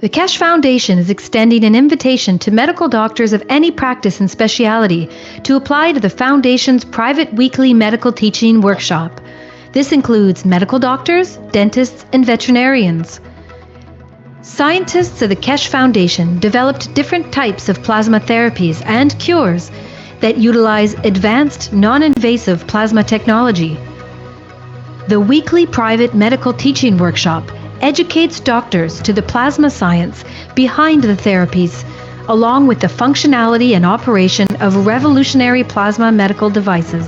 The Keshe Foundation is extending an invitation to medical doctors of any practice and specialty to apply to the Foundation's private weekly medical teaching workshop. This includes medical doctors, dentists, and veterinarians. Scientists of the Keshe Foundation developed different types of plasma therapies and cures that utilize advanced, non-invasive plasma technology. The weekly private medical teaching workshop educates doctors to the plasma science behind the therapies, along with the functionality and operation of revolutionary plasma medical devices.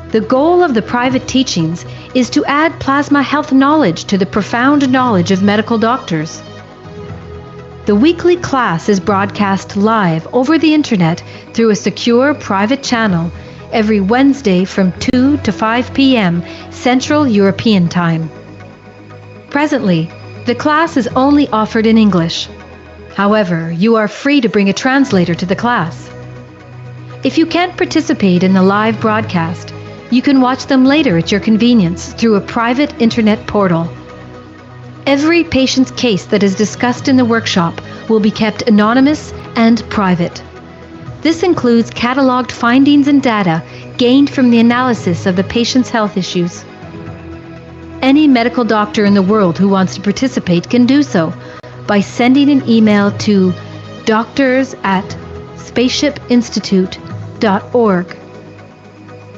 The goal of the private teachings is to add plasma health knowledge to the profound knowledge of medical doctors. The weekly class is broadcast live over the internet through a secure private channel every Wednesday from 2 to 5 p.m. Central European Time. Presently, the class is only offered in English. However, you are free to bring a translator to the class. If you can't participate in the live broadcast, you can watch them later at your convenience through a private internet portal. Every patient's case that is discussed in the workshop will be kept anonymous and private. This includes cataloged findings and data gained from the analysis of the patient's health issues. Any medical doctor in the world who wants to participate can do so by sending an email to doctors@spaceshipinstitute.org.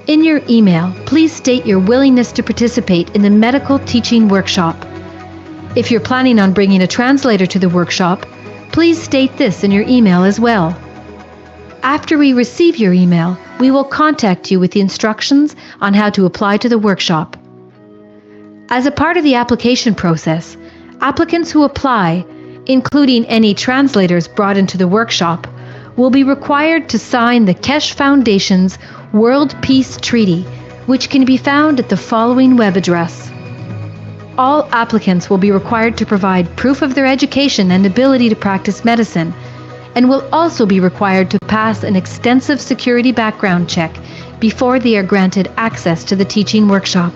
In your email, please state your willingness to participate in the medical teaching workshop. If you're planning on bringing a translator to the workshop, please state this in your email as well. After we receive your email, we will contact you with the instructions on how to apply to the workshop. As a part of the application process, applicants who apply, including any translators brought into the workshop, will be required to sign the Keshe Foundation's World Peace Treaty, which can be found at the following web address. All applicants will be required to provide proof of their education and ability to practice medicine, and will also be required to pass an extensive security background check before they are granted access to the teaching workshop.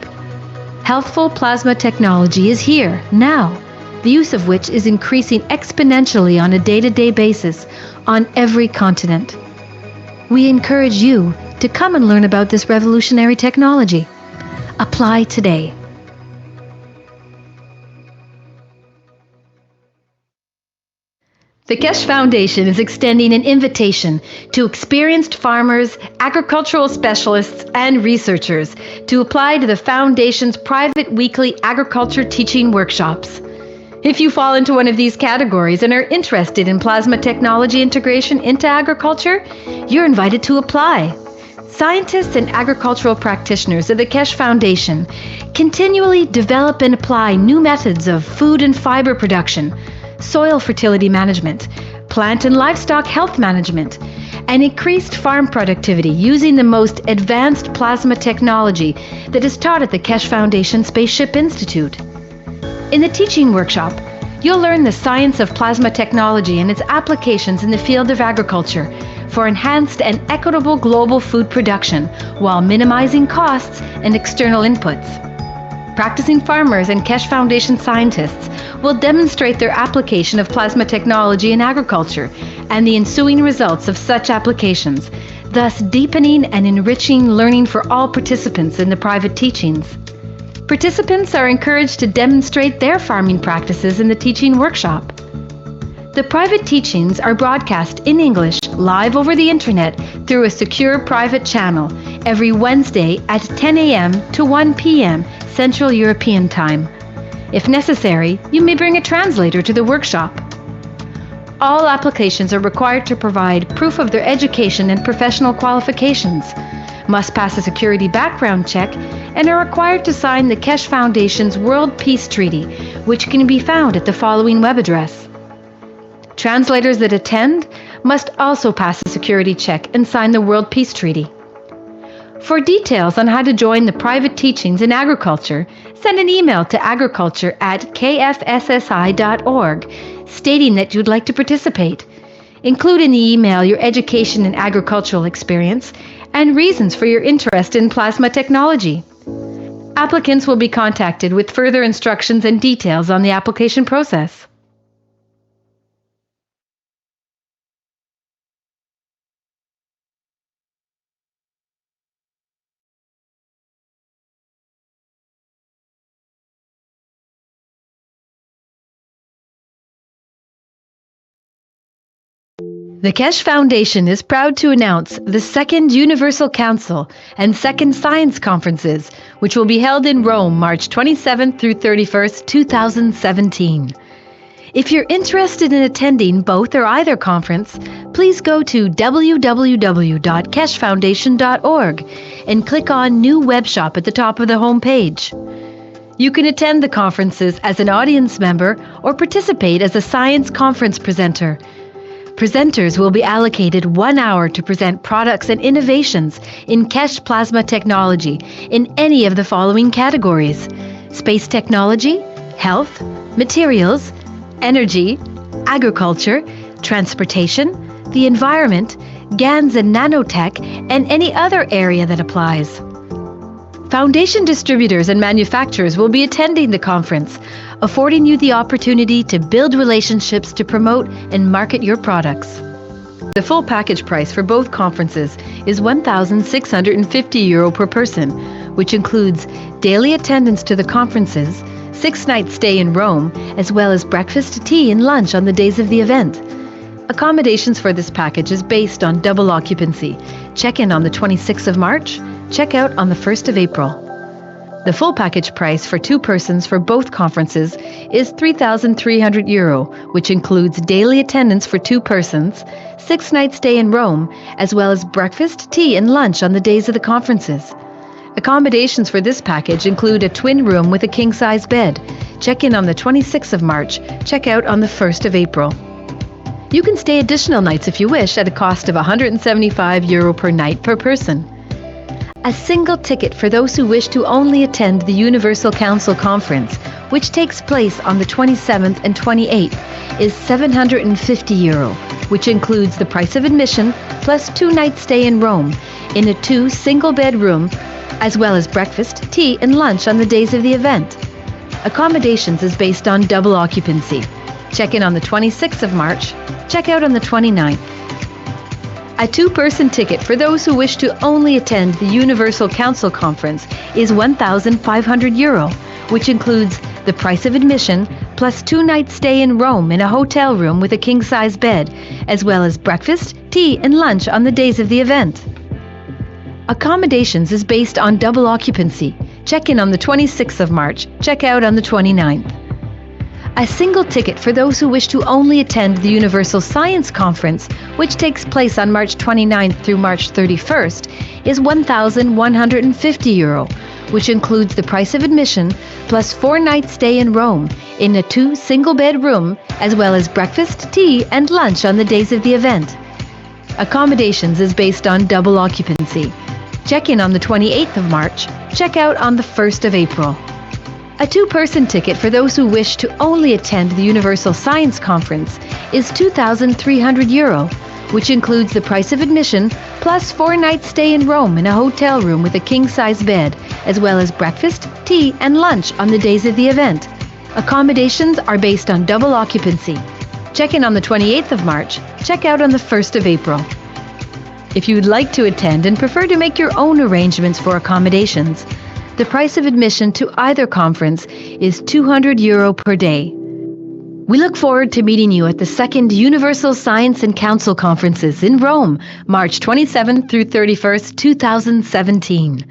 Healthful plasma technology is here, now, the use of which is increasing exponentially on a day-to-day basis on every continent. We encourage you to come and learn about this revolutionary technology. Apply today. The Keshe Foundation is extending an invitation to experienced farmers, agricultural specialists, and researchers to apply to the Foundation's private weekly agriculture teaching workshops. If you fall into one of these categories and are interested in plasma technology integration into agriculture, you're invited to apply. Scientists and agricultural practitioners of the Keshe Foundation continually develop and apply new methods of food and fiber production, soil fertility management, plant and livestock health management, and increased farm productivity using the most advanced plasma technology that is taught at the Keshe Foundation Spaceship Institute. In the teaching workshop, you'll learn the science of plasma technology and its applications in the field of agriculture for enhanced and equitable global food production while minimizing costs and external inputs. Practicing farmers and Keshe Foundation scientists will demonstrate their application of plasma technology in agriculture and the ensuing results of such applications, thus deepening and enriching learning for all participants in the private teachings. Participants are encouraged to demonstrate their farming practices in the teaching workshop. The private teachings are broadcast in English live over the internet through a secure private channel every Wednesday at 10 a.m. to 1 p.m. Central European Time. If necessary, you may bring a translator to the workshop. All applications are required to provide proof of their education and professional qualifications, must pass a security background check, and are required to sign the Keshe Foundation's World Peace Treaty, which can be found at the following web address. Translators that attend must also pass a security check and sign the World Peace Treaty. For details on how to join the private teachings in agriculture, send an email to agriculture@kfssi.org stating that you'd like to participate. Include in the email your education and agricultural experience and reasons for your interest in plasma technology. Applicants will be contacted with further instructions and details on the application process. The Keshe Foundation is proud to announce the Second Universal Council and Second Science Conferences, which will be held in Rome, March 27th through 31st, 2017. If you're interested in attending both or either conference, please go to www.keshefoundation.org and click on New Web Shop at the top of the homepage. You can attend the conferences as an audience member or participate as a science conference presenter. Presenters will be allocated 1 hour to present products and innovations in Keshe plasma technology in any of the following categories: space technology, health, materials, energy, agriculture, transportation, the environment, GANs and nanotech, and any other area that applies. Foundation distributors and manufacturers will be attending the conference, affording you the opportunity to build relationships to promote and market your products. The full package price for both conferences is €1,650 per person, which includes daily attendance to the conferences, 6-night stay in Rome, as well as breakfast, tea, and lunch on the days of the event. Accommodations for this package is based on double occupancy. Check-in on the 26th of March, check-out on the 1st of April. The full package price for 2 persons for both conferences is €3,300, which includes daily attendance for 2 persons, 6-night stay in Rome, as well as breakfast, tea, and lunch on the days of the conferences. Accommodations for this package include a twin room with a king-size bed. Check-in on the 26th of March, check-out on the 1st of April. You can stay additional nights if you wish at a cost of €175 per night per person. A single ticket for those who wish to only attend the Universal Council Conference, which takes place on the 27th and 28th, is €750, which includes the price of admission plus 2-night stay in Rome in a 2 single-bed room, as well as breakfast, tea, and lunch on the days of the event. Accommodations is based on double occupancy. Check-in on the 26th of March, check-out on the 29th. A 2-person ticket for those who wish to only attend the Universal Council Conference is €1,500, which includes the price of admission plus 2-night stay in Rome in a hotel room with a king-size bed, as well as breakfast, tea, and lunch on the days of the event. Accommodations is based on double occupancy. Check-in on the 26th of March, check-out on the 29th. A single ticket for those who wish to only attend the Universal Science Conference, which takes place on March 29th through March 31st, is €1,150, which includes the price of admission plus 4-night stay in Rome in a 2 single-bed room, as well as breakfast, tea, and lunch on the days of the event. Accommodations is based on double occupancy. Check-in on the 28th of March, check-out on the 1st of April. A 2-person ticket for those who wish to only attend the Universal Science Conference is €2,300, which includes the price of admission plus 4-night stay in Rome in a hotel room with a king-size bed, as well as breakfast, tea, and lunch on the days of the event. Accommodations are based on double occupancy. Check-in on the 28th of March, check-out on the 1st of April. If you would like to attend and prefer to make your own arrangements for accommodations, the price of admission to either conference is €200 per day. We look forward to meeting you at the Second Universal Science and Council Conferences in Rome, March 27th through 31st, 2017.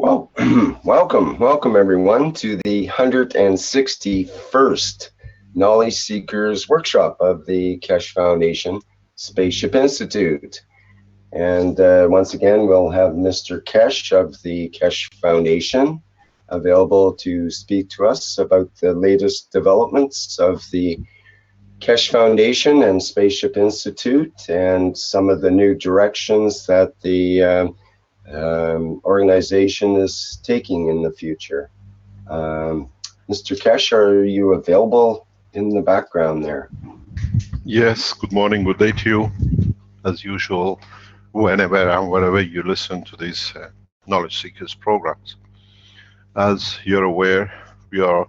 Well, welcome everyone to the 161st Knowledge Seekers Workshop of the Keshe Foundation Spaceship Institute. And once again, we'll have Mr. Keshe of the Keshe Foundation available to speak to us about the latest developments of the Keshe Foundation and Spaceship Institute and some of the new directions that the organization is taking in the future. Um, Mr. Keshe, are you available in the background there? Yes, good morning, good day to you. As usual, whenever and wherever you listen to these Knowledge Seekers programs. As you're aware, we are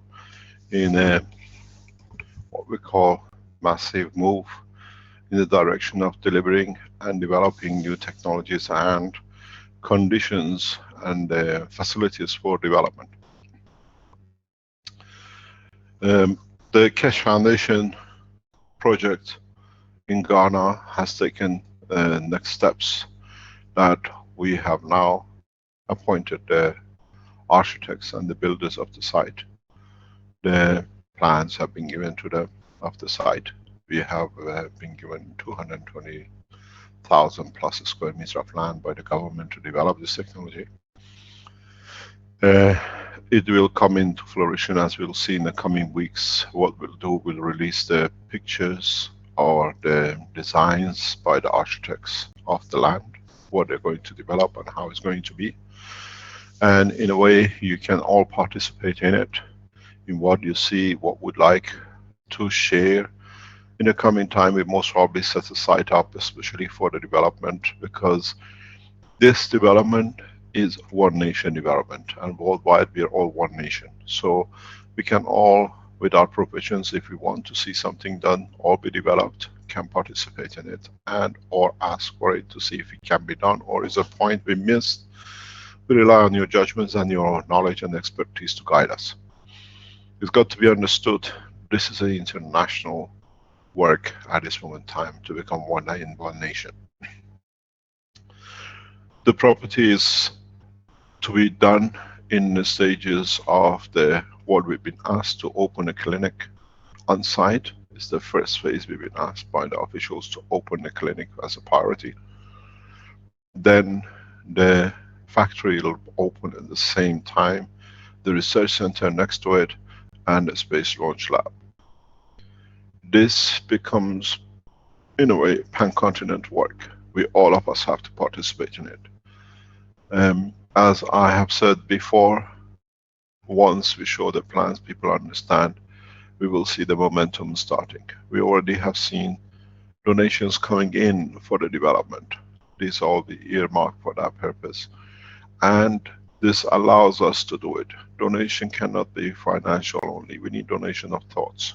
in a what we call massive move in the direction of delivering and developing new technologies and conditions and facilities for development. The Keshe Foundation project in Ghana has taken next steps that we have now appointed the architects and the builders of the site. The plans have been given to them of the site. We have been given 220,000 plus square meters of land by the government to develop this technology. It will come into flourishing, as we'll see in the coming weeks. What we'll do, we'll release the pictures or the designs by the architects of the land, what they're going to develop and how it's going to be. And in a way, you can all participate in it, in what you see, what would like to share. In the coming time, we most probably set the site up especially for the development, because this development is one nation development, and worldwide we are all one nation. So we can all, with our professions, if we want to see something done or be developed, can participate in it and or ask for it to see if it can be done, or is a point we missed. We rely on your judgments and your knowledge and expertise to guide us. It's got to be understood, this is an international work at this moment in time to become one nation. The property is to be done in the stages of what we've been asked to open a clinic on site. It's the first phase we've been asked by the officials to open the clinic as a priority. Then the factory will open at the same time, the research center next to it, and the space launch lab. This becomes, in a way, pan-continent work. All of us have to participate in it. As I have said before, once we show the plans, people understand, we will see the momentum starting. We already have seen donations coming in for the development. These all be earmarked for that purpose. And this allows us to do it. Donation cannot be financial only. We need donation of thoughts,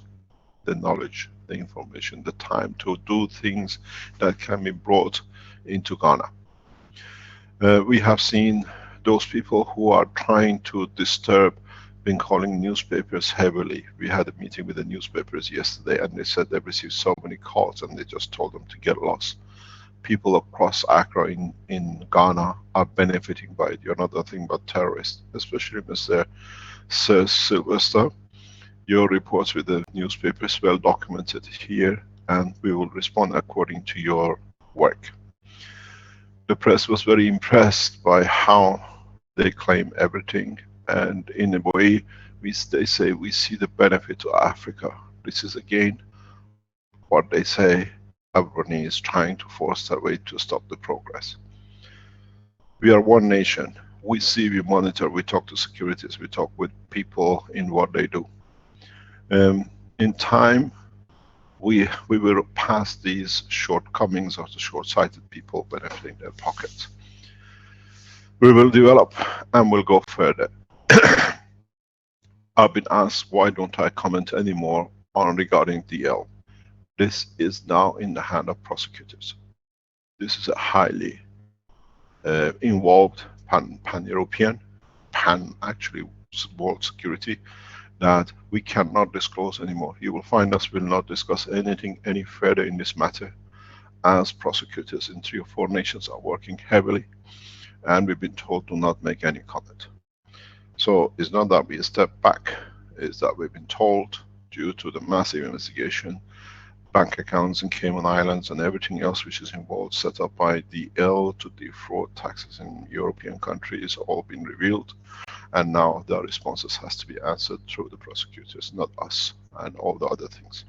the knowledge, the information, the time to do things that can be brought into Ghana. We have seen those people who are trying to disturb, been calling newspapers heavily. We had a meeting with the newspapers yesterday, and they said they received so many calls and they just told them to get lost. People across Accra in Ghana are benefiting by it. You're not nothing but terrorists, especially Mr. Sir Sylvester. Your reports with the newspapers well documented here, and we will respond according to your work. The press was very impressed by how they claim everything, and in a way, they say we see the benefit to Africa. This is again what they say, everybody is trying to force their way to stop the progress. We are one nation. We see, we monitor, we talk to securities, we talk with people in what they do. In time, we will pass these shortcomings of the short-sighted people benefiting their pockets. We will develop and we'll go further. I've been asked why don't I comment anymore on regarding DL. This is now in the hand of prosecutors. This is a highly involved pan-European, actually world security, that we cannot disclose anymore. You will find us will not discuss anything any further in this matter, as prosecutors in 3 or 4 nations are working heavily. and we've been told to not make any comment. So it's not that we step back, it's that we've been told, due to the massive investigation, bank accounts in Cayman Islands and everything else which is involved, set up by DL to defraud taxes in European countries, all been revealed, and now the responses has to be answered through the prosecutors, not us, and all the other things.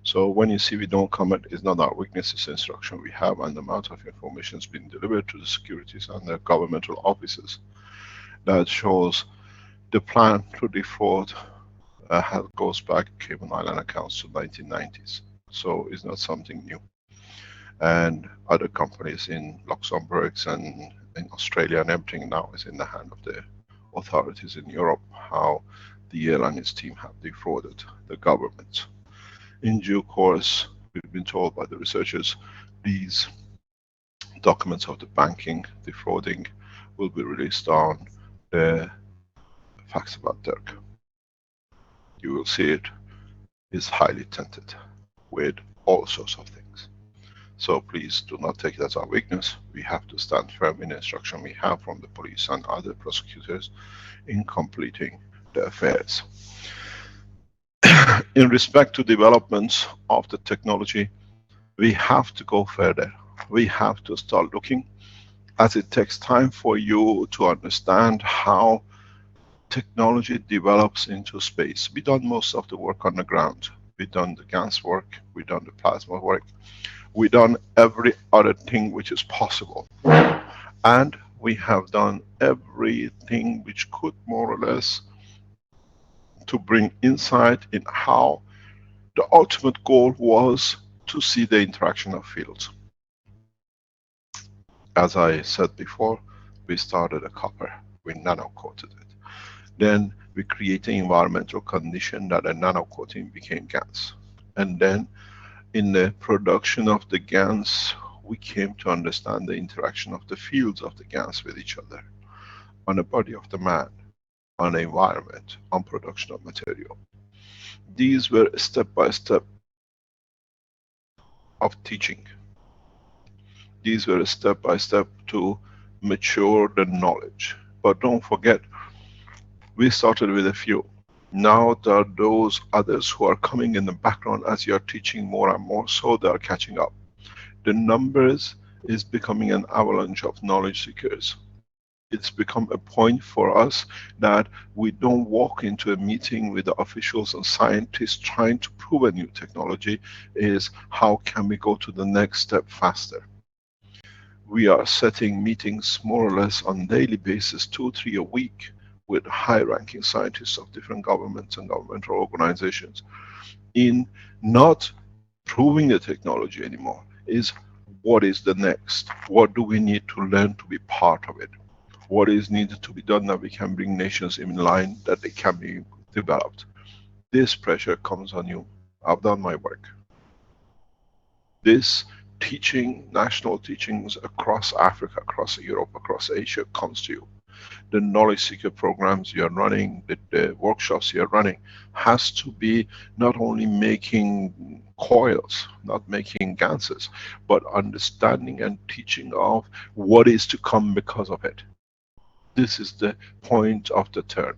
So when you see we don't comment, it's not our weakness, it's instruction we have, and the amount of information has been delivered to the securities and the governmental offices that shows the plan to defraud goes back Cayman Island accounts to 1990s. So it's not something new. And other companies in Luxembourg and in Australia and everything now is in the hand of the authorities in Europe, how the and his team have defrauded the government. In due course, we've been told by the researchers, these documents of the banking defrauding will be released on the facts about Dirk. You will see it is highly tinted with all sorts of things. So please do not take it as our weakness. We have to stand firm in the instruction we have from the police and other prosecutors in completing the affairs. In respect to developments of the technology, we have to go further. We have to start looking, as it takes time for you to understand how technology develops into space. We've done most of the work on the ground. We've done the GANS work, we've done the plasma work, we've done every other thing which is possible. And we have done everything which could more or less to bring insight in how the ultimate goal was to see the interaction of fields. As I said before, we started a copper, we nano-coated it. Then we created an environmental condition that a nano-coating became GANs. And then in the production of the GANs, we came to understand the interaction of the fields of the GANs with each other, on the body of the man, on the environment, on production of material. These were step by step of teaching. These were step by step to mature the knowledge. But don't forget, we started with a few. Now there are those others who are coming in the background as you are teaching more and more, so they are catching up. The numbers is becoming an avalanche of knowledge seekers. It's become a point for us that we don't walk into a meeting with the officials and scientists trying to prove a new technology, is how can we go to the next step faster. We are setting meetings more or less on a daily basis, 2-3 a week, with high-ranking scientists of different governments and governmental organizations, in not proving the technology anymore, is what is the next? What do we need to learn to be part of it? What is needed to be done that we can bring nations in line that they can be developed? This pressure comes on you. I've done my work. This teaching, national teachings across Africa, across Europe, across Asia comes to you. The knowledge seeker programs you are running, the workshops you are running, has to be not only making coils, not making ganses, but understanding and teaching of what is to come because of it. This is the point of the turn.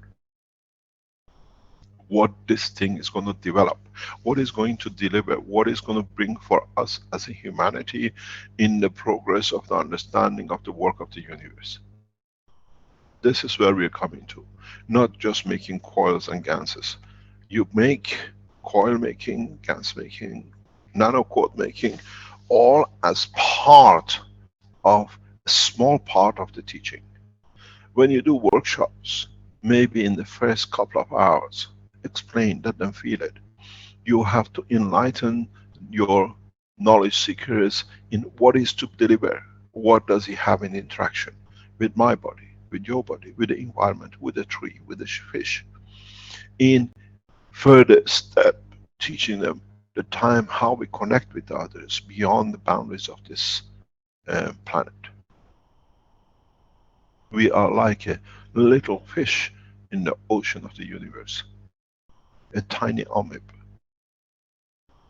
What this thing is going to develop, what is going to deliver, what is going to bring for us as a humanity in the progress of the understanding of the work of the universe. This is where we are coming to. Not just making coils and ganses. You make coil making, gans making, nanocoat making, all as part of a small part of the teaching. When you do workshops, maybe in the first couple of hours, explain, let them feel it. You have to enlighten your knowledge seekers in what is to deliver. What does he have in interaction with my body, with your body, with the environment, with the tree, with the fish. In further step, teaching them the time how we connect with others beyond the boundaries of this planet. We are like a little fish in the ocean of the universe. A tiny amoeb.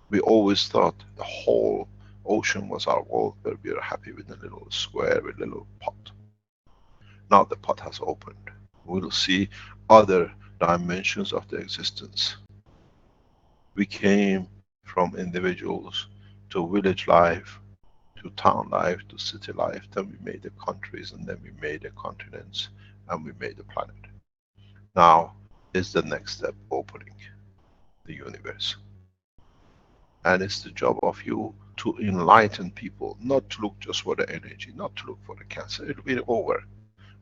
We always thought the whole ocean was our world, but we are happy with a little square, with a little pot. Now the pot has opened. We'll see other dimensions of the existence. We came from individuals to village life, to town life, to city life, then we made the countries, and then we made the continents, and we made the planet. Now is the next step opening the universe. And it's the job of you to enlighten people, not to look just for the energy, not to look for the cancer. It'll be over.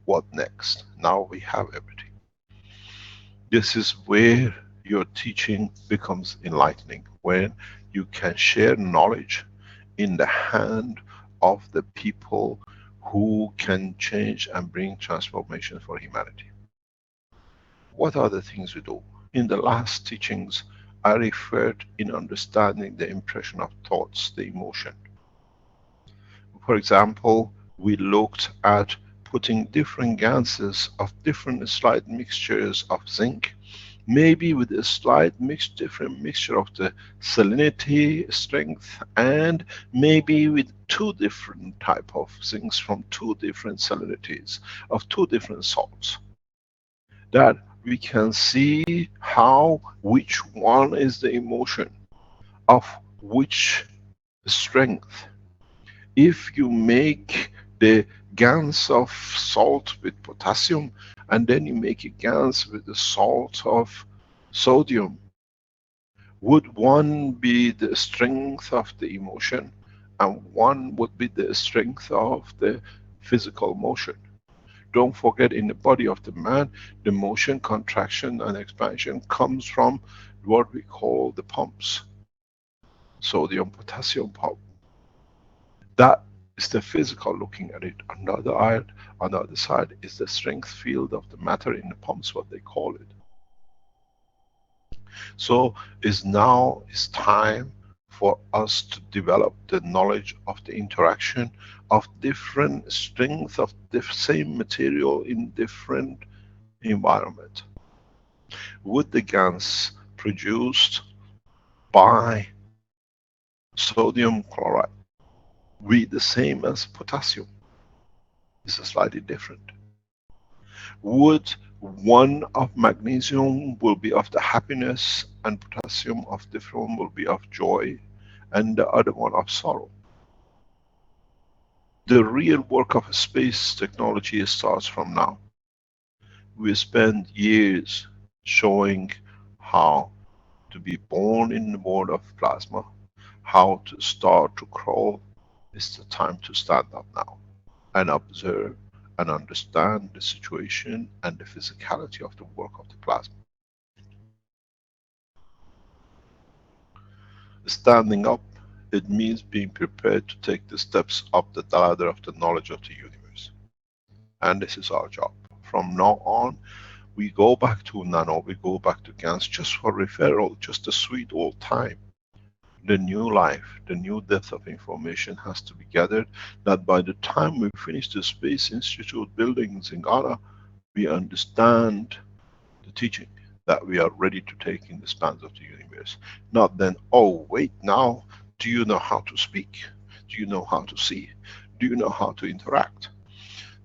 What next? Now we have everything. This is where your teaching becomes enlightening, when you can share knowledge in the hand of the people who can change and bring transformation for humanity. What are the things we do? In the last teachings, I referred in understanding the impression of thoughts, the emotion. For example, we looked at putting different ganses of different slight mixtures of zinc, maybe with a slight different mixture of the salinity, strength, and maybe with two different type of zincs from two different salinities of two different salts. That we can see how, which one is the emotion of which strength. If you make the GANs of salt with potassium, and then you make a GANs with the salt of sodium, would one be the strength of the emotion, and one would be the strength of the physical motion? Don't forget, in the body of the man, the motion, contraction and expansion comes from what we call the pumps. Sodium, potassium pump. That is the physical looking at it. On the other side is the strength field of the matter in the pumps, what they call it. So now is time for us to develop the knowledge of the interaction of different strength of the same material in different environment. Would the GANs produced by sodium chloride be the same as potassium? This is slightly different. Would one of magnesium will be of the happiness, and potassium of different one will be of joy, and the other one of sorrow? The real work of space technology starts from now. We spend years showing how to be born in the world of plasma, how to start to crawl. It's the time to stand up now and observe and understand the situation and the physicality of the work of the plasma. Standing up, it means being prepared to take the steps up the ladder of the knowledge of the universe. And this is our job. From now on, we go back to nano, we go back to GANs just for referral, just a sweet old time. The new life, the new depth of information has to be gathered, that by the time we finish the Space Institute buildings in Ghana, we understand the teaching that we are ready to take in the spans of the universe. Not then, oh wait, now, do you know how to speak? Do you know how to see? Do you know how to interact?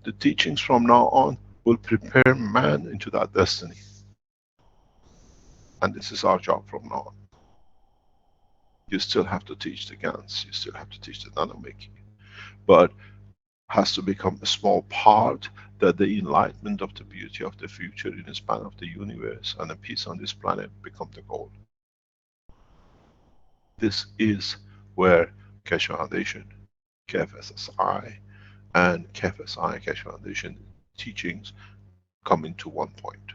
The teachings from now on will prepare man into that destiny. And this is our job from now on. You still have to teach the GANs, you still have to teach the nanomaking, but has to become a small part, that the enlightenment of the beauty of the future in the span of the universe and the peace on this planet become the goal. This is where Keshe Foundation, KFSSI, and KFSI, Keshe Foundation teachings come into one point,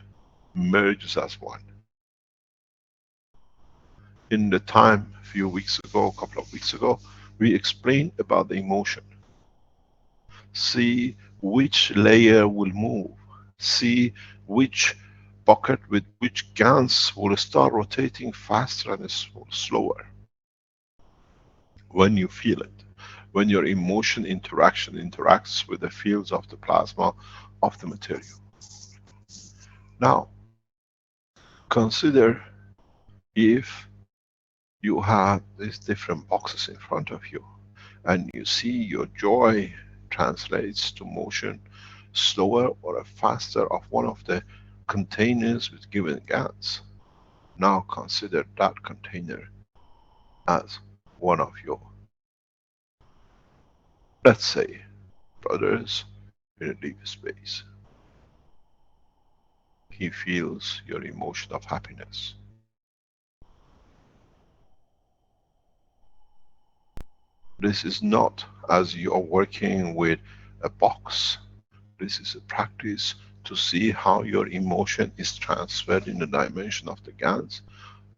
merges as one. In the time, a few weeks ago, a couple of weeks ago, we explained about the emotion. See which layer will move. See which bucket with which GANs will start rotating faster and slower. When you feel it. When your emotion interaction interacts with the fields of the plasma of the material. Now, consider if you have these different boxes in front of you, and you see your joy translates to motion, slower or a faster of one of the containers with given gas, now consider that container as one of your, let's say, brothers in a deep space. He feels your emotion of happiness. This is not as you are working with a box. This is a practice to see how your emotion is transferred in the dimension of the GANs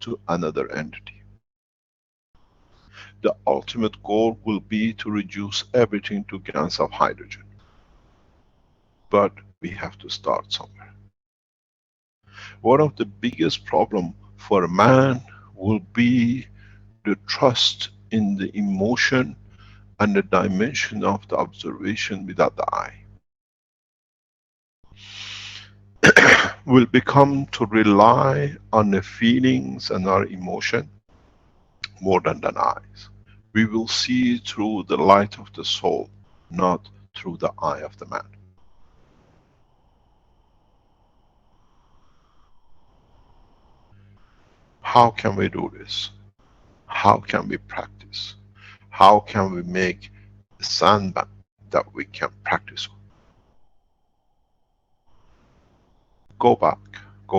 to another entity. The ultimate goal will be to reduce everything to GANs of hydrogen. But we have to start somewhere. One of the biggest problems for a man will be the trust in the emotion and the dimension of the observation without the eye. Will become to rely on the feelings and our emotion more than eyes. We will see through the light of the soul, not through the eye of the man. How can we do this? How can we practice? How can we make a sandbank that we can practice on? Go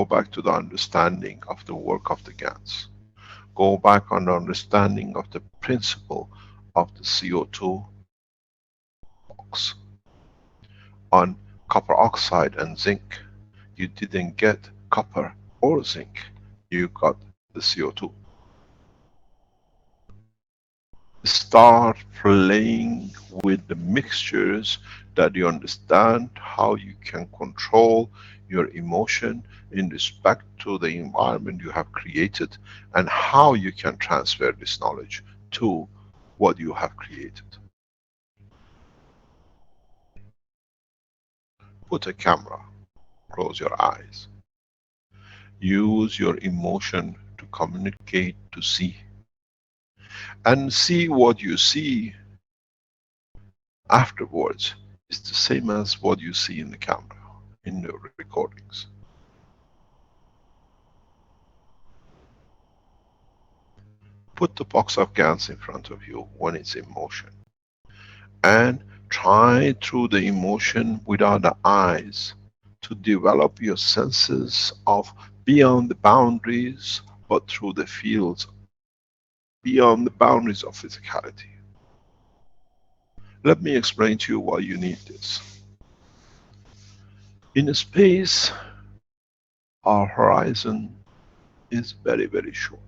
back to the understanding of the work of the GANs. Go back on the understanding of the principle of the CO2 box. On copper oxide and zinc, you didn't get copper or zinc, you got the CO2. Start playing with the mixtures that you understand how you can control your emotion in respect to the environment you have created, and how you can transfer this knowledge to what you have created. Put a camera, close your eyes. Use your emotion to communicate, to see. And see what you see afterwards is the same as what you see in the camera, in the recordings. Put the box of GANs in front of you when it's in motion. And try through the emotion without the eyes to develop your senses of beyond the boundaries, but through the fields beyond the boundaries of physicality. Let me explain to you why you need this. In space, our horizon is very, very short.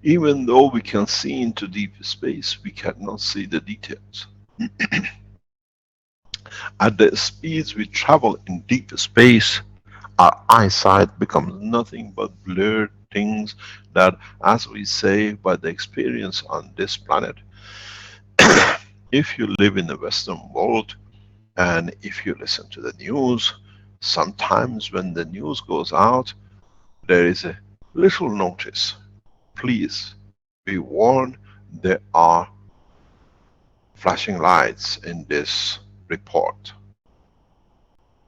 Even though we can see into deep space, we cannot see the details. At the speeds we travel in deep space, our eyesight becomes nothing but blurred things that, as we say by the experience on this planet, if you live in the Western world and if you listen to the news, sometimes when the news goes out, there is a little notice. Please be warned, there are flashing lights in this report.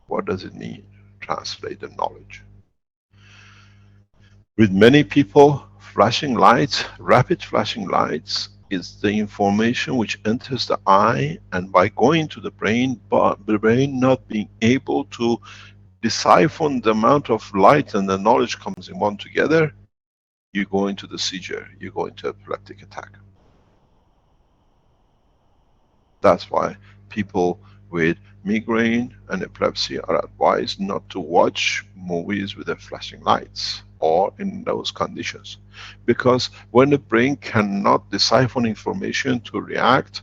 What does it mean? Translate the knowledge. With many people, flashing lights, rapid flashing lights, is the information which enters the eye, and by going to the brain, but the brain not being able to decipher the amount of light and the knowledge comes in one together, you go into the seizure, you go into epileptic attack. That's why people with migraine and epilepsy are advised not to watch movies with the flashing lights or in those conditions. Because when the brain cannot decipher information to react,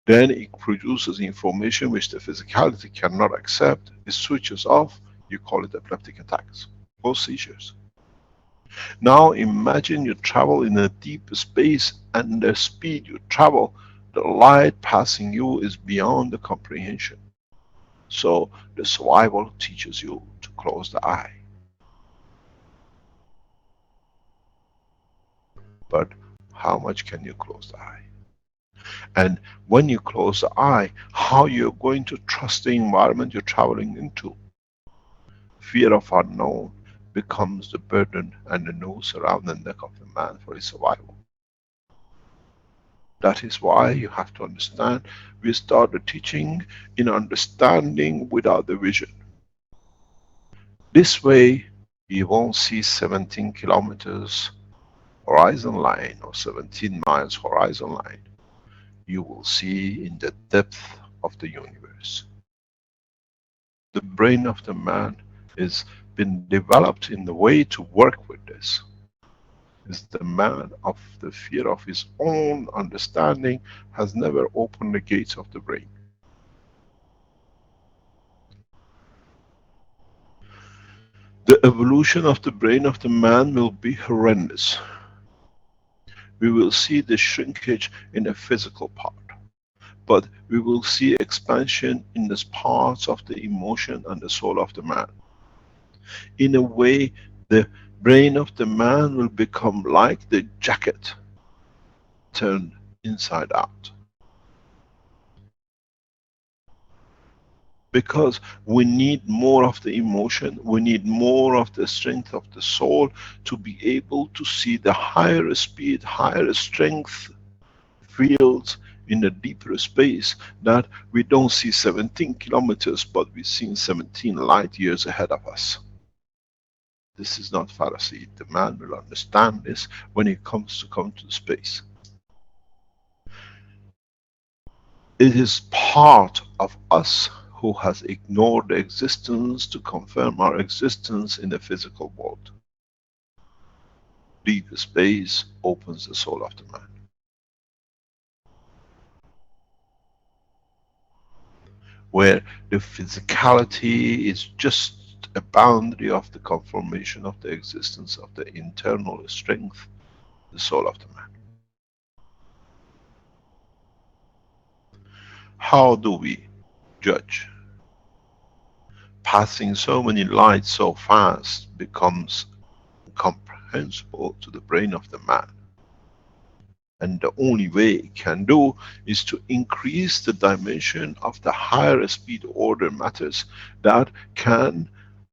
then it produces information which the physicality cannot accept, it switches off, you call it epileptic attacks or seizures. Now imagine you travel in a deep space, and the speed you travel, the light passing you is beyond the comprehension. So the survival teaches you to close the eye. But how much can you close the eye? And when you close the eye, how you're going to trust the environment you're traveling into. Fear of unknown becomes the burden and the noose around the neck of the man for his survival. That is why you have to understand, we start the teaching in understanding without the vision. This way, you won't see 17 kilometers horizon line or 17 miles horizon line. You will see in the depth of the universe. The brain of the man is been developed in the way to work with this. Is the man of the fear of his own understanding has never opened the gates of the brain. The evolution of the brain of the man will be horrendous. We will see the shrinkage in the physical part, but we will see expansion in the parts of the emotion and the soul of the man. In a way, the brain of the man will become like the jacket turned inside out. Because we need more of the emotion, we need more of the strength of the soul to be able to see the higher speed, higher strength fields in the deeper space, that we don't see 17 kilometers, but we've seen 17 light years ahead of us. This is not fallacy. The man will understand this when he comes to come to space. It is part of us who has ignored the existence to confirm our existence in the physical world. Deep space opens the soul of the man. Where the physicality is just a boundary of the confirmation of the existence of the internal strength, the soul of the man. How do we judge? Passing so many lights so fast becomes incomprehensible to the brain of the man. And the only way it can do is to increase the dimension of the higher speed order matters that can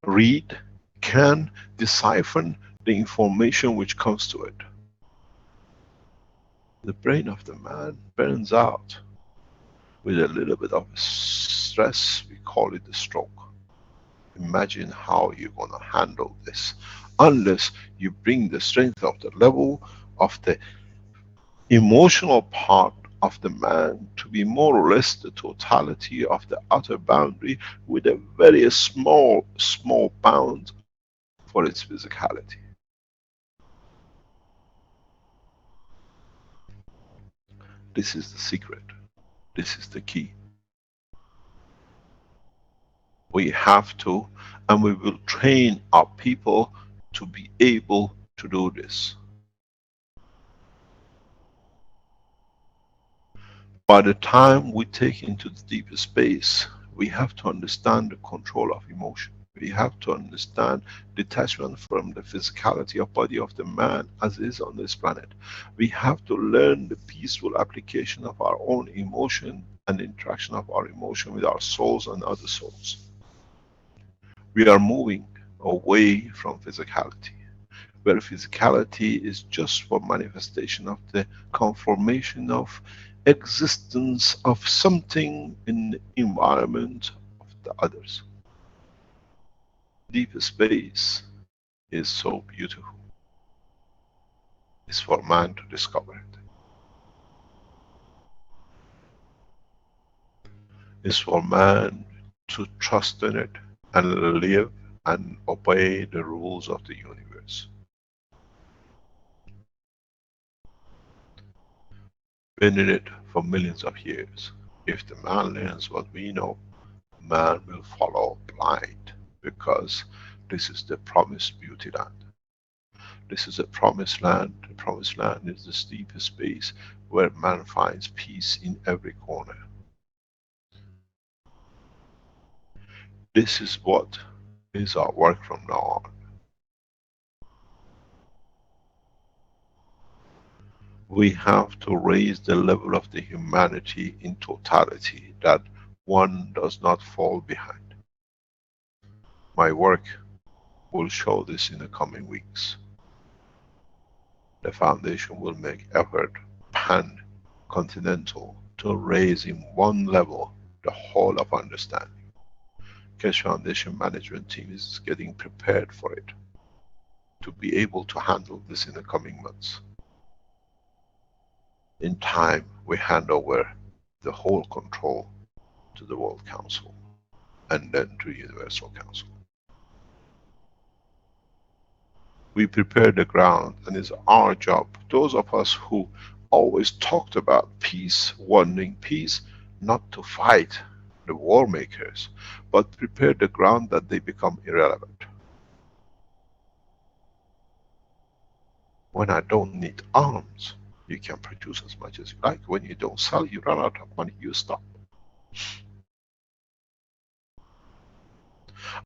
read, can decipher the information which comes to it. The brain of the man burns out with a little bit of stress, we call it a stroke. Imagine how you're going to handle this, unless you bring the strength of the level of the emotional part of the man to be more or less the totality of the outer boundary with a very small bound for its physicality. This is the secret. This is the key. We have to, and we will train our people to be able to do this. By the time we take into the deeper space, we have to understand the control of emotion. We have to understand detachment from the physicality of body of the man as is on this planet. We have to learn the peaceful application of our own emotion and interaction of our emotion with our souls and other souls. We are moving away from physicality, where physicality is just for manifestation of the conformation of existence of something in the environment of the others. Deep space is so beautiful. It's for man to discover it. It's for man to trust in it and live and obey the rules of the universe. Been in it for millions of years. If the man learns what we know, man will follow blind, because this is the promised beauty land. This is a promised land. The promised land is the deepest space where man finds peace in every corner. This is what is our work from now on. We have to raise the level of the humanity in totality, that one does not fall behind. My work will show this in the coming weeks. The foundation will make effort pan-continental to raise in one level the whole of understanding. Keshe Foundation management team is getting prepared for it, to be able to handle this in the coming months. In time, we hand over the whole control to the World Council and then to Universal Council. We prepare the ground, and it's our job, those of us who always talked about peace, wanting peace, not to fight the war makers, but prepare the ground that they become irrelevant. When I don't need arms, you can produce as much as you like. When you don't sell, you run out of money, you stop.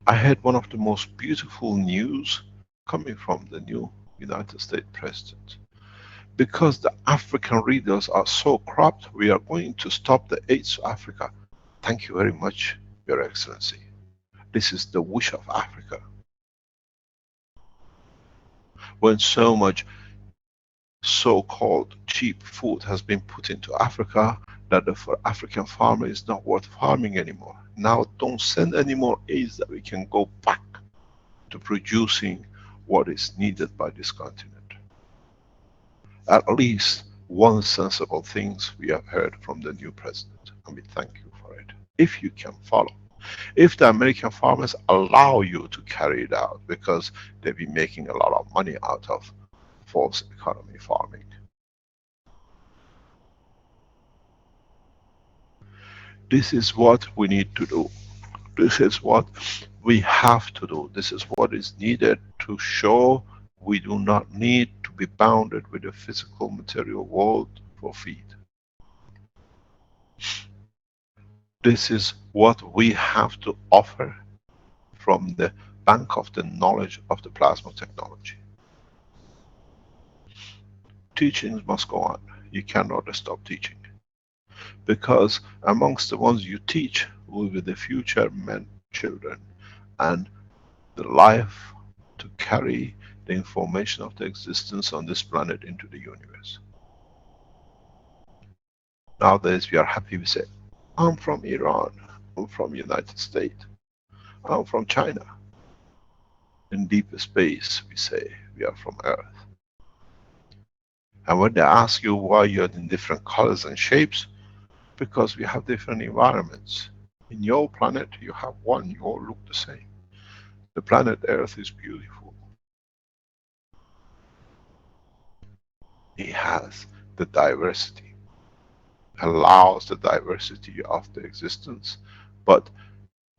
I had one of the most beautiful news coming from the new United States President. Because the African readers are so corrupt, we are going to stop the aid to Africa. Thank you very much, Your Excellency. This is the wish of Africa. When so much so-called cheap food has been put into Africa, that the African farmer is not worth farming anymore. Now don't send any more aids, that we can go back to producing what is needed by this continent. At least one sensible things we have heard from the new president, and we thank you for it. If you can follow, if the American farmers allow you to carry it out, because they've been making a lot of money out of false economy farming. This is what we need to do. This is what we have to do. This is what is needed to show we do not need to be bounded with the physical material world for feed. This is what we have to offer from the bank of the knowledge of the plasma technology. Teachings must go on. You cannot stop teaching. Because amongst the ones you teach will be the future men, children, and the life to carry the information of the existence on this planet into the universe. Nowadays we are happy, we say, I'm from Iran, I'm from United States, I'm from China. In deep space we say, we are from Earth. And when they ask you why you're in different colors and shapes, because we have different environments. In your planet you have one, you all look the same. The planet Earth is beautiful. It has the diversity, allows the diversity of the existence, but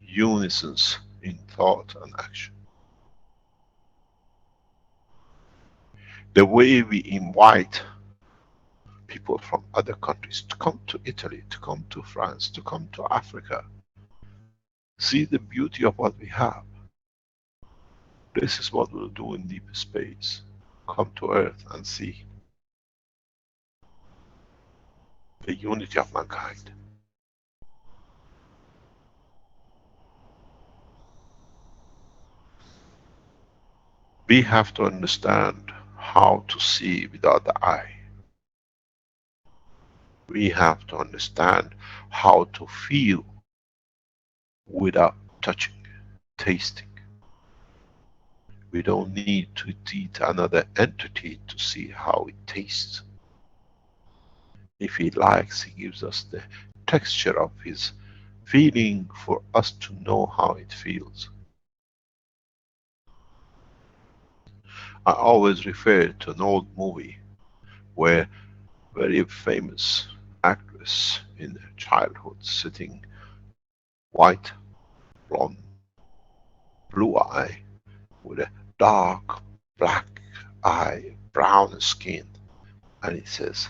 unisons in thought and action. The way we invite people from other countries to come to Italy, to come to France, to come to Africa, see the beauty of what we have. This is what we'll do in deep space. Come to Earth and see the unity of mankind. We have to understand how to see without the eye. We have to understand how to feel without touching, tasting. We don't need to eat another entity to see how it tastes. If he likes, he gives us the texture of his feeling for us to know how it feels. I always refer to an old movie where very famous actress in her childhood sitting, white, blonde, blue eye, with a dark black eye, brown skin, and he says,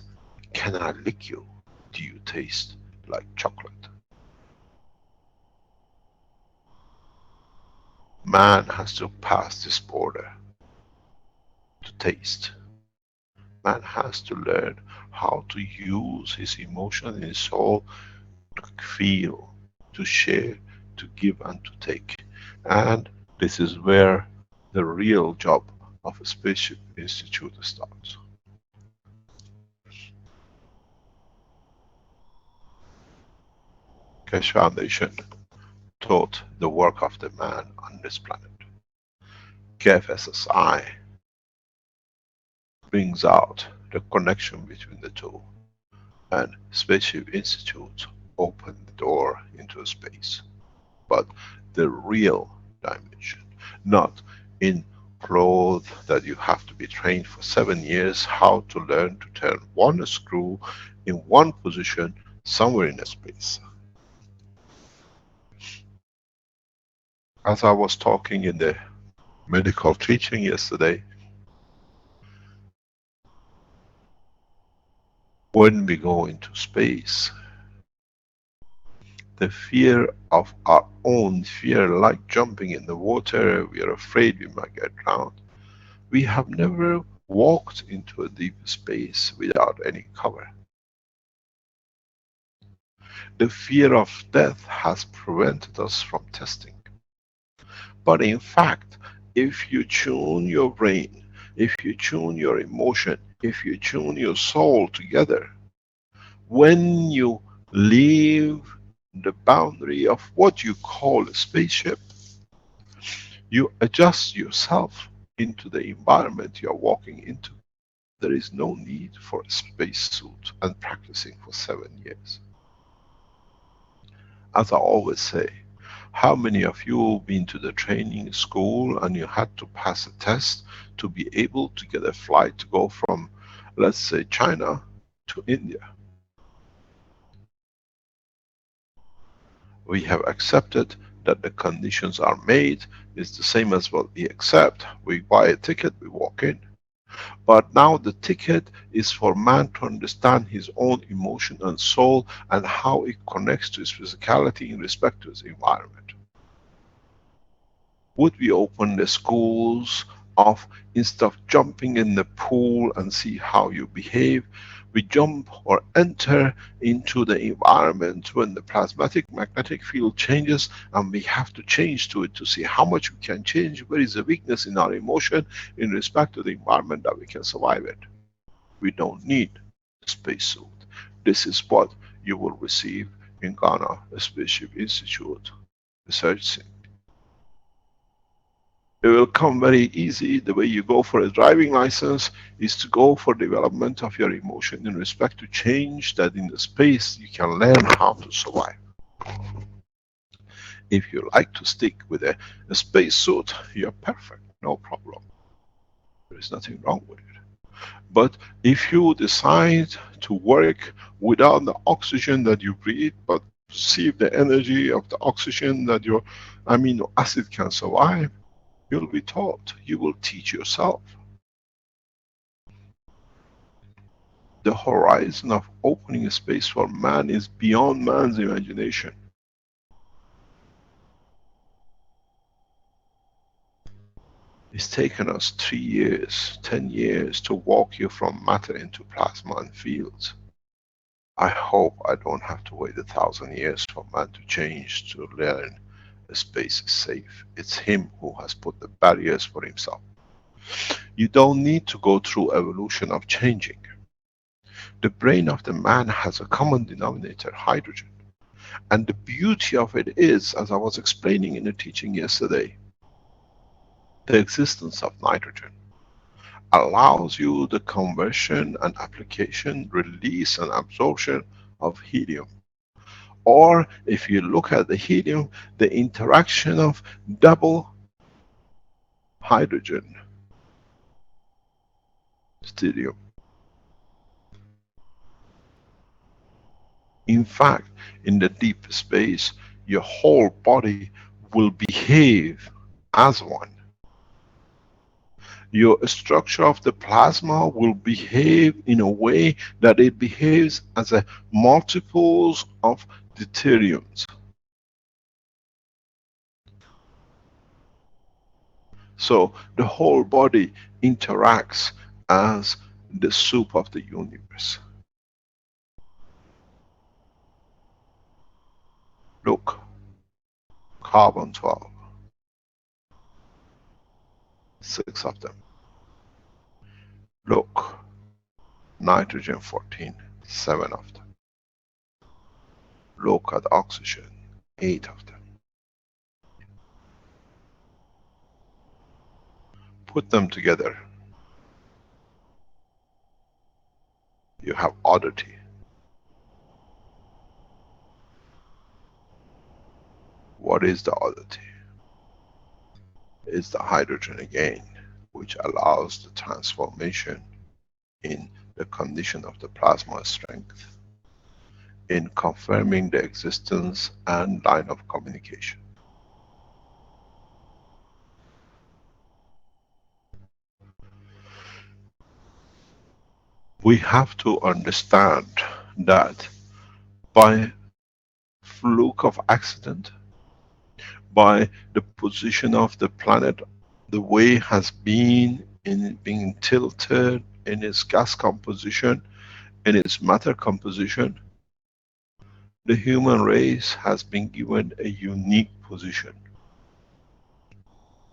"Can I lick you? Do you taste like chocolate?" Man has to pass this border to taste. Man has to learn how to use his emotion and his soul to feel, to share, to give and to take. And this is where the real job of a Spaceship Institute starts. Keshe Foundation taught the work of the man on this planet. KFSSI brings out the connection between the two, and Spaceship Institute opened the door into space. But the real dimension, not in cloth that you have to be trained for 7 years how to learn to turn one screw in one position somewhere in space. As I was talking in the medical teaching yesterday, when we go into space, the fear of our own fear, like jumping in the water, we are afraid we might get drowned. We have never walked into a deep space without any cover. The fear of death has prevented us from testing. But in fact, if you tune your brain, if you tune your emotion, if you tune your soul together, when you leave the boundary of what you call a spaceship, you adjust yourself into the environment you are walking into. There is no need for a spacesuit and practicing for 7 years. As I always say, how many of you been to the training school and you had to pass a test to be able to get a flight to go from, let's say, China to India? We have accepted that the conditions are made. It's the same as what we accept. We buy a ticket, we walk in. But now the ticket is for man to understand his own emotion and soul and how it connects to his physicality in respect to his environment. Would we open the schools of, instead of jumping in the pool and see how you behave, we jump or enter into the environment when the plasmatic magnetic field changes and we have to change to it to see how much we can change, where is the weakness in our emotion in respect to the environment that we can survive it. We don't need a spacesuit. This is what you will receive in Ghana, a Spaceship Institute research center. It will come very easy. The way you go for a driving license is to go for development of your emotion in respect to change, that in the space you can learn how to survive. If you like to stick with a space suit, you're perfect, no problem. There is nothing wrong with it. But if you decide to work without the oxygen that you breathe, but receive the energy of the oxygen that your amino acid can survive, you'll be taught, you will teach yourself. The horizon of opening a space for man is beyond man's imagination. It's taken us 3 years, 10 years to walk you from matter into plasma and fields. I hope I don't have to wait 1,000 years for man to change, to learn a space is safe. It's him who has put the barriers for himself. You don't need to go through evolution of changing. The brain of the man has a common denominator, hydrogen. And the beauty of it is, as I was explaining in the teaching yesterday, the existence of nitrogen allows you the conversion and application, release and absorption of helium. Or if you look at the helium, the interaction of double hydrogen, stellium. In fact, in the deep space, your whole body will behave as one. Your structure of the plasma will behave in a way that it behaves as a multiples of deuteriums. So the whole body interacts as the soup of the universe. Look, carbon 12, 6 of them. Look, nitrogen 14, 7 of them. Look at oxygen, 8 of them. Put them together, you have oddity. What is the oddity? It's the hydrogen again, which allows the transformation in the condition of the plasma strength, in confirming the existence and line of communication. We have to understand that by fluke of accident, by the position of the planet, the way it has been in being tilted in its gas composition, in its matter composition, the human race has been given a unique position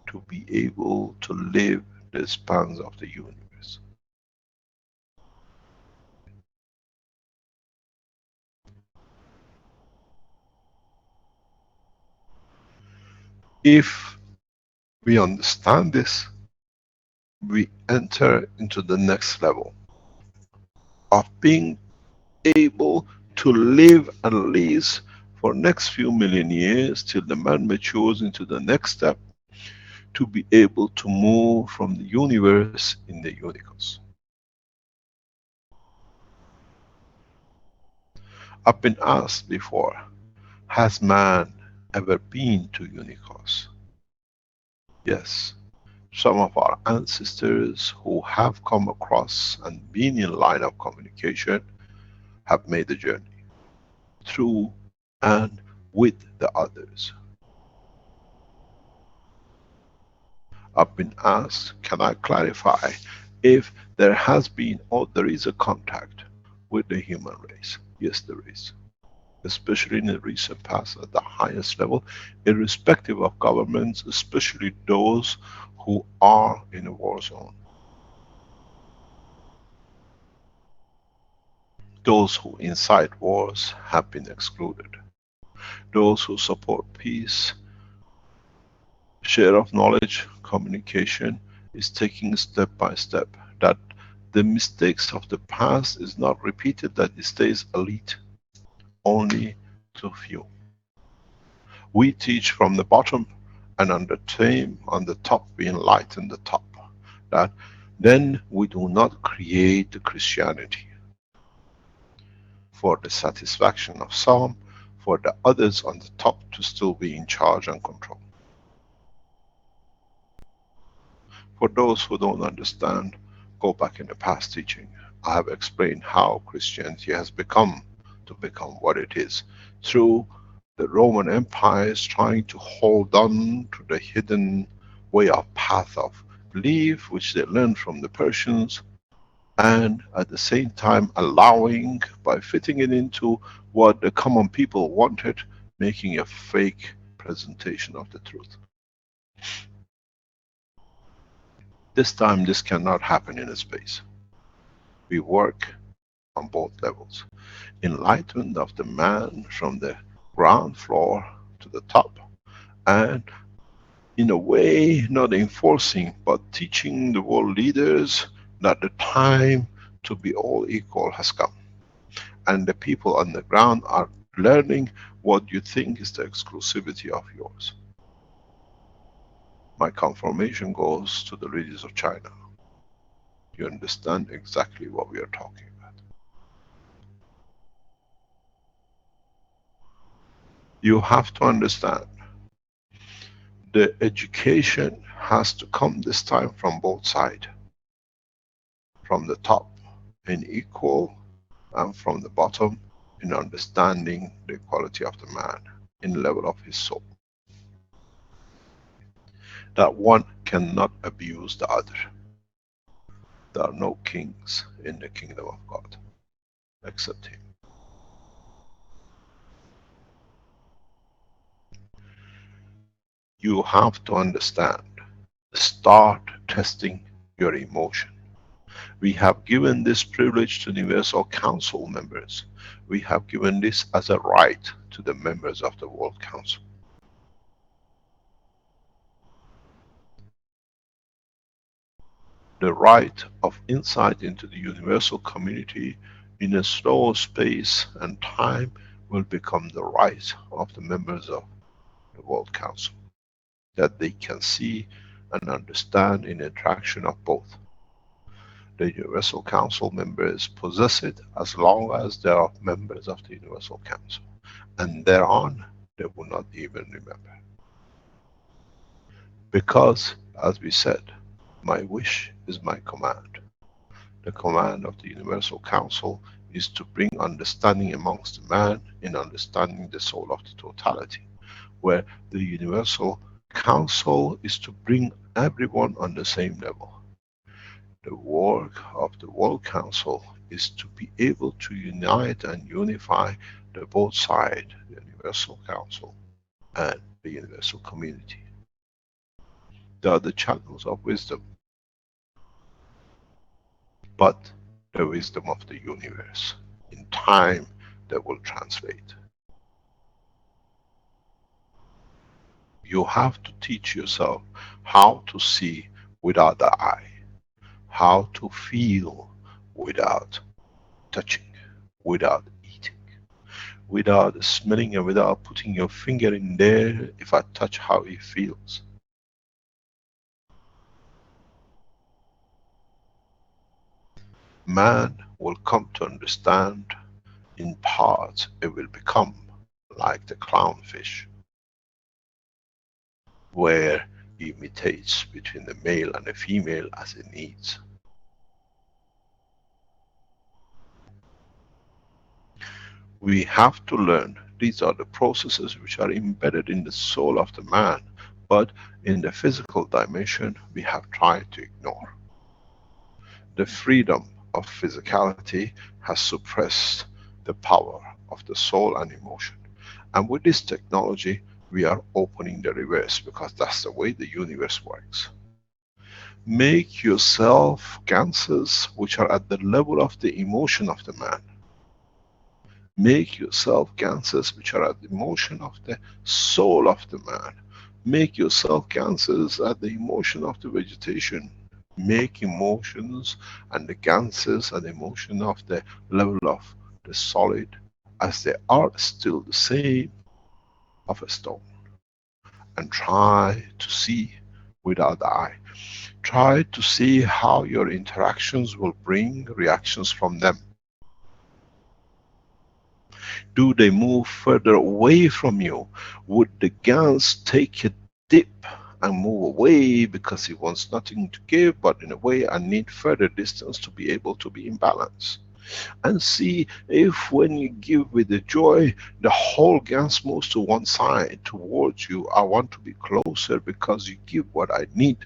to be able to live the spans of the universe. If we understand this, we enter into the next level of being able to live at least for next few million years till the man matures into the next step, to be able to move from the universe in the unicos. I've been asked before, has man ever been to unicos? Yes. Some of our ancestors who have come across and been in line of communication have made the journey through and with the others. I've been asked, can I clarify if there has been or there is a contact with the human race? Yes, there is. Especially in the recent past at the highest level, irrespective of governments, especially those who are in a war zone. Those who incite wars have been excluded. Those who support peace, share of knowledge, communication is taking step by step. That the mistakes of the past is not repeated, that it stays elite, only to few. We teach from the bottom, and on the top we enlighten the top. That then we do not create the Christianity for the satisfaction of some, for the others on the top to still be in charge and control. For those who don't understand, go back in the past teaching. I have explained how Christianity has become what it is through the Roman empires trying to hold on to the hidden way of path of belief which they learned from the Persians, and at the same time allowing, by fitting it into what the common people wanted, making a fake presentation of the truth. This time this cannot happen in a space. We work on both levels. Enlightenment of the man from the ground floor to the top, and in a way not enforcing but teaching the world leaders that the time to be all equal has come, and the people on the ground are learning what you think is the exclusivity of yours. My confirmation goes to the ladies of China. You understand exactly what we are talking about. You have to understand the education has to come this time from both sides. From the top in equal, and from the bottom in understanding the quality of the man in the level of his soul. That one cannot abuse the other. There are no kings in the kingdom of God except Him. You have to understand. Start testing your emotion. We have given this privilege to Universal Council members. We have given this as a right to the members of the World Council. The right of insight into the universal community in a slow space and time will become the right of the members of the World Council, that they can see and understand in interaction of both. The Universal Council members possess it as long as they are members of the Universal Council, and thereon they will not even remember. Because, as we said, my wish is my command. The command of the Universal Council is to bring understanding amongst man in understanding the soul of the totality, where the Universal Council is to bring everyone on the same level. The work of the World Council is to be able to unite and unify the both sides, the Universal Council and the Universal Community. They are the channels of wisdom, but the wisdom of the universe. In time, they will translate. You have to teach yourself how to see without the eye, how to feel without touching, without eating, without smelling, and without putting your finger in there. If I touch, how it feels. Man will come to understand in parts. It will become like the clownfish, where he imitates between the male and the female as it needs. We have to learn. These are the processes which are embedded in the soul of the man, but in the physical dimension we have tried to ignore. The freedom of physicality has suppressed the power of the soul and emotion. And with this technology we are opening the reverse, because that's the way the universe works. Make yourself ganses which are at the level of the emotion of the man. Make yourself ganses which are at the emotion of the soul of the man. Make yourself ganses at the emotion of the vegetation. Make emotions and the ganses and emotion of the level of the solid, as they are still the same of a stone. And try to see without the eye. Try to see how your interactions will bring reactions from them. Do they move further away from you? Would the gans take a dip and move away because he wants nothing to give, but in a way I need further distance to be able to be in balance? And see if when you give with the joy, the whole gans moves to one side towards you. I want to be closer because you give what I need.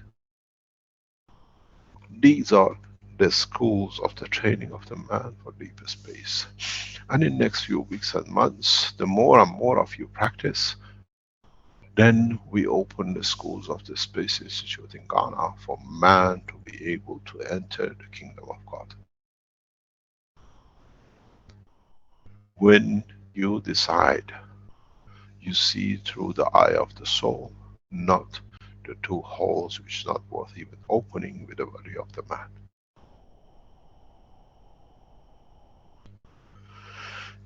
These are the schools of the training of the man for deeper space. And in next few weeks and months, the more and more of you practice, then we open the schools of the Space Institute in Ghana for man to be able to enter the kingdom of God. When you decide, you see through the eye of the soul, not the two holes which is not worth even opening with the body of the man.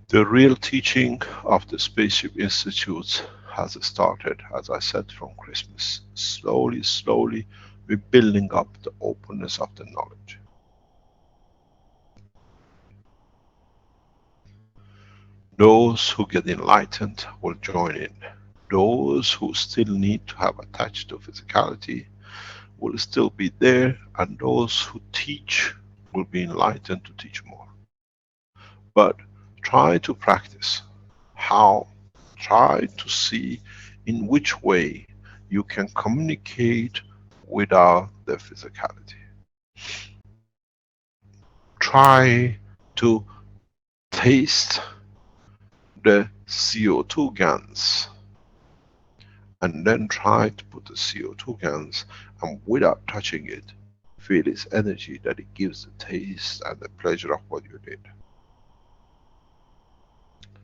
The real teaching of the Spaceship Institute has started, as I said, from Christmas. Slowly, slowly, we're building up the openness of the knowledge. Those who get enlightened will join in. Those who still need to have attached to physicality will still be there, and those who teach will be enlightened to teach more. But try to practice. How? Try to see in which way you can communicate without the physicality. try to taste the CO2 gans, and then try to put the CO2 gans, and without touching it, feel its energy that it gives the taste and the pleasure of what you did.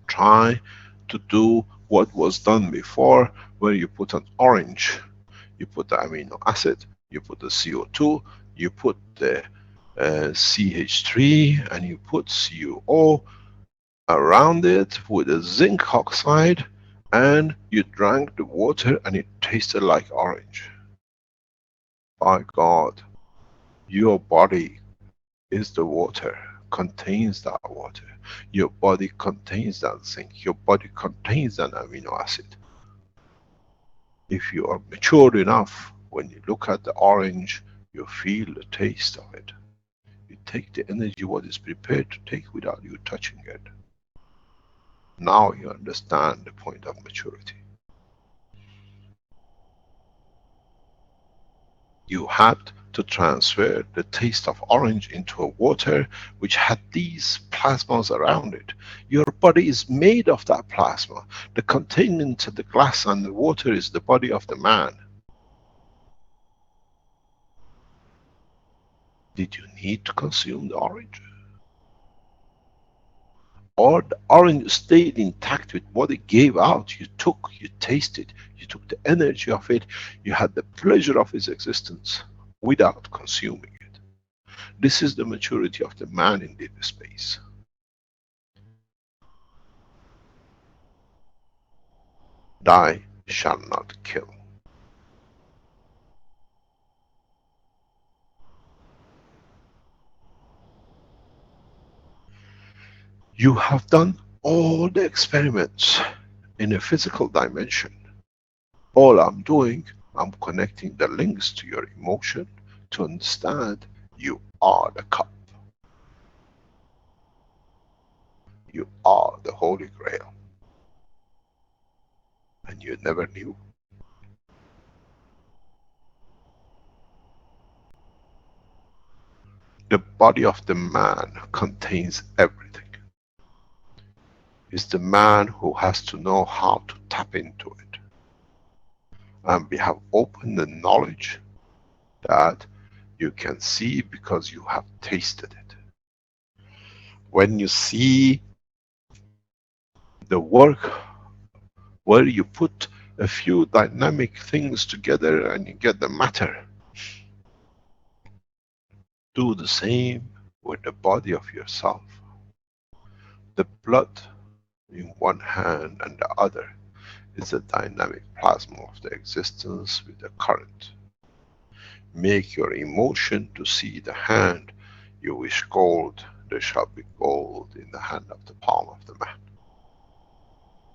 Try to do what was done before, where you put an orange, you put the amino acid, you put the CO2, you put the CH3, and you put CuO around it with a zinc oxide, and you drank the water and it tasted like orange. By God, your body is the water, contains that water. Your body contains that zinc, your body contains that amino acid. If you are mature enough, when you look at the orange, you feel the taste of it. You take the energy what is prepared to take without you touching it. Now you understand the point of maturity. You had to transfer the taste of orange into a water which had these plasmas around it. Your body is made of that plasma. The containment of the glass and the water is the body of the man. Did you need to consume the orange? Or the orange stayed intact with what it gave out. You took, you tasted, you took the energy of it, you had the pleasure of its existence without consuming it. This is the maturity of the man in deep space. Die shall not kill. You have done all the experiments in a physical dimension. All I'm doing, I'm connecting the links to your emotion to understand you are the cup. You are the Holy Grail. And you never knew. The body of the man contains everything. It's the man who has to know how to tap into it. And we have opened the knowledge that you can see because you have tasted it. When you see the work where you put a few dynamic things together and you get the matter, do the same with the body of yourself. The blood in one hand and the other is a dynamic plasma of the existence with the current. Make your emotion to see the hand. You wish gold, there shall be gold in the hand of the palm of the man.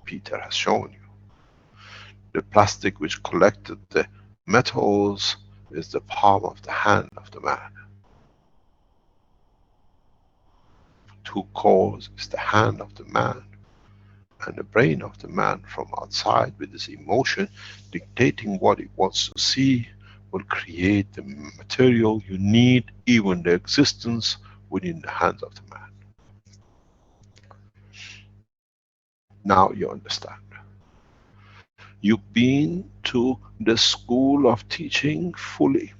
Peter has shown you. The plastic which collected the metals is the palm of the hand of the man. Two cores is the hand of the man, and the brain of the man from outside with his emotion dictating what it wants to see will create the material you need, even the existence within the hands of the man. Now you understand. You've been to the school of teaching fully.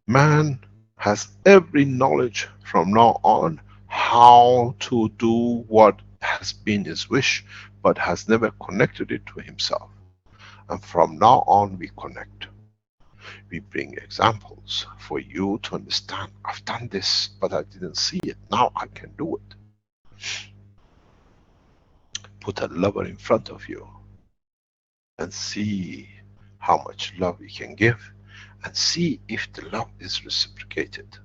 Man has every knowledge from now on how to do what has been his wish, but has never connected it to himself. And from now on we connect. We bring examples for you to understand. I've done this, but I didn't see it. Now I can do it. Put a lover in front of you and see how much love you can give, and see if the love is reciprocated,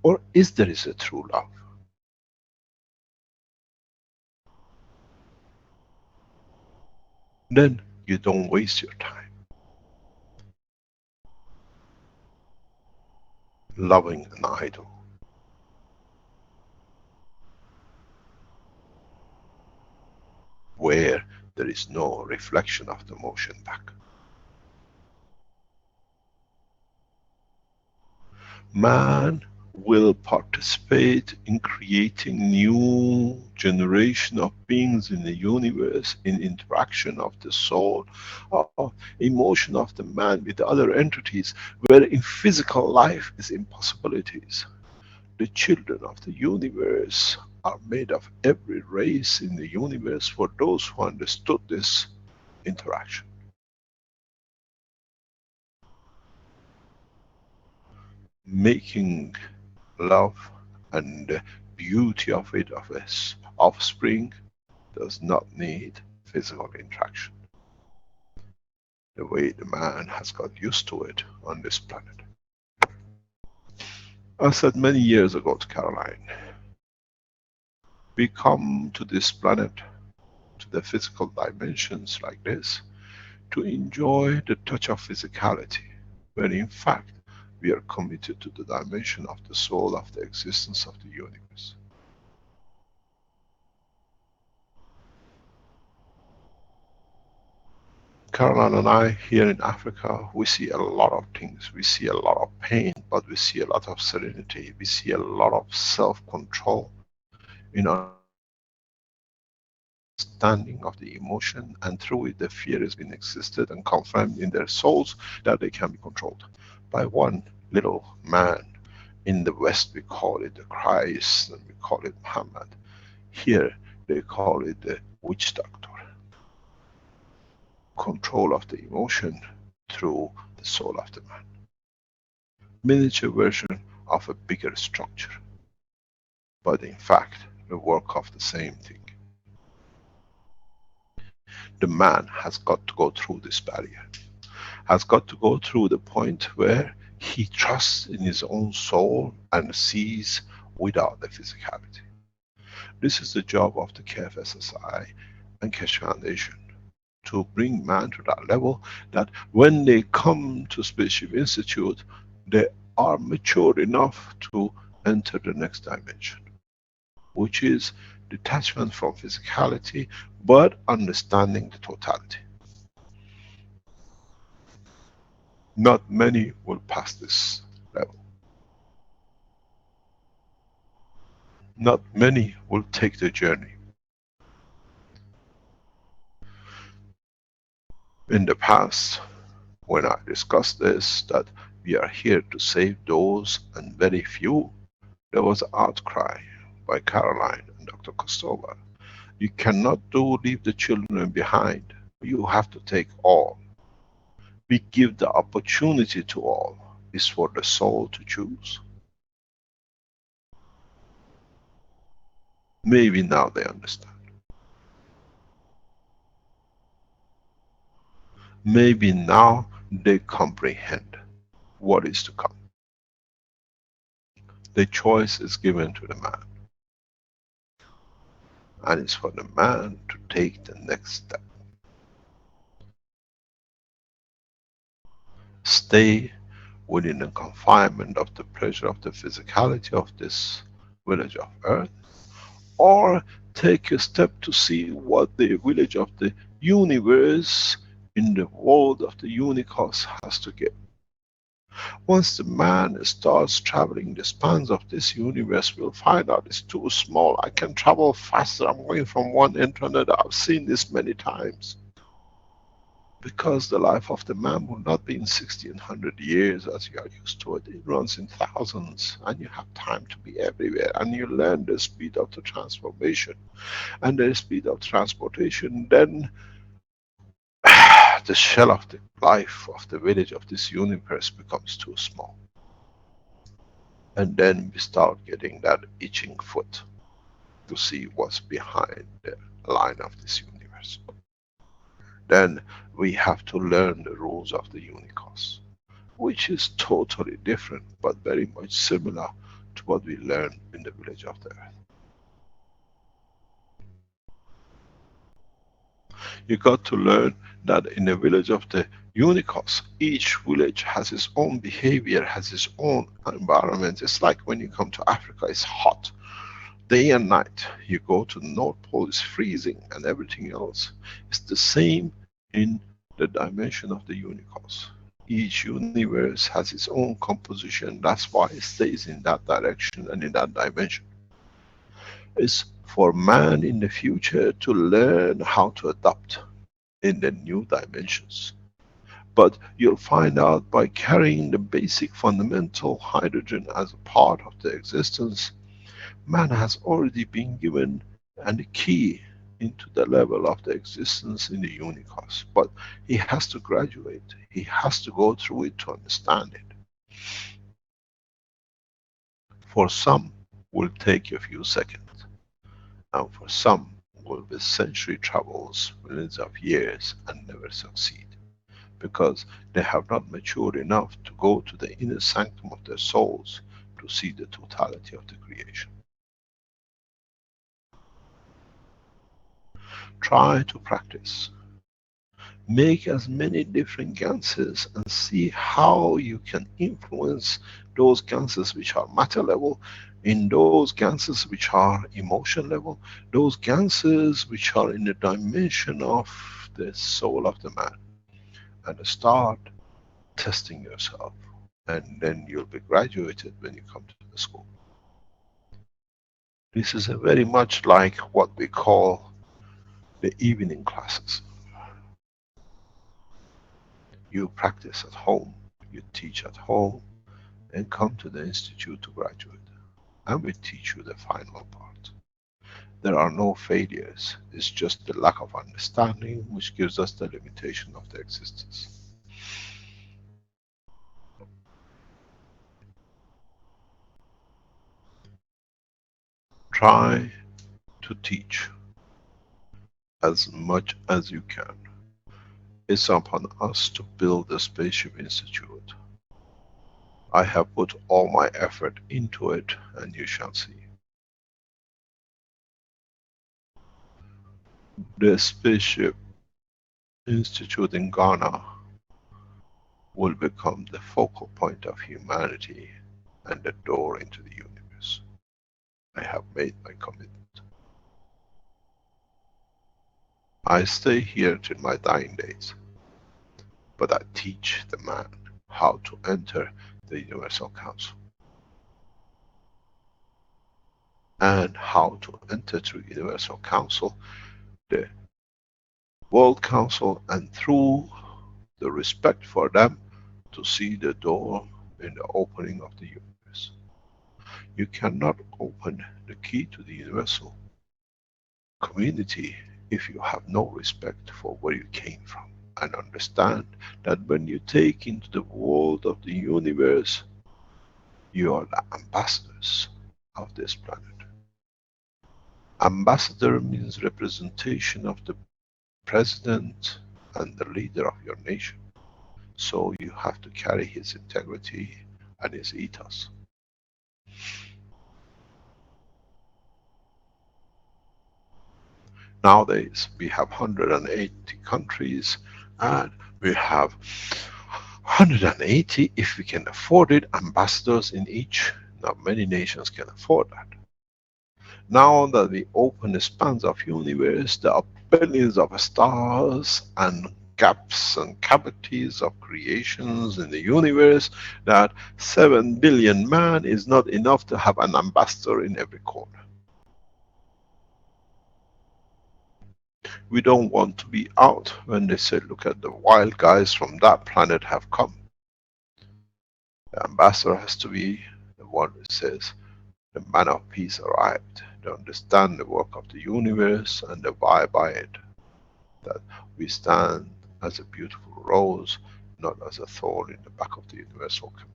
or is there a true love. Then you don't waste your time loving an idol. Where there is no reflection of the motion back. Man will participate in creating new generation of beings in the universe, in interaction of the soul, or emotion of the man with the other entities, where in physical life is impossibilities. The children of the universe are made of every race in the universe for those who understood this interaction. Making love and the beauty of it, of its offspring, does not need physical interaction, the way the man has got used to it on this planet. I said many years ago to Caroline, we come to this planet, to the physical dimensions like this, to enjoy the touch of physicality, when in fact we are committed to the dimension of the soul, of the existence of the universe. Caroline and I, here in Africa, we see a lot of things. We see a lot of pain, but we see a lot of serenity. We see a lot of self-control in understanding of the emotion, and through it the fear has been existed and confirmed in their souls that they can be controlled by one little man. In the West we call it the Christ, and we call it Muhammad. Here they call it the witch doctor. Control of the emotion through the soul of the man. Miniature version of a bigger structure, but in fact the work of the same thing. The man has got to go through this barrier, has got to go through the point where he trusts in his own soul and sees without the physicality. This is the job of the KFSSI and Keshe Foundation, to bring man to that level, that when they come to Spaceship Institute, they are mature enough to enter the next dimension, which is detachment from physicality, but understanding the totality. Not many will pass this level. Not many will take the journey. In the past, when I discussed this, that we are here to save those and very few, there was an outcry by Caroline and Dr. Kostova. You cannot leave the children behind. You have to take all. We give the opportunity to all. It's for the soul to choose. Maybe now they understand. Maybe now they comprehend what is to come. The choice is given to the man. And it's for the man to take the next step. Stay within the confinement of the pleasure of the physicality of this village of Earth, or take a step to see what the village of the universe in the world of the unicos has to give. Once the man starts traveling the spans of this universe, we'll find out it's too small. I can travel faster. I'm going from one end to another. I've seen this many times. Because the life of the man will not be in 60 and 100 years as you are used to it. It runs in thousands, and you have time to be everywhere, and you learn the speed of the transformation and the speed of transportation. Then the shell of the life of the village of this universe becomes too small. And then we start getting that itching foot to see what's behind the line of this universe. Then we have to learn the rules of the unicos, which is totally different, but very much similar to what we learn in the village of the Earth. You got to learn that in the village of the unicos, each village has its own behavior, has its own environment. It's like when you come to Africa, it's hot day and night. You go to the North Pole, it's freezing, and everything else. It's the same in the dimension of the unicos. Each universe has its own composition. That's why it stays in that direction and in that dimension. It's for man in the future to learn how to adapt in the new dimensions. But you'll find out by carrying the basic fundamental hydrogen as a part of the existence, man has already been given and the key into the level of the existence in the unicos. But he has to graduate. He has to go through it to understand it. For some, will take a few seconds, and for some, will be century travels, millions of years, and never succeed, because they have not matured enough to go to the inner sanctum of their souls to see the totality of the creation. Try to practice. Make as many different ganses and see how you can influence those ganses which are matter level, in those ganses which are emotion level, those ganses which are in the dimension of the soul of the man, and start testing yourself. And then you'll be graduated when you come to the school. This is a very much like what we call the evening classes. You practice at home, you teach at home, and come to the institute to graduate. And we teach you the final part. There are no failures, it's just the lack of understanding which gives us the limitation of the existence. Try to teach as much as you can. It's upon us to build the Spaceship Institute. I have put all my effort into it, and you shall see. The Spaceship Institute in Ghana will become the focal point of humanity and the door into the universe. I have made my commitment. I stay here till my dying days, but I teach the man how to enter the Universal Council, and how to enter through Universal Council, the World Council, and through the respect for them, to see the door in the opening of the universe. You cannot open the key to the universal community if you have no respect for where you came from, and understand that when you take into the world of the universe, you are the ambassadors of this planet. Ambassador means representation of the president and the leader of your nation. So you have to carry his integrity and his ethos. Nowadays, we have 180 countries, and we have 180, if we can afford it, ambassadors in each. Not many nations can afford that. Now that we open the spans of universe, there are billions of stars and gaps and cavities of creations in the universe, that 7 billion man is not enough to have an ambassador in every corner. We don't want to be out when they say, look at the wild guys from that planet have come. The ambassador has to be the one who says, the man of peace arrived. They understand the work of the universe and they abide by it. That we stand as a beautiful rose, not as a thorn in the back of the universal community.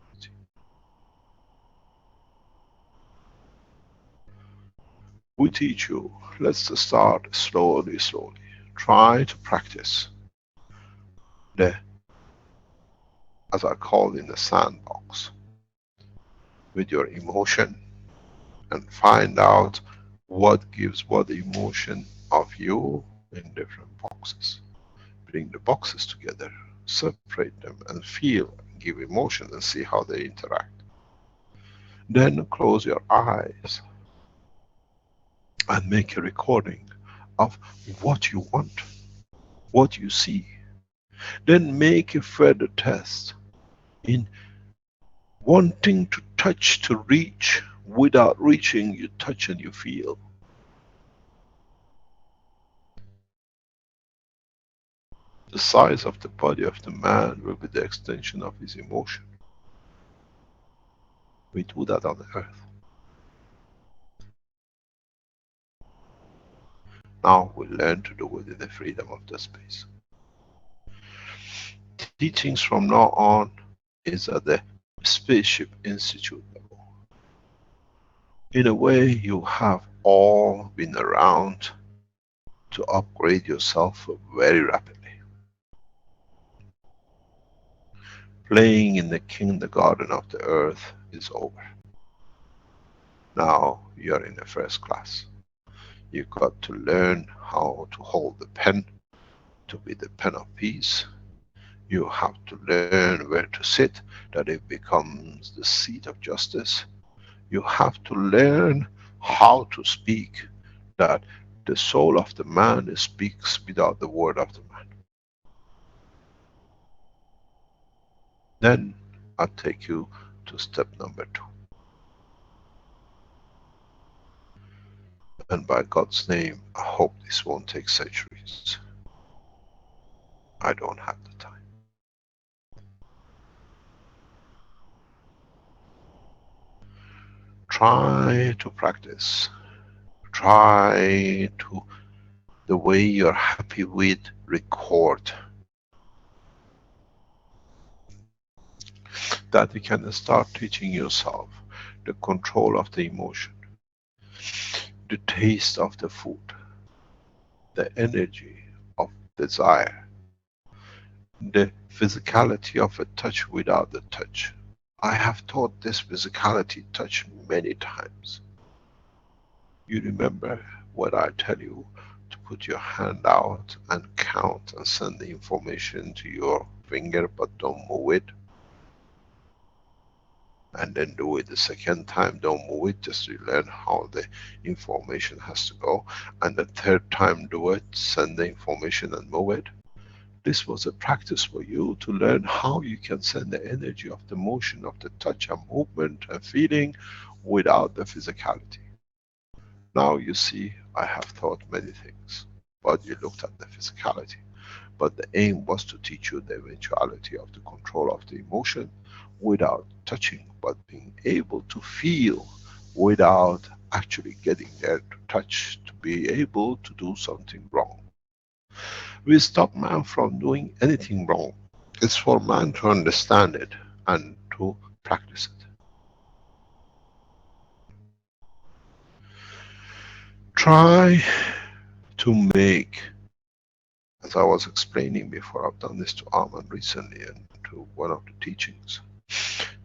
We teach you, let's start slowly, slowly. Try to practice the, as I call in the sandbox, with your emotion, and find out what gives what emotion of you in different boxes. Bring the boxes together, separate them, and feel, and give emotion, and see how they interact. Then close your eyes and make a recording of what you want, what you see. Then make a further test. In wanting to touch, to reach, without reaching, you touch and you feel. The size of the body of the man will be the extension of his emotion. We do that on earth. Now we learn to do it in the freedom of the space. Teachings from now on is at the Spaceship Institute level. In a way, you have all been around to upgrade yourself very rapidly. Playing in the kindergarten of the earth is over. Now you're in the first class. You've got to learn how to hold the pen, to be the pen of peace. You have to learn where to sit, that it becomes the seat of justice. You have to learn how to speak, that the soul of the man speaks without the word of the man. Then I'll take you to step number 2. And by God's name, I hope this won't take centuries. I don't have the time. Try to practice. Try to, the way you're happy with, record. That you can start teaching yourself the control of the emotion, the taste of the food, the energy of desire, the physicality of a touch without the touch. I have taught this physicality touch many times. You remember what I tell you, to put your hand out and count and send the information to your finger, but don't move it. And then do it the second time, don't move it, just to learn how the information has to go. And the third time do it, send the information and move it. This was a practice for you to learn how you can send the energy of the motion, of the touch and movement and feeling without the physicality. Now you see, I have taught many things, but you looked at the physicality. But the aim was to teach you the eventuality of the control of the emotion without touching, but being able to feel without actually getting there to touch, to be able to do something wrong. We stop man from doing anything wrong. It's for man to understand it and to practice it. Try to make, as I was explaining before, I've done this to Arman recently and to one of the teachings.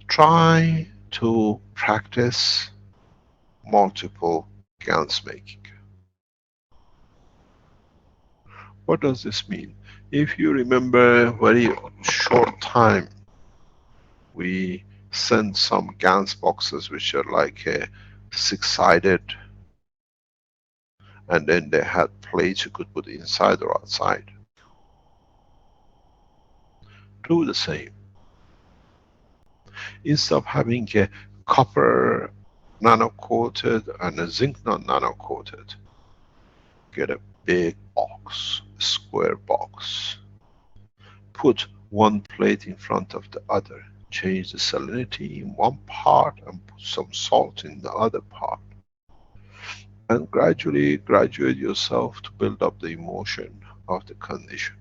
Try to practice multiple GANs making. What does this mean? If you remember, very short time, we sent some GANs boxes which are like 6-sided, and then they had plates you could put inside or outside. Do the same. Instead of having a copper nano-coated and a zinc nano-coated, get a big box, a square box. Put one plate in front of the other. Change the salinity in one part and put some salt in the other part. And gradually graduate yourself to build up the emotion of the condition.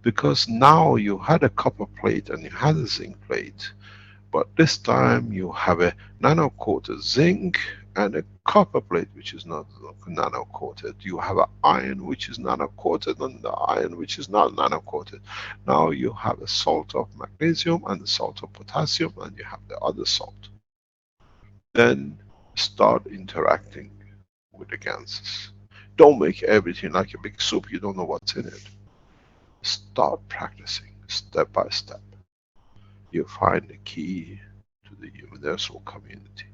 Because now you had a copper plate and you had a zinc plate, but this time you have a nano-coated zinc and a copper plate which is not nano-coated. You have an iron which is nano-coated and the iron which is not nano-coated. Now you have a salt of magnesium and a salt of potassium, and you have the other salt. Then start interacting with the ganses. Don't make everything like a big soup, you don't know what's in it. Start practicing step by step. You find the key to the universal community.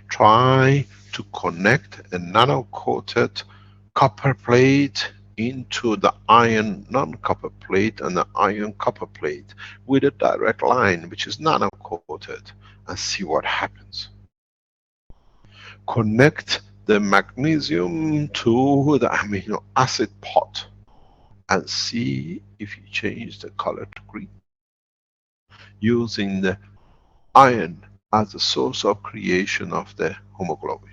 Try to connect a nano-coated copper plate into the iron non-copper plate and the iron copper plate with a direct line which is nano-coated, and see what happens. Connect the magnesium to the amino acid pot and see if you change the color to green, using the iron as the source of creation of the hemoglobin.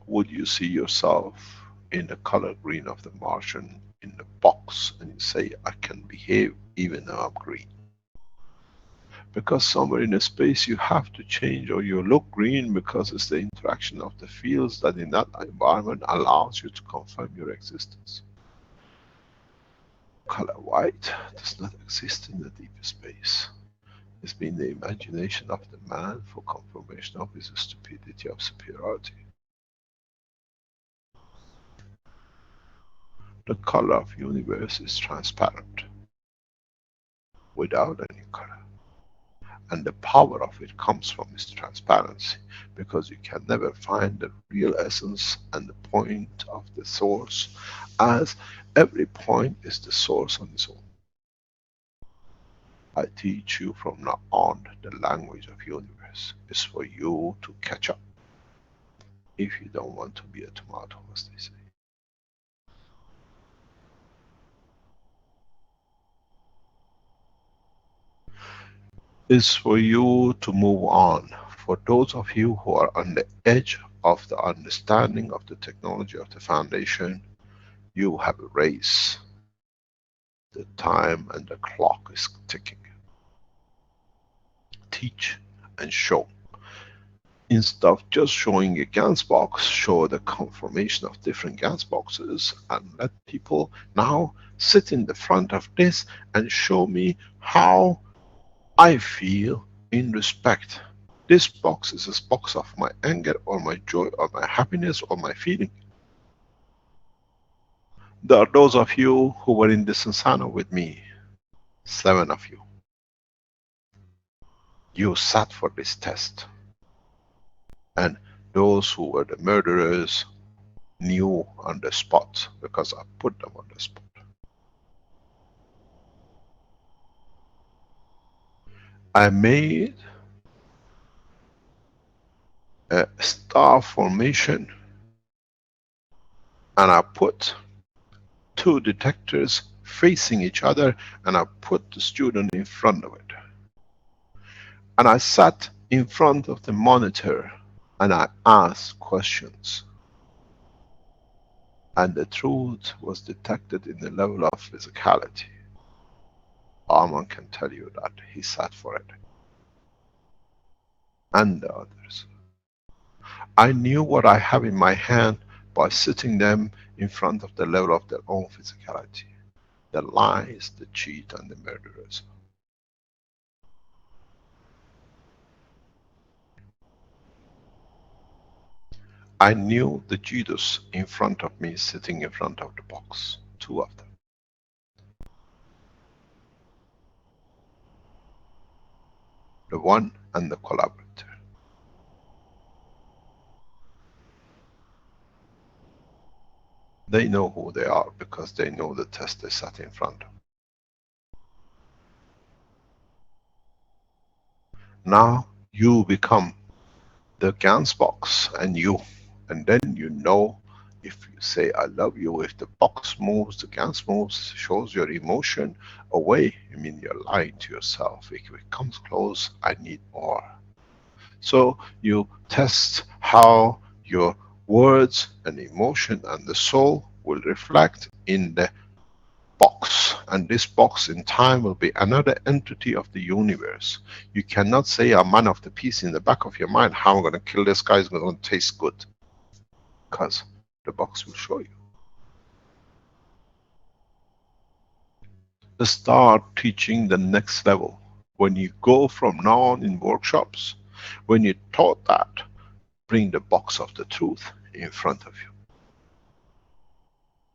Would you see yourself in the color green of the Martian in the box and you say, I can behave even though I'm green? Because somewhere in the space you have to change, or you look green because it's the interaction of the fields that in that environment allows you to confirm your existence. Color white does not exist in the deep space. It's been the imagination of the man for confirmation of his stupidity of superiority. The color of universe is transparent, without any color. And the power of it comes from its transparency, because you can never find the real essence and the point of the source, as every point is the source on its own. I teach you from now on the language of universe is for you to catch up, if you don't want to be a tomato, as they say. Is for you to move on. For those of you who are on the edge of the understanding of the technology of the Foundation, you have a race. The time and the clock is ticking. Teach and show. Instead of just showing a GANS box, show the confirmation of different GANS boxes, and let people now sit in the front of this and show me how I feel in respect. This box is a box of my anger or my joy or my happiness or my feeling. There are those of you who were in the Sansana with me, 7 of you. You sat for this test. And those who were the murderers knew on the spot, because I put them on the spot. I made a star formation and I put 2 detectors facing each other, and I put the student in front of it. And I sat in front of the monitor and I asked questions. And the truth was detected in the level of physicality. Arman can tell you that, he sat for it. And the others. I knew what I have in my hand by sitting them in front of the level of their own physicality. The lies, the cheat and the murderers. I knew the Judas in front of me sitting in front of the box. 2 of them. The one and the collaborator. They know who they are because they know the test they sat in front of. Now you become the GANS box and you. And then you know, if you say I love you, if the box moves, the GANS moves, shows your emotion away, you mean you're lying to yourself. If it comes close, I need more. So you test how your words and emotion and the soul will reflect in the box, and this box in time will be another entity of the universe. You cannot say a man of the peace in the back of your mind, how I'm going to kill this guy, is going to taste good. Because the box will show you. Start teaching the next level. When you go from now on in workshops, when you taught that, bring the box of the truth in front of you.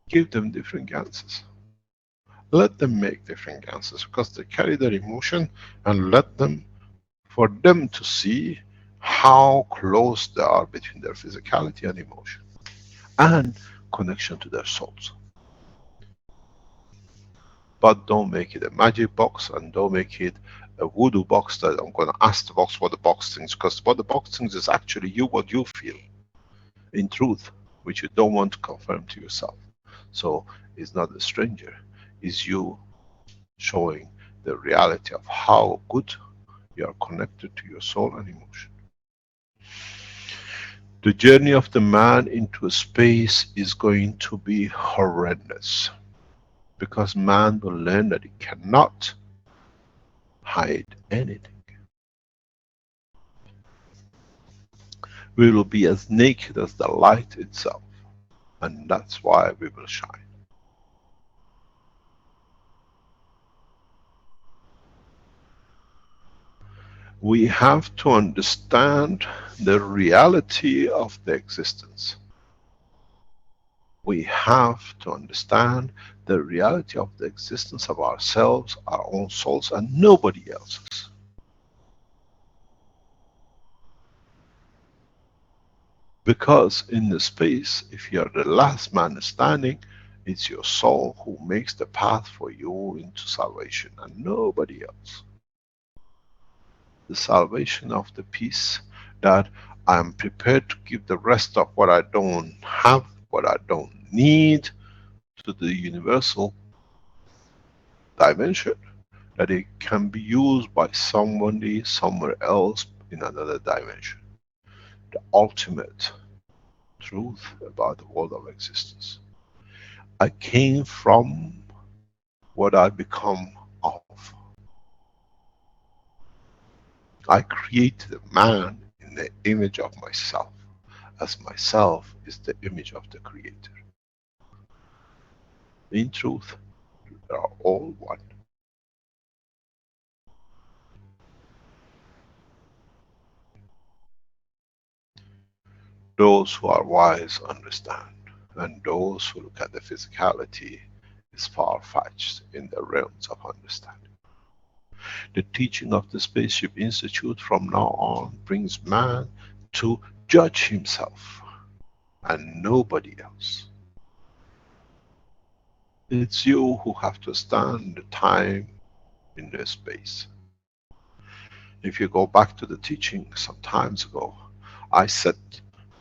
Give them different ganses. Let them make different ganses, because they carry their emotion, and let them, for them to see how close they are between their physicality and emotion. and connection to their souls. But don't make it a magic box, and don't make it a voodoo box that I'm going to ask the box what the box thinks, because what the box thinks is actually you, what you feel in truth, which you don't want to confirm to yourself. So it's not a stranger, it's you showing the reality of how good you are connected to your soul and emotion. The journey of the man into space is going to be horrendous, because man will learn that he cannot hide anything. We will be as naked as the light itself, and that's why we will shine. We have to understand the reality of the existence. We have to understand the reality of the existence of ourselves, our own souls, and nobody else's. Because in the space, if you are the last man standing, it's your soul who makes the path for you into salvation and nobody else. The salvation of the peace that I'm prepared to give the rest of what I don't have, what I don't need, to the universal dimension, that it can be used by somebody somewhere else in another dimension. The ultimate truth about the world of existence. I came from what I become of. I created a man in the image of myself, as myself is the image of the Creator. In truth, they are all one. Those who are wise understand, and those who look at the physicality is far-fetched in the realms of understanding. The teaching of the Spaceship Institute from now on brings man to judge himself and nobody else. It's you who have to stand the time in the space. If you go back to the teaching some times ago, I said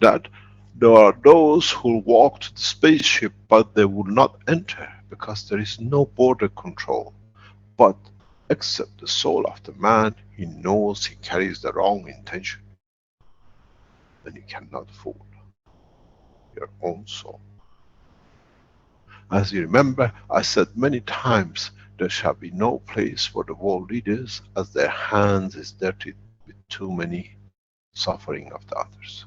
that there are those who walk to the spaceship but they will not enter because there is no border control. But except the soul of the man, he knows he carries the wrong intention. And you cannot fool your own soul. As you remember, I said many times, there shall be no place for the world leaders as their hands is dirtied with too many suffering of the others.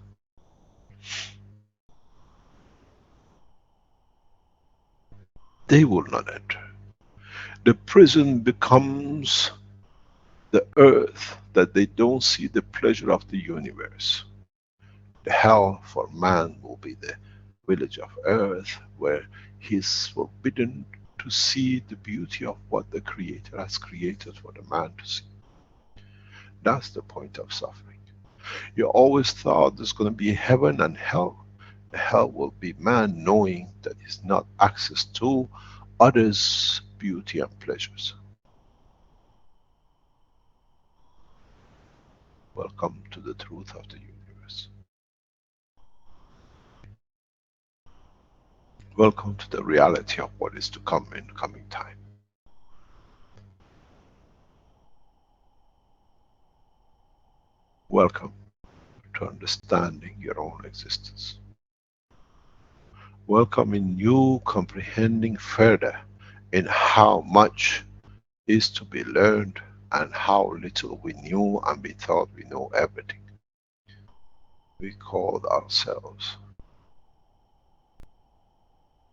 They will not enter. The prison becomes the earth that they don't see the pleasure of the universe. The hell for man will be the village of earth where he is forbidden to see the beauty of what the Creator has created for the man to see. That's the point of suffering. You always thought there's going to be heaven and hell. The hell will be man knowing that he's not access to others' beauty and pleasures. Welcome to the truth of the universe. Welcome to the reality of what is to come in coming time. Welcome to understanding your own existence. Welcome in you comprehending further in how much is to be learned and how little we knew and we thought we know everything. We called ourselves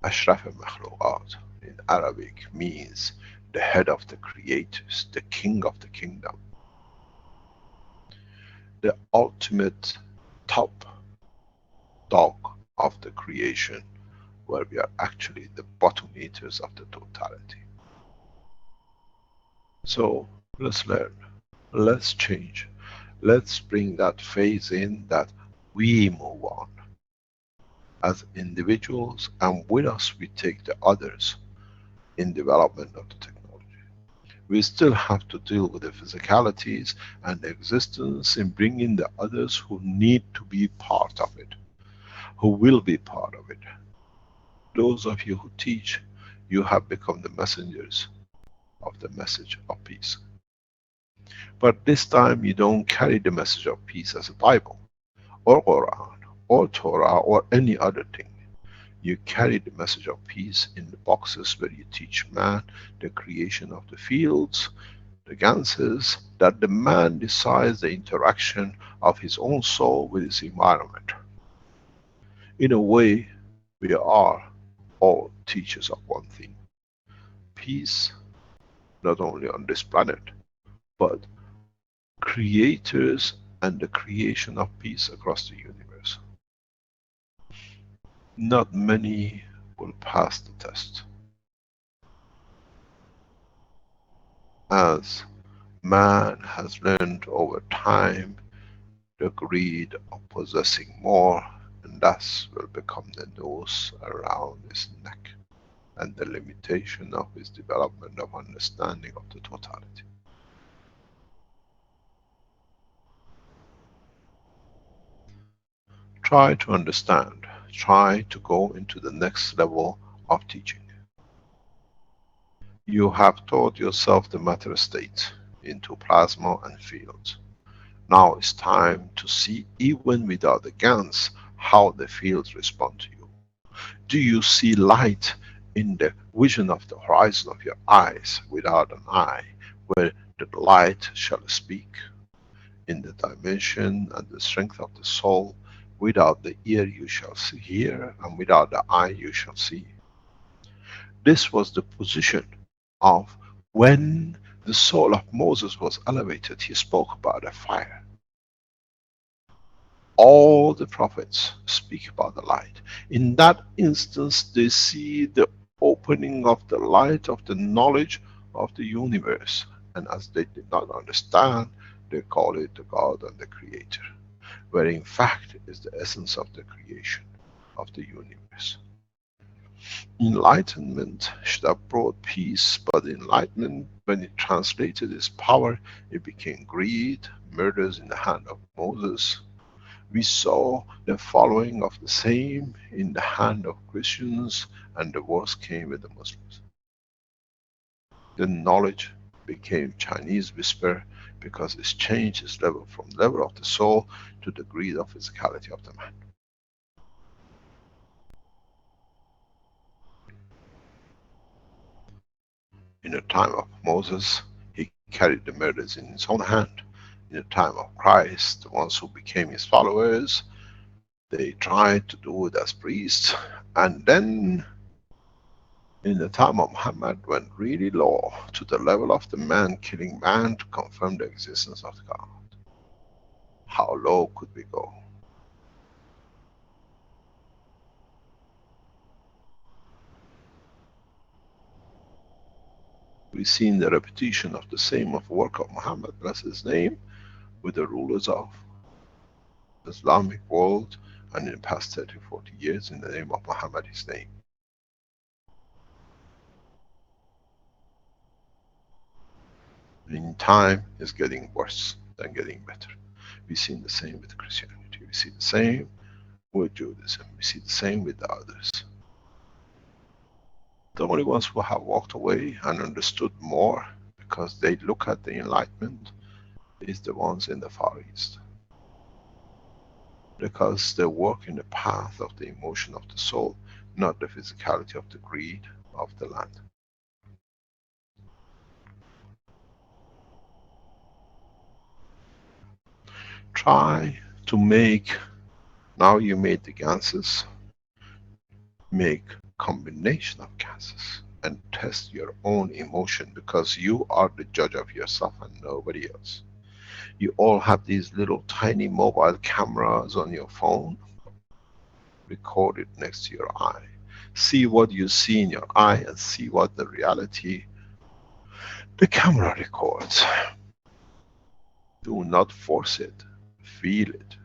Ashraf al-Makhluqat. In Arabic means the head of the creators, the king of the kingdom. The ultimate top dog of the creation, where we are actually the bottom eaters of the totality. So let's learn, let's change, let's bring that phase in that we move on. as individuals, and with us we take the others in development of the technology. We still have to deal with the physicalities and the existence in bringing the others who need to be part of it, who will be part of it. Those of you who teach, you have become the messengers of the message of peace. But this time you don't carry the message of peace as a Bible, or Quran, or Torah, or any other thing. You carry the message of peace in the boxes where you teach man the creation of the fields, the ganses, that the man decides the interaction of his own soul with his environment. In a way, we are all teachers of one thing: peace, not only on this planet, but creators and the creation of peace across the universe. Not many will pass the test. As man has learned over time the greed of possessing more, and thus will become the noose around his neck, and the limitation of his development of understanding of the totality. Try to understand, try to go into the next level of teaching. You have taught yourself the matter state into plasma and fields. Now it's time to see, even without the GANs, how the fields respond to you. Do you see light in the vision of the horizon of your eyes without an eye, where the light shall speak? In the dimension and the strength of the soul, without the ear you shall see, hear, and without the eye you shall see. This was the position of when the soul of Moses was elevated. He spoke about a fire. All the prophets speak about the light. In that instance, they see the opening of the light of the knowledge of the universe. And as they did not understand, they call it the God and the Creator, where in fact is the essence of the creation of the universe. Enlightenment should have brought peace, but enlightenment, when it translated its power, it became greed, murders in the hand of Moses. We saw the following of the same in the hand of Christians, and the worst came with the Muslims. The knowledge became Chinese whisper, because it's changed its level from level of the soul to the greed of physicality of the man. In the time of Moses, he carried the murders in his own hand. In the time of Christ, the ones who became his followers, they tried to do it as priests. And then, in the time of Muhammad, went really low, to the level of the man killing man to confirm the existence of God. How low could we go? We've seen the repetition of the same of work of Muhammad, bless his name, with the rulers of the Islamic world, and in the past 30, 40 years, in the name of Muhammad, his name. In time, it's getting worse than getting better. We've seen the same with Christianity. We see the same with Judaism. We see the same with the others. The only ones who have walked away and understood more, because they look at the enlightenment, is the ones in the Far East. Because they work in the path of the emotion of the soul, not the physicality of the greed of the land. Try to make, now you made the ganses, make combination of ganses and test your own emotion, because you are the judge of yourself and nobody else. You all have these little tiny mobile cameras on your phone. Record it next to your eye. See what you see in your eye and see what the reality the camera records. Do not force it. Feel it.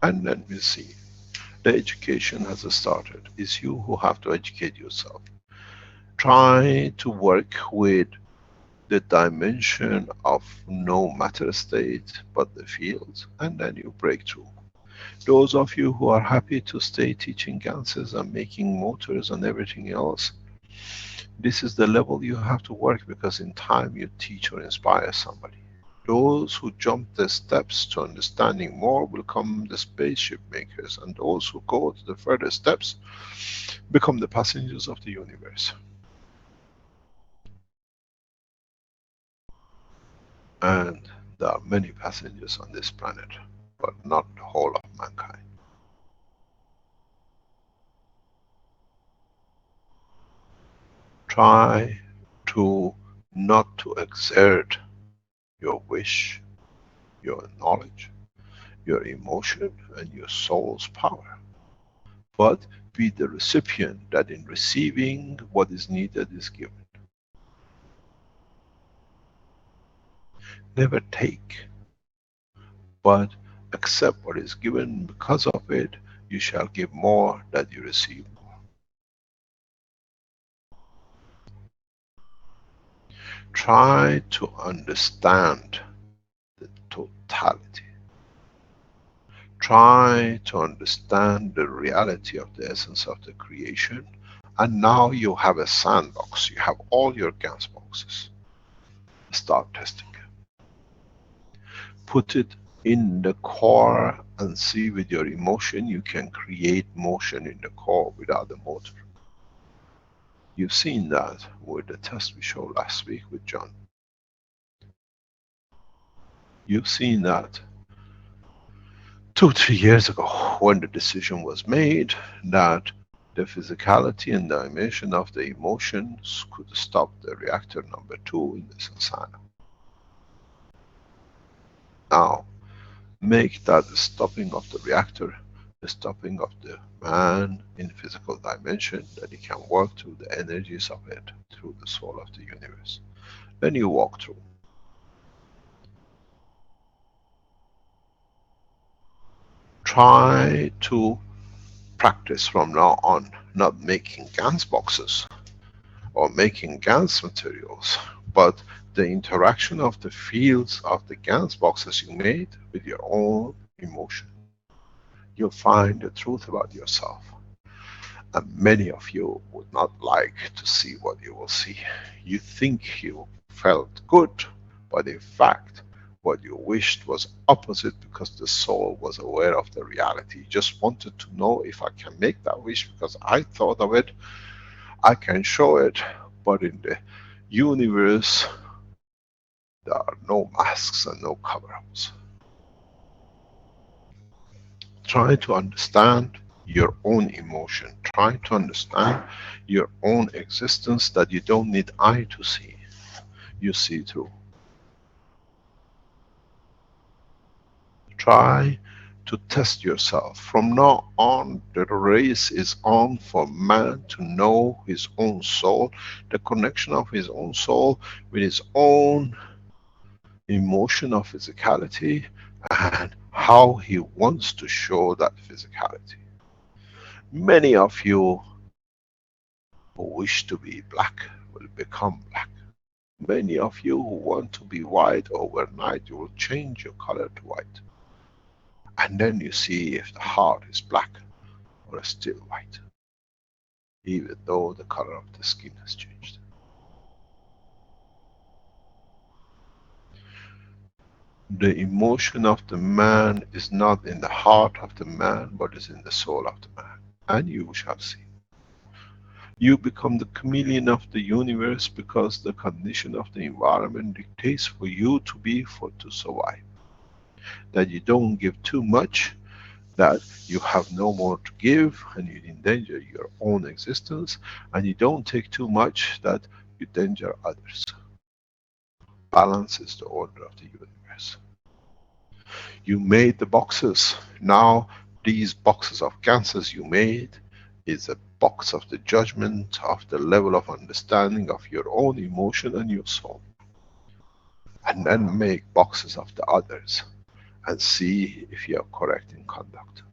And then we'll see. The education has started. It's you who have to educate yourself. Try to work with the dimension of no matter state but the fields, and then you break through. Those of you who are happy to stay teaching ganses and making motors and everything else, this is the level you have to work, because in time you teach or inspire somebody. Those who jump the steps to understanding more will become the spaceship makers, and those who go to the further steps become the passengers of the universe. And there are many passengers on this planet, but not the whole of mankind. Try to not to exert your wish, your knowledge, your emotion and your soul's power, but be the recipient that in receiving what is needed is given. Never take, but accept what is given. Because of it, you shall give more that you receive more. Try to understand the totality. Try to understand the reality of the essence of the creation. And now you have a sandbox. You have all your GANS boxes. Start testing. Put it in the core and see with your emotion you can create motion in the core without the motor. You've seen that with the test we showed last week with John. You've seen that 2-3 years ago when the decision was made that the physicality and dimension of the emotions could stop the reactor number 2 in the Sansana. Now, make that the stopping of the reactor, the stopping of the man in physical dimension, that he can work through the energies of it, through the soul of the universe. Then you walk through. Try to practice from now on, not making GANS boxes or making GANS materials, but the interaction of the fields of the GANS boxes you made with your own emotion. You'll find the truth about yourself. And many of you would not like to see what you will see. You think you felt good, but in fact, what you wished was opposite, because the soul was aware of the reality. You just wanted to know, if I can make that wish because I thought of it, I can show it. But in the universe, there are no masks and no cover-ups. Try to understand your own emotion. Try to understand your own existence, that you don't need eye to see. You see through. Try to test yourself. From now on, the race is on for man to know his own soul, the connection of his own soul with his own emotion of physicality, and how he wants to show that physicality. Many of you who wish to be black will become black. Many of you who want to be white overnight, you will change your color to white. And then you see if the heart is black or still white, even though the color of the skin has changed. The emotion of the man is not in the heart of the man, but is in the soul of the man. And you shall see. You become the chameleon of the universe, because the condition of the environment dictates for you to be, to survive. That you don't give too much, that you have no more to give, and you endanger your own existence, and you don't take too much, that you endanger others. Balance is the order of the universe. You made the boxes. Now these boxes of ganses you made is a box of the judgment of the level of understanding of your own emotion and your soul. And then make boxes of the others. and see if you are correct in conduct.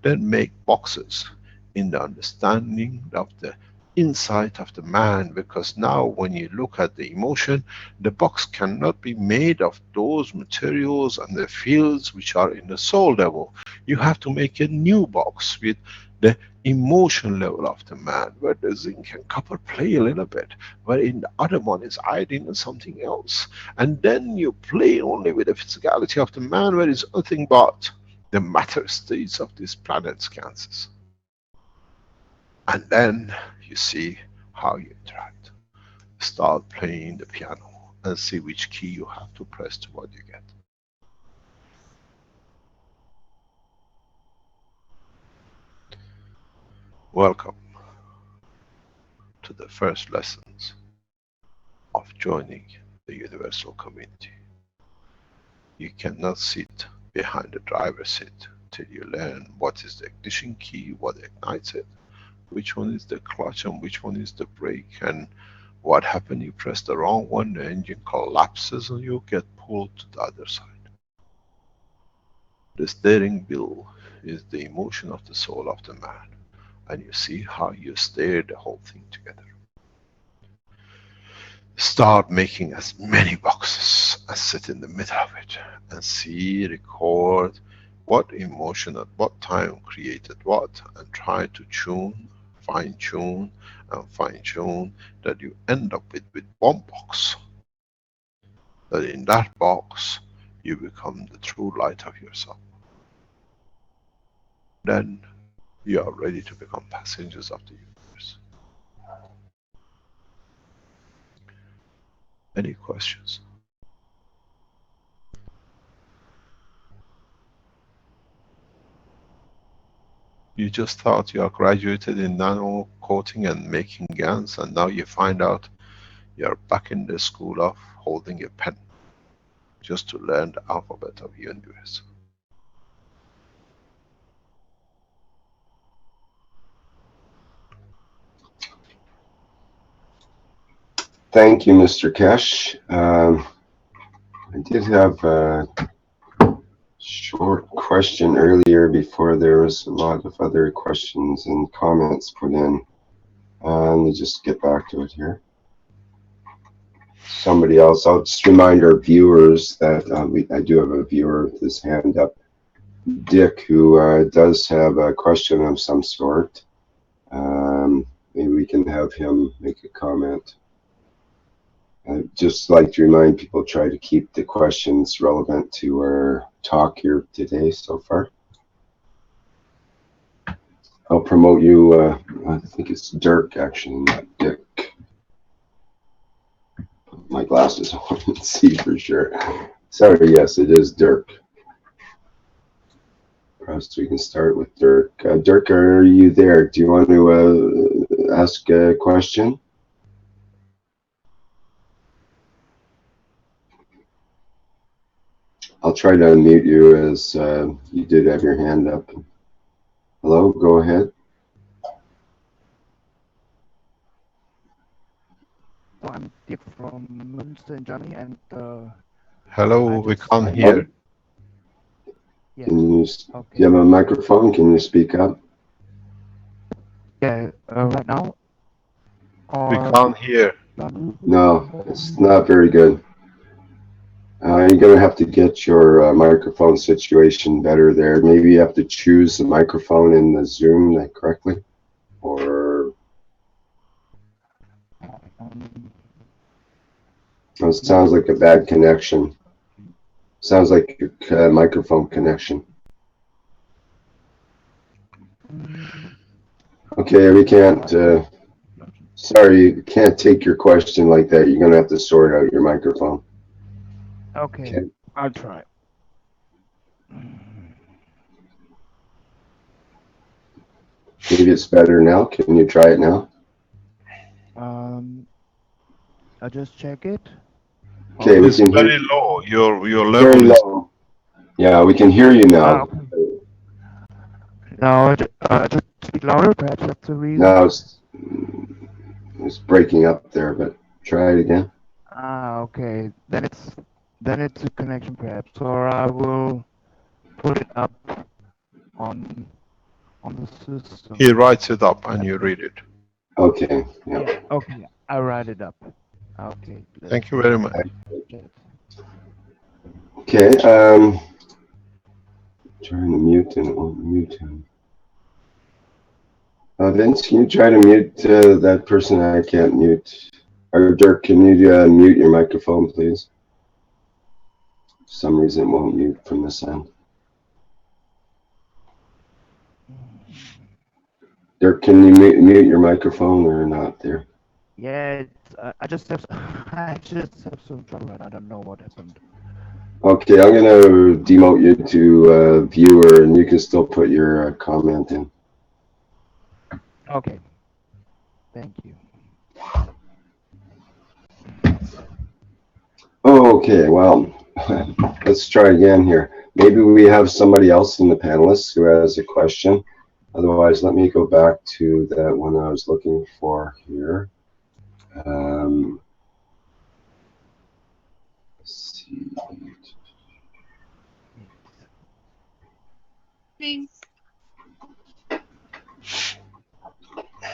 Then make boxes in the understanding of the insight of the man, because now when you look at the emotion, the box cannot be made of those materials and the fields which are in the soul level. You have to make a new box with the emotion level of the man, where the zinc and copper play a little bit, where in the other one is iodine and something else. And then you play only with the physicality of the man, where it's nothing but the matter states of this planet's gases. And then you see how you interact. Start playing the piano and see which key you have to press to what you get. Welcome to the first lessons of joining the universal community. You cannot sit behind the driver's seat till you learn what is the ignition key, what ignites it, which one is the clutch and which one is the brake, and what happened, you press the wrong one, the engine collapses and you get pulled to the other side. The steering wheel is the emotion of the soul of the man, and you see how you steer the whole thing together. Start making as many boxes as sit in the middle of it, and see, record what emotion at what time created what, and try to tune, fine tune and fine tune, that you end up with one box. That in that box you become the true light of yourself. Then you are ready to become passengers of the universe. Any questions? You just thought you are graduated in nano coating and making GANs, and now you find out you are back in the school of holding a pen just to learn the alphabet of the universe. Thank you, Mr. Keshe. I did have a short question earlier before there was a lot of other questions and comments put in. Let me just get back to it here. Somebody else, I'll just remind our viewers that I do have a viewer with his hand up, Dick, who does have a question of some sort. Maybe we can have him make a comment. I'd just like to remind people, try to keep the questions relevant to our talk here today so far. I'll promote you, I think it's Dirk actually, not Dick. Put my glasses on and see for sure. Sorry, yes, it is Dirk. Perhaps we can start with Dirk. Dirk, are you there? Do you want to ask a question? I'll try to unmute you as you did have your hand up. Hello, go ahead. I'm Dick from Münster in Germany, and Hello, we can't hear. Yeah. Can you, Okay. do you have a microphone? Can you speak up? Yeah, right now. We Or can't hear. No, it's not very good. You're going to have to get your microphone situation better there. Maybe you have to choose the microphone in the Zoom correctly, or it sounds like a bad connection. Sounds like your microphone connection. Okay, we can't. Sorry, can't take your question like that. You're going to have to sort out your microphone. okay. I'll try. Maybe it's better now. Can you try it now? I'll just check it. Okay, we It's can very hear. low. Your Very level is low. Yeah, we can hear you now. Okay. Now, just speak louder. Perhaps that's the reason. No, it's breaking up there, but try it again. Okay. Then Then it's a connection perhaps, or I will put it up on the system. He writes it up and you read it. Okay. Yeah. Yeah. Okay. I write it up. Okay. Thank you very much. Okay. Trying to mute and it won't mute him. Vince, can you try to mute that person? I can't mute. Or Dirk, can you mute your microphone, please? For some reason it won't mute from this end. Dirk, can you mute your microphone or not there? Yeah. I just have I just have some trouble. I don't know what happened. Okay, I'm gonna demote you to viewer, and you can still put your comment in. Okay. Thank you. Okay, well, let's try again here. Maybe we have somebody else in the panelists who has a question. Otherwise, let me go back to that one I was looking for here. Let's see.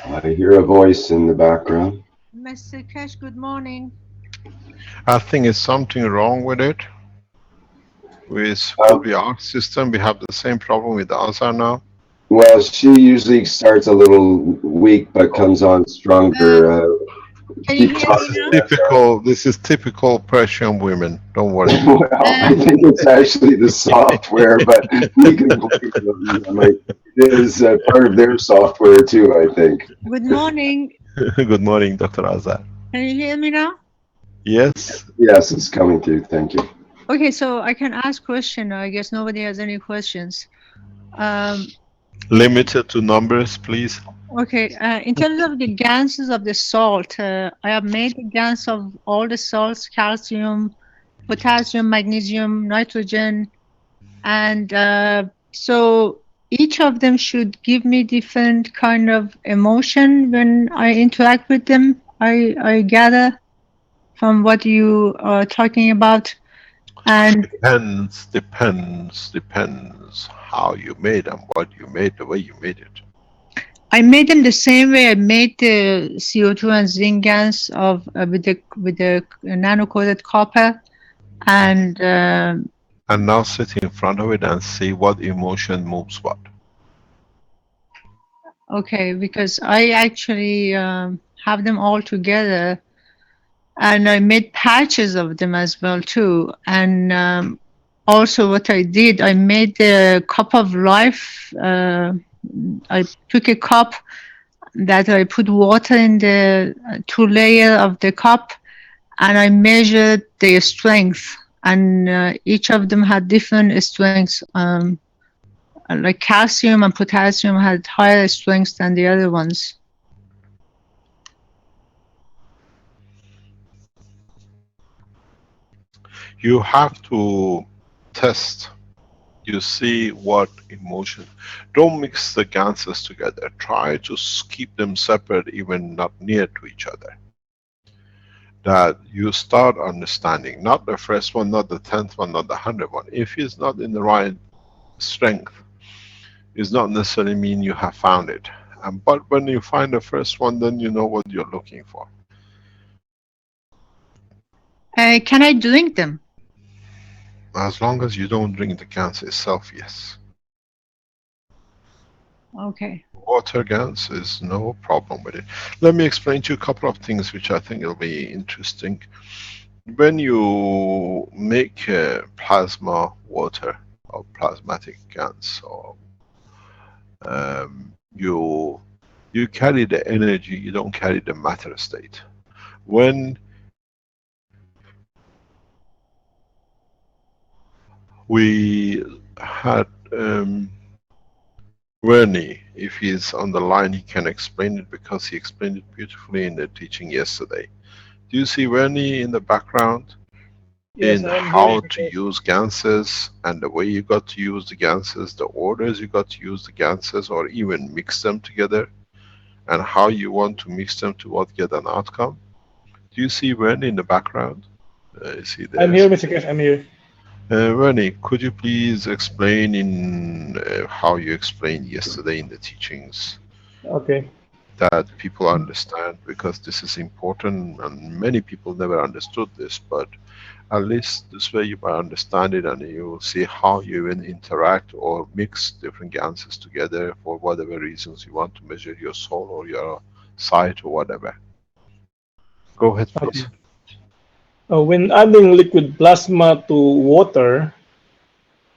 I hear a voice in the background. Mr. Keshe, good morning. I think it's something wrong with it. With probably our system, we have the same problem with Azar now. Well, she usually starts a little weak but comes on stronger. Can you hear me now? This is typical Persian women. Don't worry. Well, I think it's actually the software, but we can believe them. It is part of their software too, I think. Good morning. Good morning, Dr. Azar. Can you hear me now? Yes. Yes, it's coming through. Thank you. Okay, so I can ask question. I guess nobody has any questions. Limited to numbers, please. Okay, in terms of the ganses of the salt, I have made the GANs of all the salts: calcium, potassium, magnesium, nitrogen, and so each of them should give me different kind of emotion when I interact with them. I gather from what you are talking about, and Depends how you made them, what you made, the way you made it. I made them the same way I made the CO2 and zinc GANs of with the nano-coated copper, and now sit in front of it and see what emotion moves what. okay, because I actually have them all together, and I made patches of them as well too. And also what I did, I made the cup of life. I took a cup that I put water in the two layer of the cup, and I measured their strength, and each of them had different strengths. Like calcium and potassium had higher strengths than the other ones. You have to test. You see what emotion. Don't mix the ganses together. Try to keep them separate, even not near to each other. That you start understanding, not the first one, not the 10th one, not the 100th one. If it's not in the right strength, it's not necessarily mean you have found it. But when you find the first one, then you know what you're looking for. Can I drink them? As long as you don't drink the gans itself, yes. Okay. Water gans is no problem with it. Let me explain to you a couple of things which I think will be interesting. When you make plasma water or plasmatic gans, or you carry the energy, you don't carry the matter state. When we had Wernie, if he's on the line, he can explain it because he explained it beautifully in the teaching yesterday. Do you see Wernie in the background? Yes, in I'm how here. to use ganses and the way you got to use the ganses, the orders you got to use the ganses, or even mix them together, and how you want to mix them to what get an outcome? Do you see Wernie in the background? Is he I'm there? here, Mr. Keshe. I'm here. Rene, could you please explain in how you explained yesterday in the teachings Okay. that people understand, because this is important and many people never understood this, but at least this way you might understand it and you will see how you even interact or mix different ganses together for whatever reasons you want to measure your soul or your sight or whatever. Go ahead, Okay. please. When adding liquid plasma to water,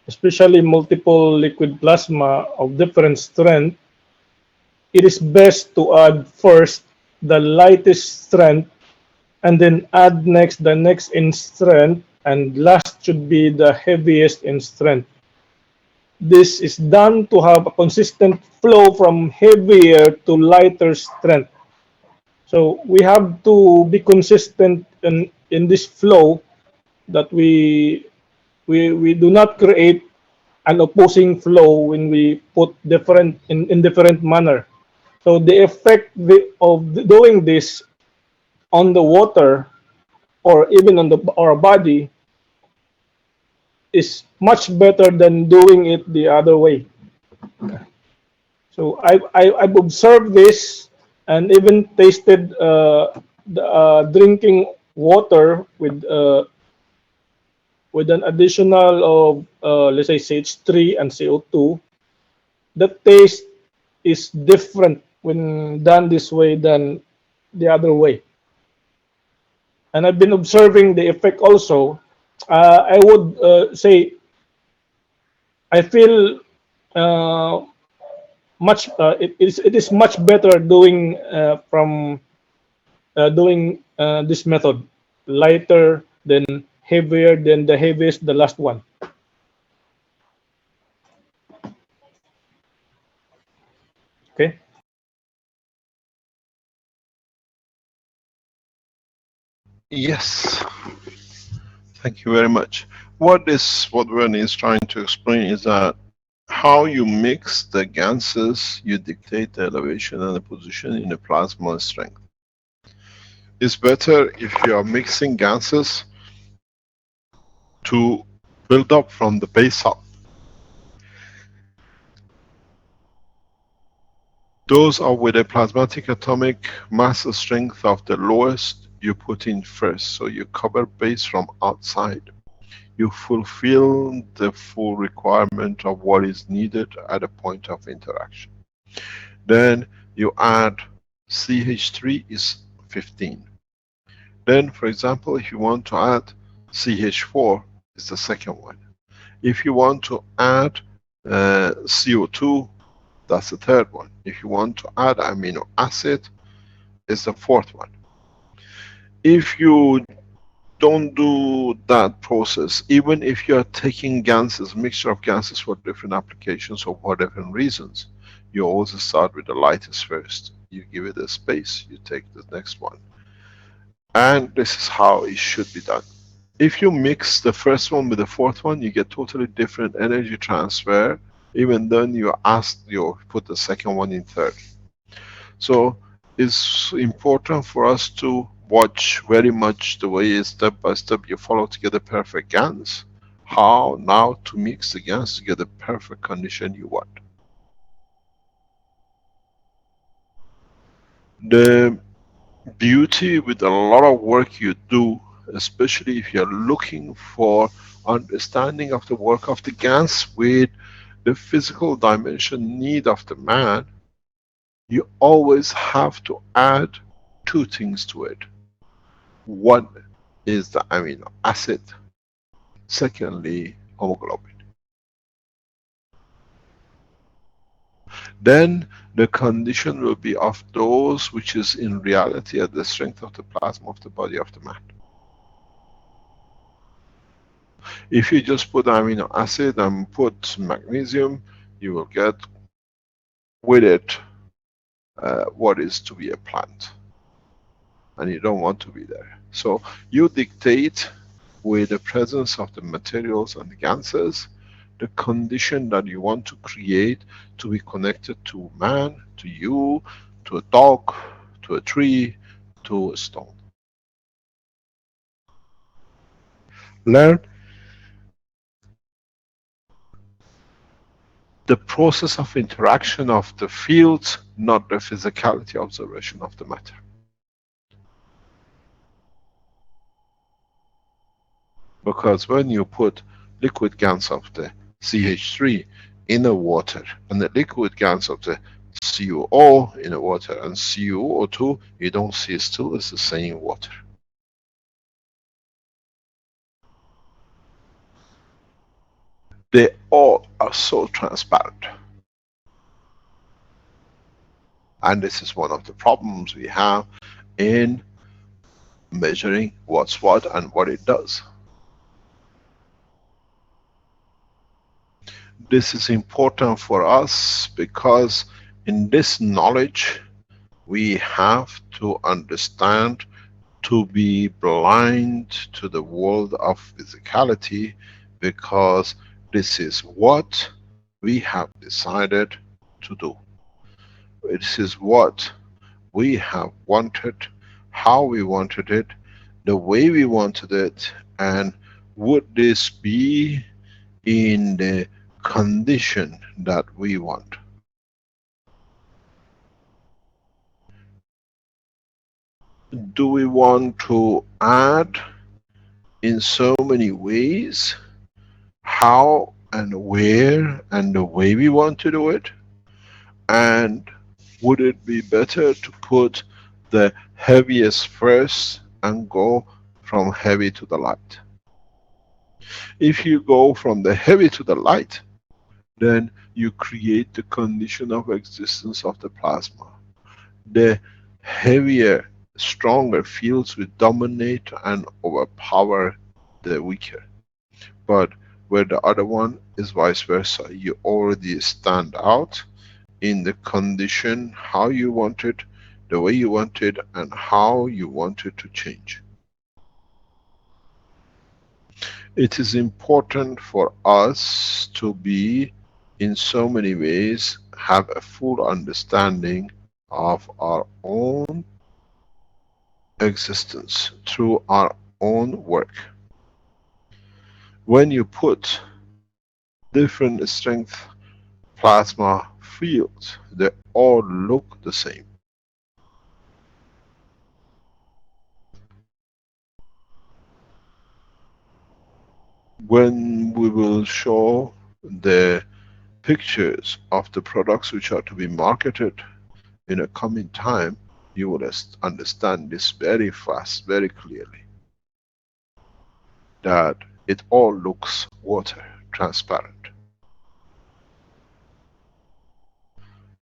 especially multiple liquid plasma of different strength, it is best to add first the lightest strength and then add next the next in strength, and last should be the heaviest in strength. This is done to have a consistent flow from heavier to lighter strength. So we have to be consistent in this flow, that we do not create an opposing flow when we put different in different manner. So the effect of doing this on the water or even on our body is much better than doing it the other way. So I've observed this and even tasted drinking water with an additional of let's say CH3 and CO2. The taste is different when done this way than the other way. And I've been observing the effect also. I would say I feel uh, it is much better doing from doing this method, lighter than heavier than the heaviest, the last one. Okay. Yes, thank you very much. What Rene is trying to explain is that how you mix the ganses, you dictate the elevation and the position in the plasma strength. It's better if you are mixing ganses to build up from the base up. Those are with a plasmatic atomic mass strength of the lowest you put in first. So you cover base from outside. You fulfill the full requirement of what is needed at a point of interaction. Then you add CH3 is 15. Then, for example, if you want to add CH4, is the second one. If you want to add CO2, that's the third one. If you want to add amino acid, is the fourth one. If you don't do that process, even if you are taking ganses, mixture of ganses for different applications or for different reasons, you always start with the lightest first. You give it a space, you take the next one. And this is how it should be done. If you mix the first one with the fourth one, you get totally different energy transfer. Even then you put the second one in third. So it's important for us to watch very much the way step by step you follow to get a perfect GANs. How now to mix the GANs to get the perfect condition you want. The beauty with a lot of work you do, especially if you're looking for understanding of the work of the GANs with the physical dimension need of the man, you always have to add two things to it. One is the amino acid, secondly, hemoglobin. Then the condition will be of those which is in reality at the strength of the plasma of the body of the man. If you just put amino acid and put magnesium, you will get with it what is to be a plant. And you don't want to be there. So you dictate with the presence of the materials and the ganses, the condition that you want to create to be connected to man, to you, to a dog, to a tree, to a stone. Learn the process of interaction of the fields, not the physicality observation of the matter. Because when you put liquid gans of the CH3 in the water and the liquid gans of the CuO in the water and CuO2, you don't see still it's the same water. They all are so transparent. And this is one of the problems we have in measuring what's what and what it does. This is important for us because in this knowledge we have to understand to be blind to the world of physicality, because this is what we have decided to do. This is what we have wanted, how we wanted it, the way we wanted it, and would this be in the condition that we want. Do we want to add in so many ways how and where and the way we want to do it? And would it be better to put the heaviest first and go from heavy to the light? If you go from the heavy to the light, then you create the condition of existence of the plasma. The heavier, stronger fields will dominate and overpower the weaker. But where the other one is vice versa, you already stand out in the condition how you want it, the way you want it, and how you want it to change. It is important for us to be, in so many ways, have a full understanding of our own existence through our own work. When you put different strength plasma fields, they all look the same. When we will show the pictures of the products which are to be marketed in a coming time, you will understand this very fast, very clearly. That it all looks water, transparent.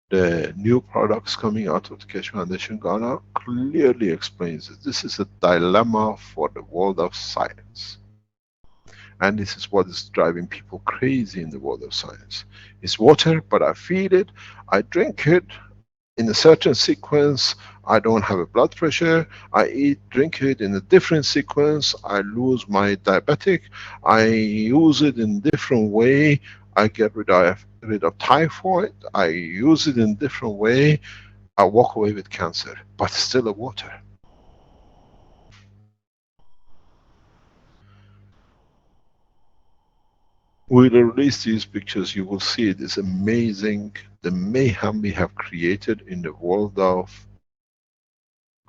The new products coming out of the Keshe Foundation Ghana clearly explains it. This is a dilemma for the world of science. And this is what is driving people crazy in the world of science. It's water, but I feel it, I drink it in a certain sequence, I don't have a blood pressure, I drink it in a different sequence, I lose my diabetic, I use it in a different way, I get rid of typhoid, I use it in a different way, I walk away with cancer, but still a water. We'll release these pictures, you will see it is amazing, the mayhem we have created in the world of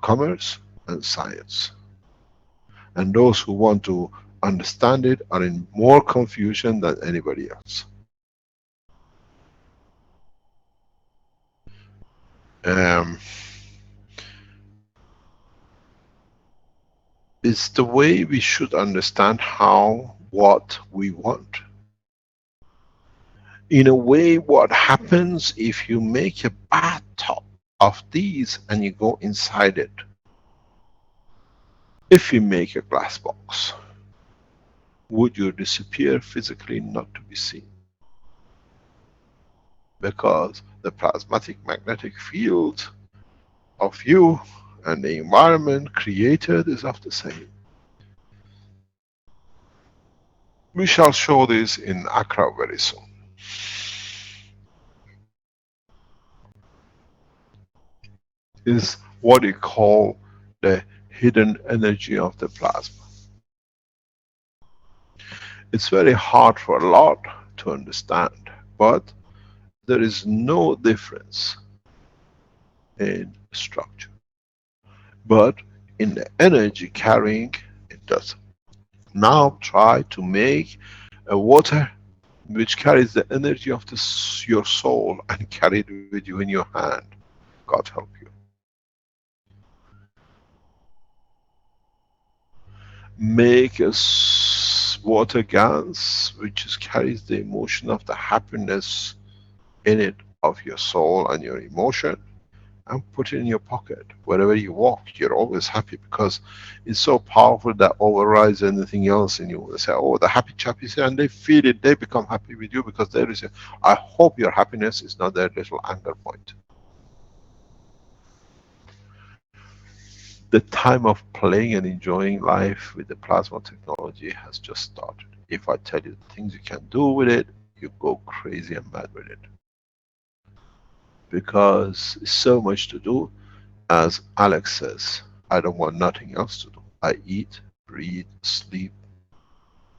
commerce and science. And those who want to understand it are in more confusion than anybody else. It's the way we should understand how, what we want. In a way, what happens if you make a bathtub of these and you go inside it? If you make a glass box, would you disappear physically, not to be seen? Because the plasmatic magnetic field of you and the environment created is of the same. We shall show this in Accra very soon. Is what you call the hidden energy of the plasma. It's very hard for a lot to understand, but there is no difference in structure. But in the energy carrying, it does. Now try to make a water which carries the energy of your soul and carry it with you in your hand. God help you. Make a water gas which carries the emotion of the happiness in it of your soul and your emotion, and put it in your pocket. Wherever you walk, you're always happy because it's so powerful that overrides anything else in you. They say, oh, the happy chap is here, and they feel it, they become happy with you because there is a, I hope your happiness is not their little anger point. The time of playing and enjoying life with the plasma technology has just started. If I tell you the things you can do with it, you go crazy and mad with it. Because it's so much to do. As Alex says, I don't want nothing else to do. I eat, breathe, sleep,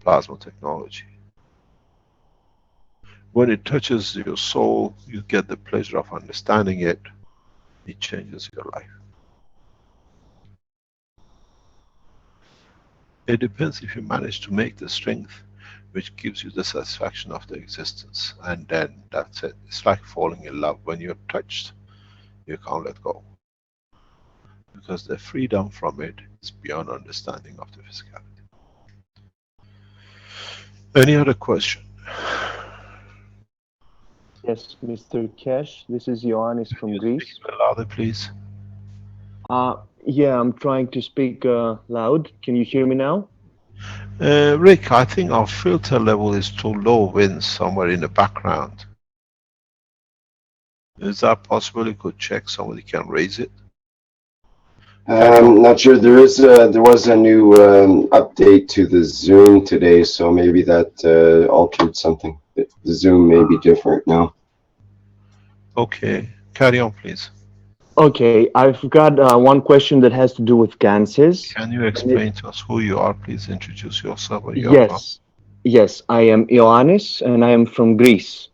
plasma technology. When it touches your soul, you get the pleasure of understanding it. It changes your life. It depends if you manage to make the strength which gives you the satisfaction of the existence. And then that's it. It's like falling in love. When you're touched, you can't let go. Because the freedom from it is beyond understanding of the physicality. Any other question? Yes, Mr. Keshe, this is Ioannis from Greece. Speak a bit louder, please. Yeah, I'm trying to speak loud. Can you hear me now? Rick, I think our filter level is too low, Vince, somewhere in the background. Is that possible? You could check, somebody can raise it. Not sure. There was a new update to the Zoom today, so maybe that altered something. The Zoom may be different now. Okay, carry on, please. Okay, I've got one question that has to do with ganses. Can you explain to us who you are? Please introduce yourself. Where you are from. Yes, I am Ioannis and I am from Greece.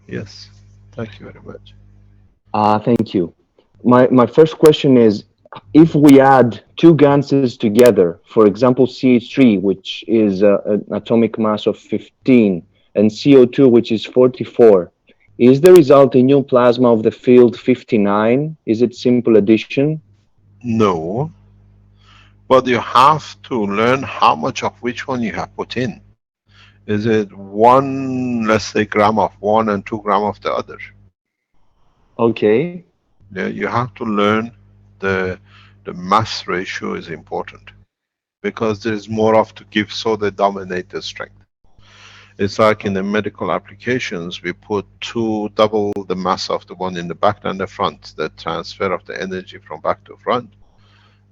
Yes, thank you very much. Thank you. My first question is, if we add two ganses together, for example, CH3, which is an atomic mass of 15, and CO2, which is 44, is the result a new plasma of the field 59? Is it simple addition? No, but you have to learn how much of which one you have put in. Is it one, let's say, gram of one and 2 gram of the other? Okay. Yeah, you have to learn the mass ratio is important because there is more of to give, so they dominate the strength. It's like in the medical applications, we put double the mass of the one in the back than the front. The transfer of the energy from back to front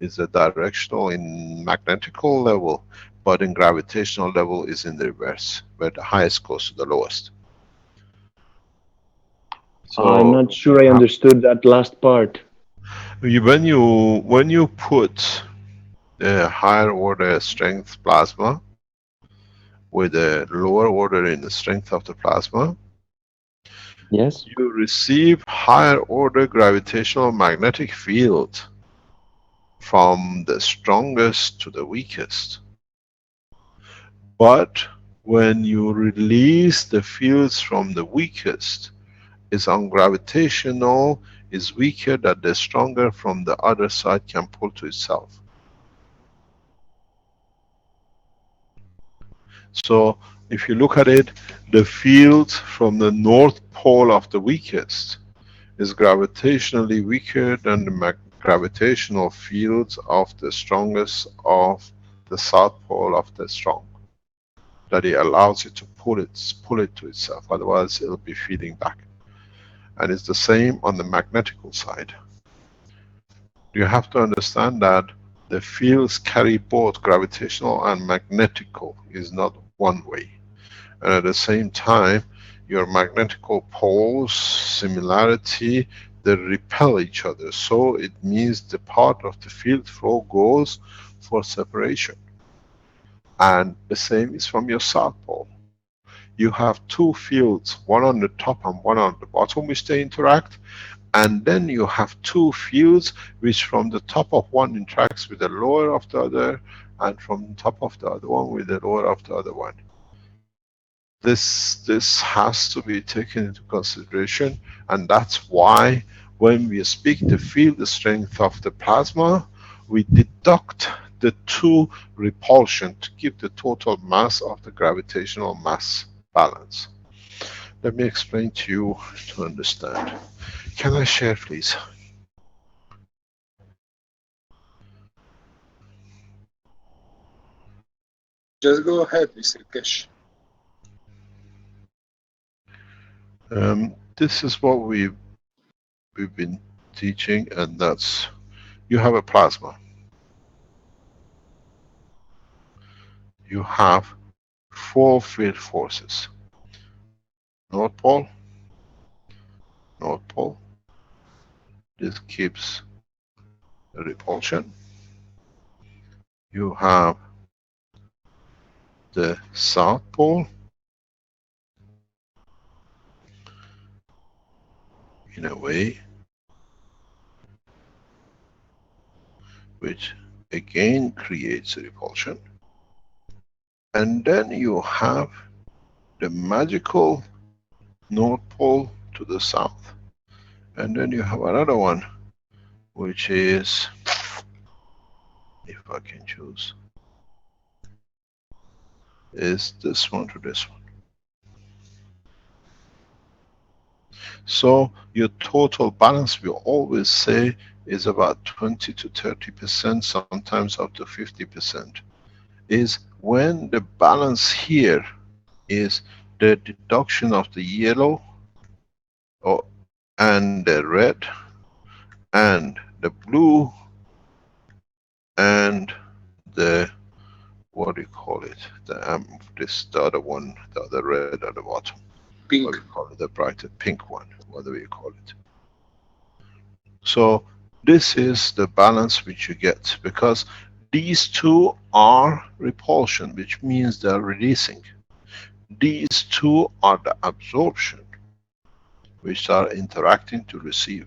is a directional in magnetical level, but in gravitational level is in the reverse, where the highest goes to the lowest. So I'm not sure I understood that last part. When you put the higher order strength plasma with a lower order in the strength of the plasma, yes, you receive higher order gravitational magnetic field from the strongest to the weakest. But when you release the fields from the weakest, is ungravitational, is weaker, that the stronger from the other side can pull to itself. So if you look at it, the field from the north pole of the weakest is gravitationally weaker than the gravitational fields of the strongest of the south pole of the strong. That it allows it to pull it to itself, otherwise it'll be feeding back. And it's the same on the magnetical side. You have to understand that the fields carry both gravitational and magnetical, is not one way. And at the same time, your magnetical poles, similarity, they repel each other. So it means the part of the field flow goes for separation. And the same is from your South Pole. You have two fields, one on the top and one on the bottom, which they interact. And then you have two fields which from the top of one interacts with the lower of the other, and from the top of the other one with the lower of the other one. This has to be taken into consideration, and that's why when we speak the field strength of the plasma, we deduct the two repulsion to give the total mass of the gravitational mass balance. Let me explain to you to understand. Can I share, please? Just go ahead, Mr. Keshe. This is what we've been teaching, and that's, you have a plasma. You have four field forces. North Pole, North Pole. This keeps the repulsion. You have the South Pole. In a way, which again creates a repulsion. And then you have the magical North Pole to the south. And then you have another one, which is, if I can choose, is this one to this one. So your total balance, we always say, is about 20 to 30%, sometimes up to 50%. Is when the balance here is the deduction of the yellow and the red and the blue and the, what do you call it, the other one, the other red at the bottom. Pink. What we call it, the brighter pink one, whatever you call it. So this is the balance which you get, because these two are repulsion, which means they are releasing. These two are the absorption, which are interacting to receive.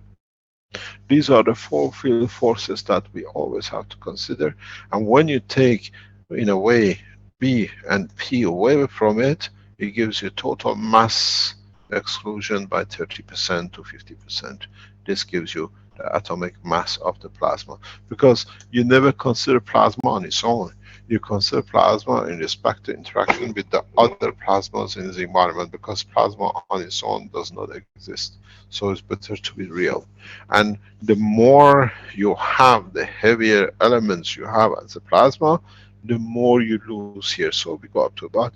These are the four field forces that we always have to consider. And when you take, in a way, B and P away from it, it gives you total mass exclusion by 30% to 50%. This gives you the atomic mass of the plasma. Because you never consider plasma on its own. You consider plasma in respect to interaction with the other plasmas in the environment, because plasma on its own does not exist. So it's better to be real. And the more you have, the heavier elements you have as a plasma, the more you lose here. So we go up to about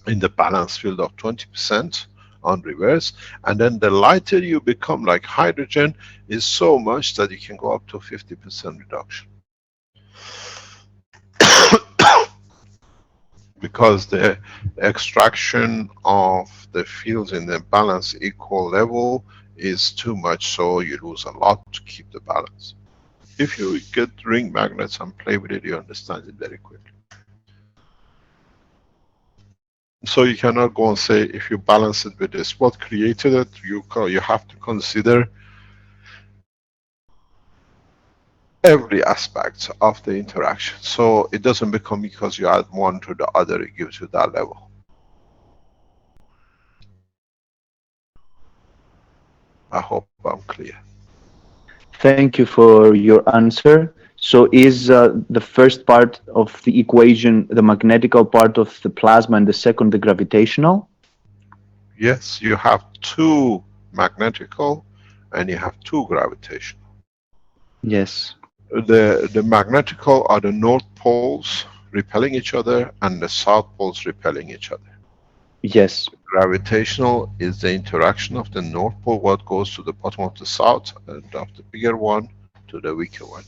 in the balance field of 20% on reverse, and then the lighter you become, like hydrogen, is so much that you can go up to 50% reduction. Because the extraction of the fields in the balance equal level is too much, so you lose a lot to keep the balance. If you get ring magnets and play with it, you understand it very quickly. So you cannot go and say, if you balance it with this, what created it? You have to consider every aspect of the interaction. So it doesn't become because you add one to the other, it gives you that level. I hope I'm clear. Thank you for your answer. So is the first part of the equation the magnetical part of the plasma and the second the gravitational? Yes, you have two magnetical and you have two gravitational. Yes. The magnetical are the north poles repelling each other and the south poles repelling each other. Yes. Gravitational is the interaction of the north pole, what goes to the bottom of the south, and of the bigger one to the weaker one.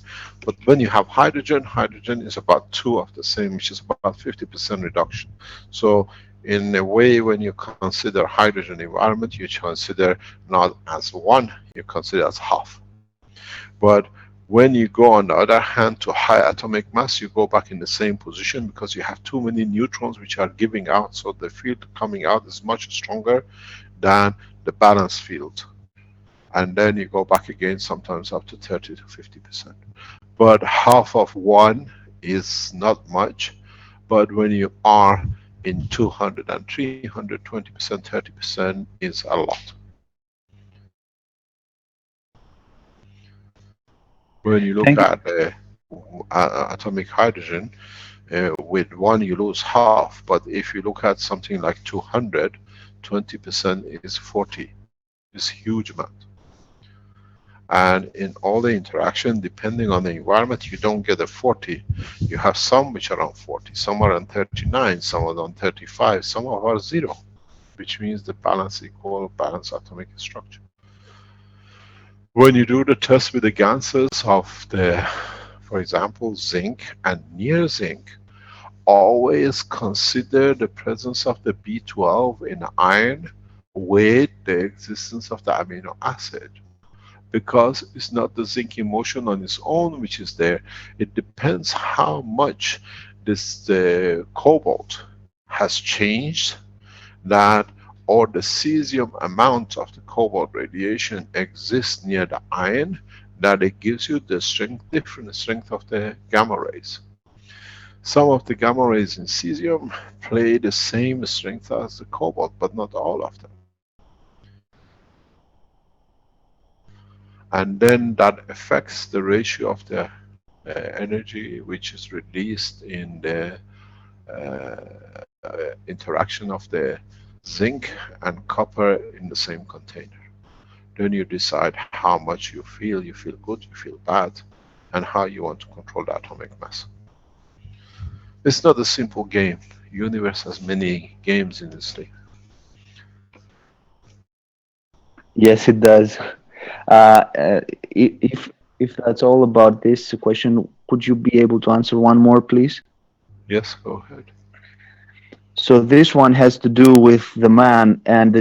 But when you have hydrogen, hydrogen is about two of the same, which is about 50% reduction. So in a way, when you consider hydrogen environment, you consider not as one, you consider as half. But When you go, on the other hand, to high atomic mass, you go back in the same position because you have too many neutrons which are giving out, so the field coming out is much stronger than the balance field. And then you go back again, sometimes up to 30 to 50%. But half of one is not much. But when you are in 200 and 300, 20%, 30% is a lot. When you look at atomic hydrogen, with one you lose half, but if you look at something like 200, 20% is 40. It's a huge amount. And in all the interaction, depending on the environment, you don't get a 40. You have some which are on 40, some are on 39, some are on 35, some are 0, which means the balance equal balance atomic structure. When you do the test with the gases of the, for example, zinc and near zinc, always consider the presence of the B12 in iron with the existence of the amino acid. Because it's not the zinc emotion on its own which is there. It depends how much the cobalt has changed, that or the cesium amount of the cobalt radiation exists near the iron, that it gives you the strength, different strength of the gamma rays. Some of the gamma rays in cesium play the same strength as the cobalt, but not all of them. And then that affects the ratio of the energy which is released in the interaction of the zinc and copper in the same container. Then you decide how much you feel good, you feel bad, and how you want to control the atomic mass. It's not a simple game. Universe has many games in this thing. Yes, it does. If that's all about this question, could you be able to answer one more, please? Yes, go ahead. So this one has to do with the man and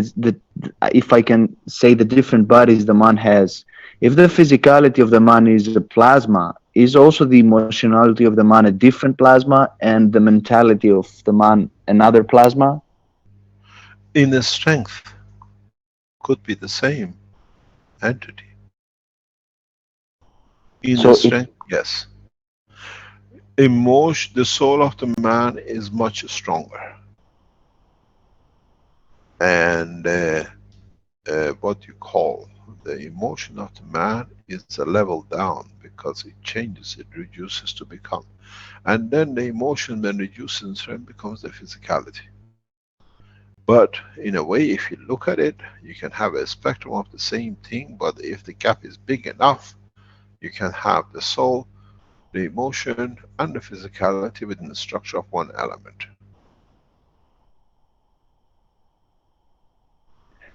if I can say the different bodies the man has. If the physicality of the man is a plasma, is also the emotionality of the man a different plasma and the mentality of the man another plasma? In the strength, could be the same entity. In the strength, yes. Emotion, the soul of the man is much stronger. And what you call the emotion of the man is a level down because it changes, it reduces to become. And then the emotion then reduces in strength becomes the physicality. But in a way, if you look at it, you can have a spectrum of the same thing, but if the gap is big enough, you can have the soul, the emotion, and the physicality within the structure of one element.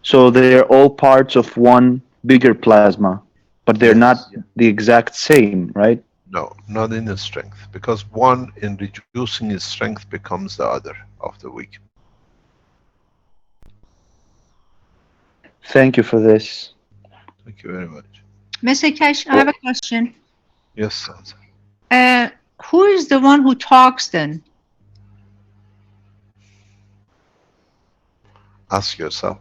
So they're all parts of one bigger plasma, but they're not the exact same, right? No, not in the strength, because one in reducing its strength becomes the other of the weak. Thank you for this. Thank you very much. Mr. Keshe, I have a question. Yes, Sansa. Who is the one who talks then? Ask yourself.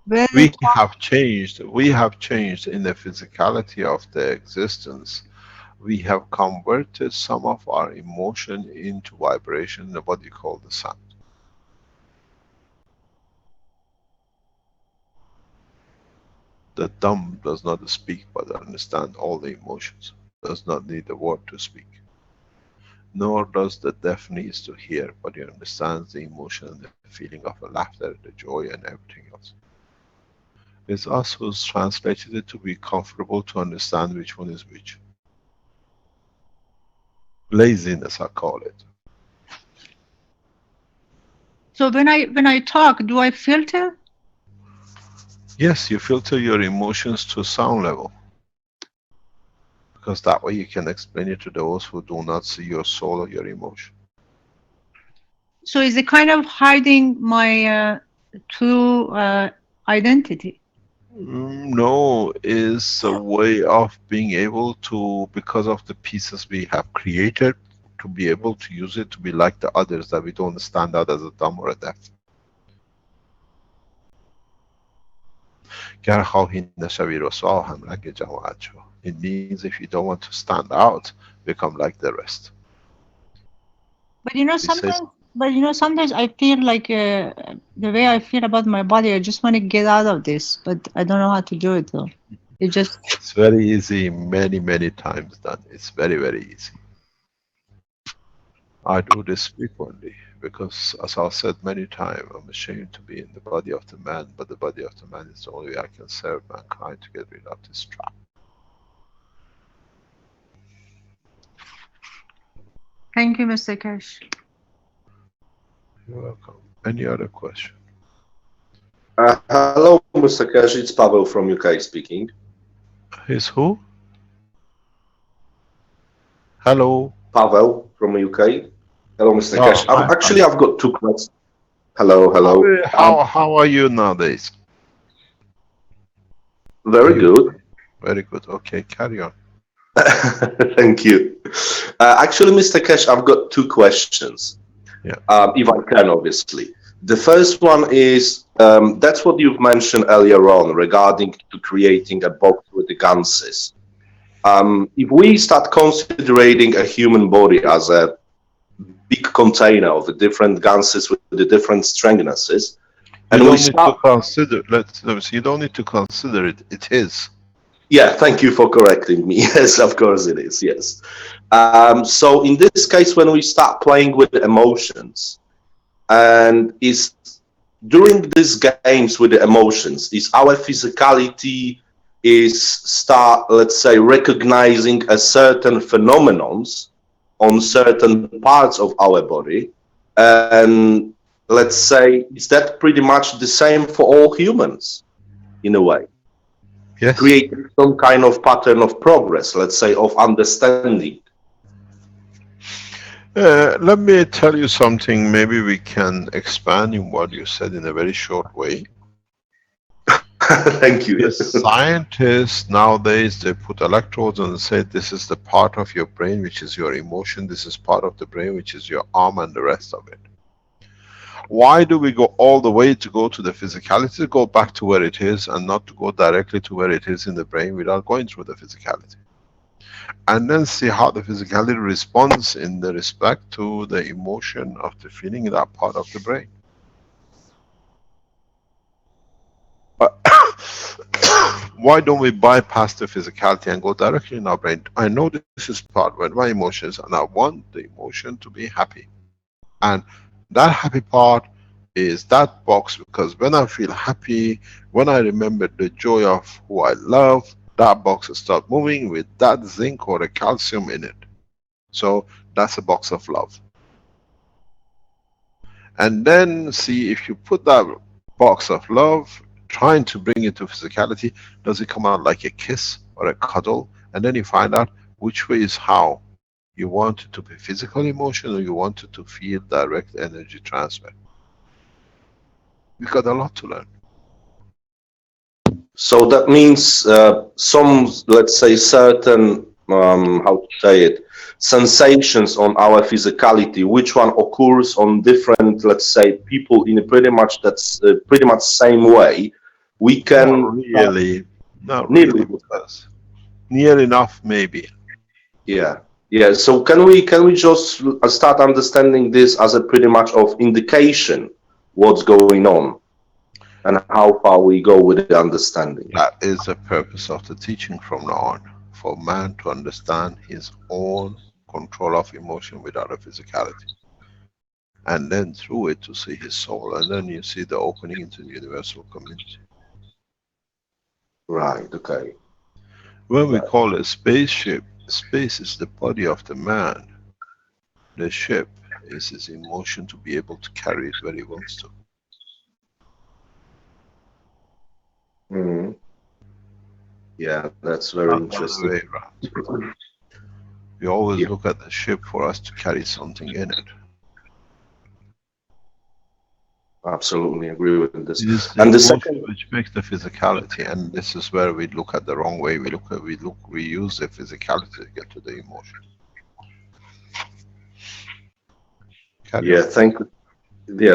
We have changed in the physicality of the existence. We have converted some of our emotion into vibration, what you call the sound. The dumb does not speak but understand all the emotions, does not need a word to speak. Nor does the deaf needs to hear, but he understands the emotion and the feeling of the laughter, the joy and everything else. It's us who's translated it to be comfortable to understand which one is which. Laziness, I call it. So when I talk, do I filter? Yes, you filter your emotions to sound level. Because that way you can explain it to those who do not see your soul or your emotion. So is it kind of hiding my true identity? No, is a way of being able to, because of the pieces we have created, to be able to use it to be like the others, that we don't stand out as a dumb or a deaf. گر خواهی نشوی رسوا همرنگ جماعت شو. It means if you don't want to stand out, become like the rest. But you know, He says, sometimes I feel like the way I feel about my body, I just want to get out of this, but I don't know how to do it though. It just. it's very easy, many, many times done. It's very, very easy. I do this frequently because, as I said many times, I'm ashamed to be in the body of the man, but the body of the man is the only way I can serve mankind to get rid of this trap. Thank you, Mr. Keshe. You're welcome. Any other question? Hello, Mr. Keshe. It's Pavel from UK speaking. Is who? Hello. Pavel from UK. Hello, Mr. Oh, Keshe. hi, Actually, I've got two questions. Hello, hello. How are you nowadays? Very good. Very good. Okay, carry on. Thank you. Actually, Mr. Keshe, I've got two questions. Yeah. If I can, obviously. The first one is, that's what you've mentioned earlier on regarding to creating a box with the ganses. If we start considering a human body as a big container of the different ganses with the different strengthnesses, you don't need to consider. Let me see. You don't need to consider it. It is. Yeah, thank you for correcting me. Yes, of course it is. Yes. So in this case, when we start playing with the emotions, and is during these games with the emotions, is our physicality is start, let's say, recognizing a certain phenomenons on certain parts of our body, and let's say, is that pretty much the same for all humans in a way? Yes. Create some kind of pattern of progress, let's say, of understanding. Let me tell you something. Maybe we can expand in what you said in a very short way. Thank you. The scientists nowadays, they put electrodes and say this is the part of your brain which is your emotion, this is part of the brain which is your arm, and the rest of it. Why do we go all the way to go to the physicality, to go back to where it is, and not to go directly to where it is in the brain without going through the physicality? And then see how the physicality responds in the respect to the emotion of the feeling in that part of the brain. Why don't we bypass the physicality and go directly in our brain? I know this is part where my emotions, and I want the emotion to be happy. And that happy part is that box, because when I feel happy, when I remember the joy of who I love, that box will start moving with that zinc or a calcium in it. So that's a box of love. And then see if you put that box of love, trying to bring it to physicality, does it come out like a kiss or a cuddle? And then you find out which way is how. You want it to be physical emotion, or you want it to feel direct energy transfer. We've got a lot to learn. So that means some, let's say, certain, how to say it, sensations on our physicality, which one occurs on different, let's say, people in a pretty much same way. We can not really, because near enough maybe. Yeah. Yeah, so can we just start understanding this as a pretty much of indication what's going on and how far we go with the understanding? That is the purpose of the teaching from now on, for man to understand his own control of emotion without a physicality. And then through it to see his soul, and then you see the opening into the universal community. Right, okay. When we call a spaceship, space is the body of the man. The ship is his emotion to be able to carry it where he wants to. Mm-hmm. Yeah, that's very interesting. Way around. We always look at the ship for us to carry something in it. Absolutely agree with this. It is the And the emotion second, which makes the physicality, and this is where we look at the wrong way. We use the physicality to get to the emotion. Carry yeah, on.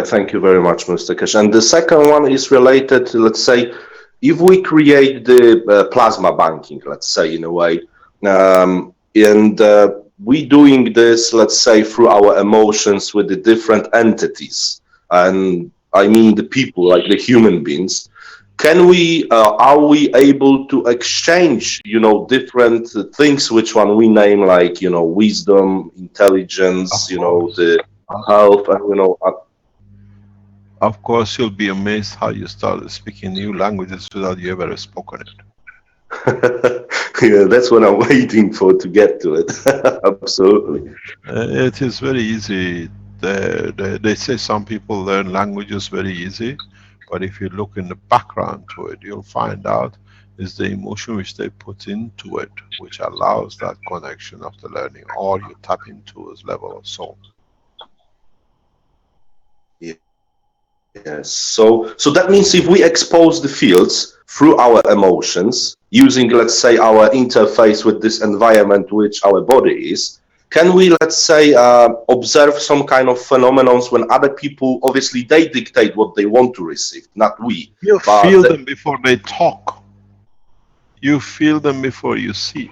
thank you very much, Mr. Keshe. And the second one is related to, let's say, if we create the plasma banking, let's say, in a way, and we doing this, let's say, through our emotions with the different entities, and I mean the people, like the human beings, can we, are we able to exchange, different things, which one we name like, wisdom, intelligence, Of course. the health, and, Of course, you'll be amazed how you started speaking new languages without you ever spoken it. yeah, that's what I'm waiting for to get to it. Absolutely. It is very easy. They say some people learn languages very easy, but if you look in the background to it, you'll find out is the emotion which they put into it, which allows that connection of the learning, or you tap into a level of soul. Yes. So that means if we expose the fields through our emotions, using, let's say, our interface with this environment, which our body is, can we, let's say, observe some kind of phenomenons when other people, obviously, they dictate what they want to receive, not we. You But feel them before they talk. You feel them before you see.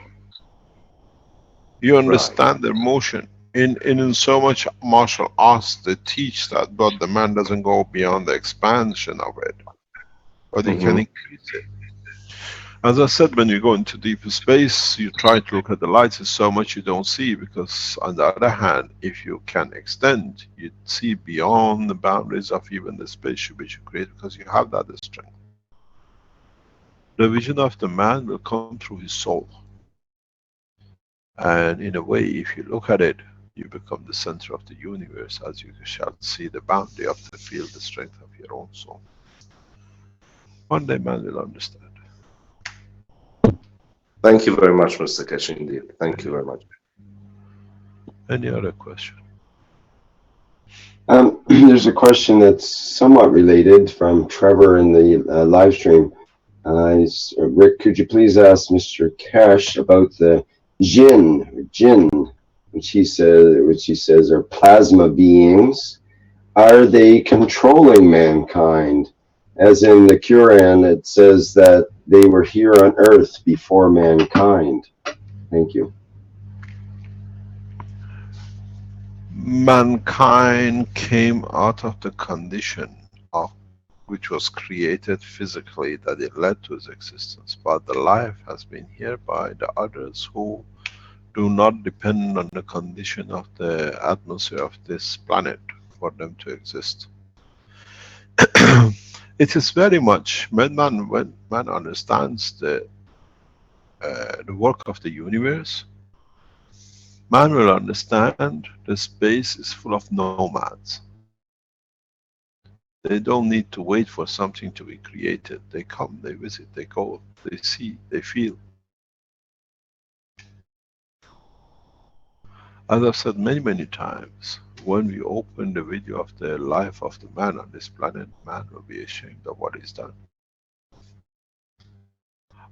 You understand their motion. In so much martial arts, they teach that, but the man doesn't go beyond the expansion of it, but he can increase it. As I said, when you go into deeper space, you try to look at the lights, there's so much you don't see, because on the other hand, if you can extend, you see beyond the boundaries of even the spaceship which you create, because you have that strength. The vision of the man will come through his soul. And in a way, if you look at it, you become the center of the universe, as you shall see the boundary of the field, the strength of your own soul. One day man will understand. Thank you very much, Mr. Keshe, indeed. Thank you very much. Any other question? There's a question that's somewhat related from Trevor in the live stream. Rick, could you please ask Mr. Keshe about the jinn, which he says are plasma beings? Are they controlling mankind? As in the Quran, it says that they were here on Earth before mankind. Thank you. Mankind came out of the condition of which was created physically, that it led to its existence, but the life has been here by the others who do not depend on the condition of the atmosphere of this planet for them to exist. It is very much, when man understands the work of the universe, man will understand the space is full of nomads. They don't need to wait for something to be created. They come, they visit, they go, they see, they feel. As I've said many, many times, when we open the video of the life of the man on this planet, man will be ashamed of what he's done.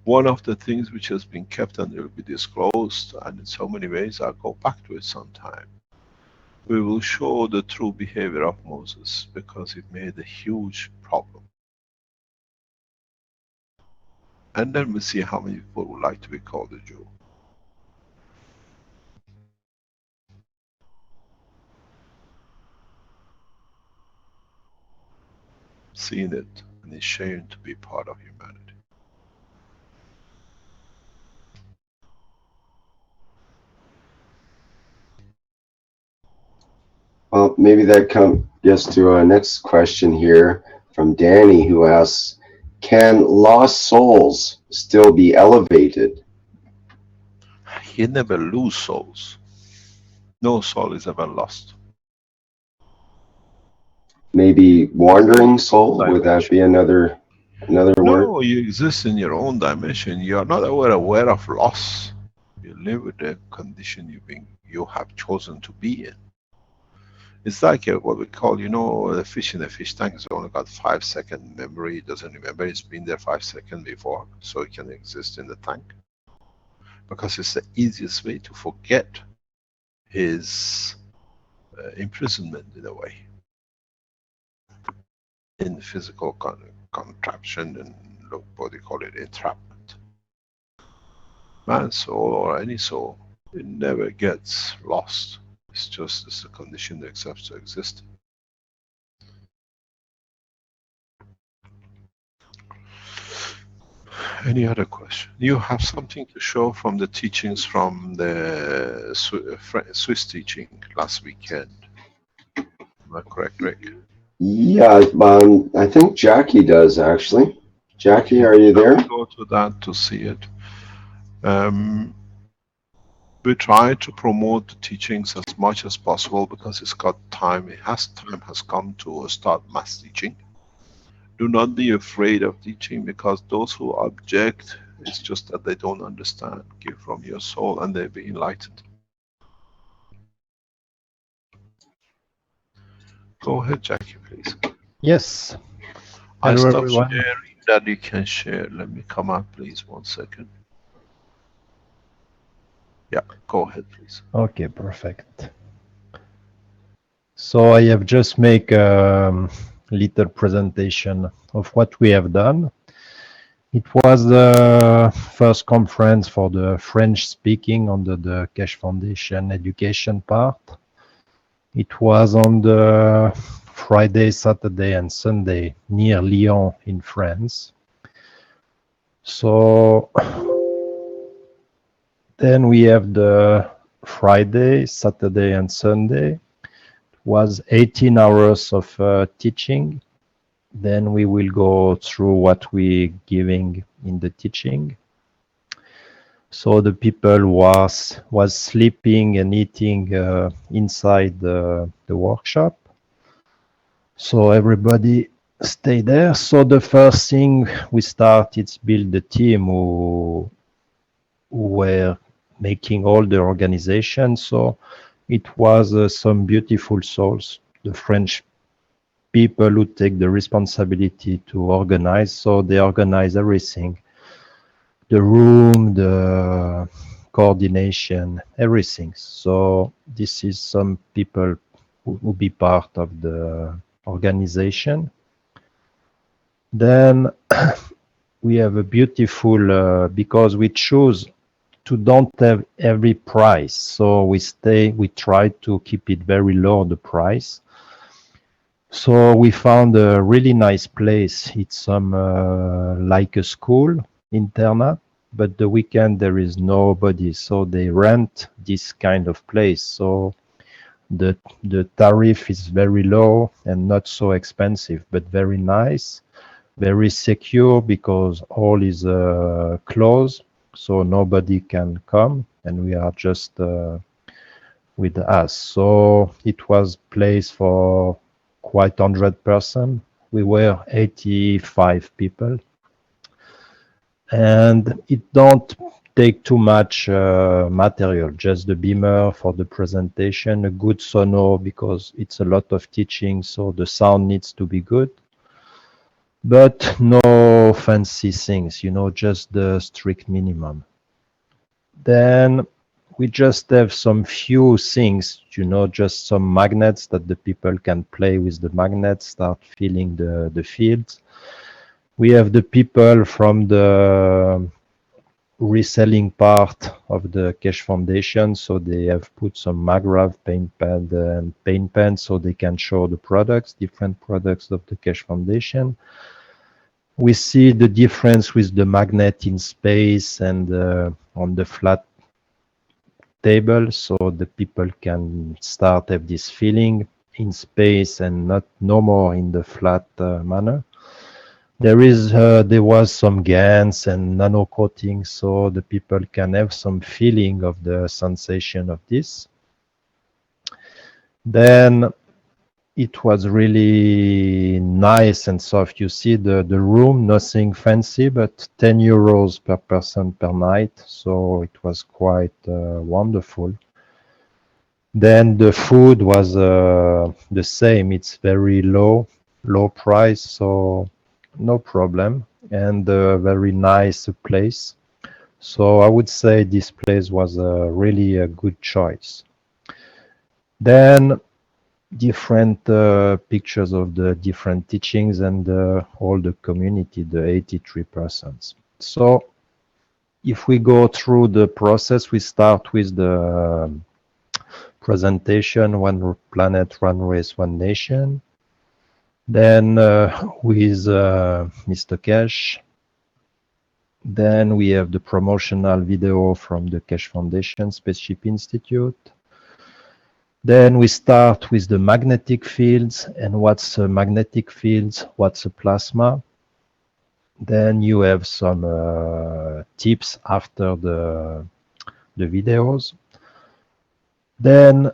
One of the things which has been kept and will be disclosed, and in so many ways I'll go back to it sometime, we will show the true behavior of Moses, because it made a huge problem. And then we see how many people would like to be called a Jew. Seeing it and ashamed to be part of humanity. Well, maybe that gets to our next question here from Danny, who asks, can lost souls still be elevated? You never lose souls. No soul is ever lost. Maybe wandering soul? Would that be another word? No, you exist in your own dimension. You are not aware of loss. You live with the condition you have chosen to be in. It's like what we call, you know, a fish in a fish tank has only got 5-second memory. It doesn't remember it's been there 5 seconds before, so it can exist in the tank. Because it's the easiest way to forget his imprisonment in a way, in physical contraption and look, what do you call it, entrapment. Man's soul or any soul, it never gets lost. It's a condition that accepts to exist. Any other question? You have something to show from the teachings from the Swiss teaching last weekend. Am I correct, Rick? Yeah, I think Jackie does actually. Jackie, are you there? Go to that to see it. We try to promote the teachings as much as possible because it's got time. Time has come to start mass teaching. Do not be afraid of teaching, because those who object, it's just that they don't understand. Give from your soul and they'll be enlightened. Go ahead, Jackie, please. Yes. I Hello, stopped everyone. sharing that you can share. Let me come up, please. 1 second. Yeah, go ahead, please. Okay, perfect. So I have just make a little presentation of what we have done. It was the first conference for the French speaking under the Keshe Foundation education part. It was on the Friday, Saturday and Sunday near Lyon in France. So then we have the Friday, Saturday and Sunday. It was 18 hours of teaching. Then we will go through what we're giving in the teaching. So the people was sleeping and eating inside the workshop. So everybody stay there. So the first thing we start is build the team who were making all the organization. So it was some beautiful souls, the French people who take the responsibility to organize. So they organize everything, the room, the coordination, everything. So this is some people who will be part of the organization. Then we have a beautiful, because we choose to don't have every price. So we try to keep it very low, the price. So we found a really nice place. It's some like a school internat, but the weekend there is nobody. So they rent this kind of place. So the tariff is very low and not so expensive, but very nice, very secure, because all is closed. So nobody can come, and we are just with us. So it was place for quite 100%. We were 85 people, and it don't take too much material, just the beamer for the presentation, a good sono, because it's a lot of teaching, so the sound needs to be good. But no fancy things, just the strict minimum. Then we just have some few things, just some magnets that the people can play with the magnets, start feeling the fields. We have the people from the reselling part of the Keshe Foundation, so they have put some MagRav paint pad and paint pen, so they can show the products, different products of the Keshe Foundation. We see the difference with the magnet in space and on the flat table, so the people can start have this feeling in space and no more in the flat manner. There was some GANs and nano coating, so the people can have some feeling of the sensation of this. Then it was really nice and soft. You see the room, nothing fancy, but 10 euros per person per night. So it was quite wonderful. Then the food was the same. It's very low price, so no problem, and a very nice place. So I would say this place was really a good choice. Then different pictures of the different teachings and all the community, the 83%. So if we go through the process, we start with the presentation, One Planet, One Race, One Nation. Then with Mr. Keshe. Then we have the promotional video from the Keshe Foundation Spaceship Institute. Then we start with the magnetic fields and what's magnetic fields, what's a plasma. Then you have some tips after the videos. Then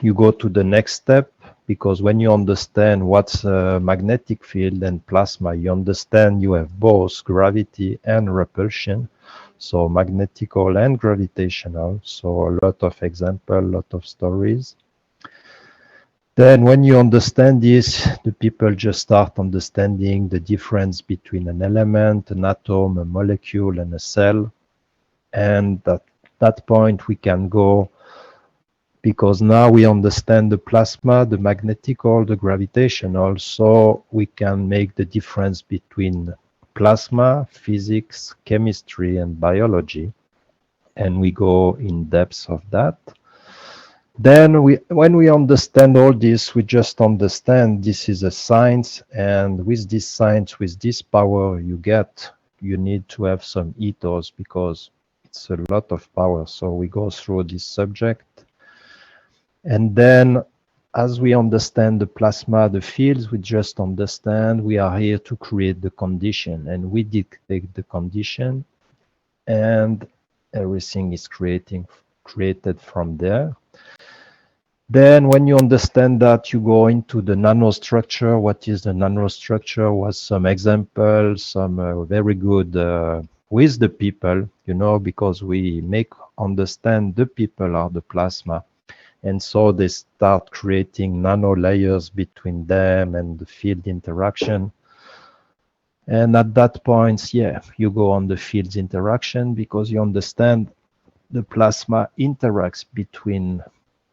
you go to the next step, because when you understand what's a magnetic field and plasma, you understand you have both gravity and repulsion. So magnetical and gravitational. So a lot of examples, a lot of stories. Then when you understand this, the people just start understanding the difference between an element, an atom, a molecule, and a cell. And at that point we can go, because now we understand the plasma, the magnetical, the gravitational, so we can make the difference between plasma, physics, chemistry, and biology. And we go in depth of that. Then when we understand all this, we just understand this is a science, and with this science, with this power you get, you need to have some ethos, because it's a lot of power. So we go through this subject. And then as we understand the plasma, the fields, we just understand we are here to create the condition, and we dictate the condition, and everything is created from there. Then when you understand that, you go into the nanostructure. What is the nanostructure? Was some examples, some very good with the people, you know, because we make understand the people are the plasma. And so they start creating nano layers between them and the field interaction. And at that point, yeah, you go on the fields interaction, because you understand the plasma interacts between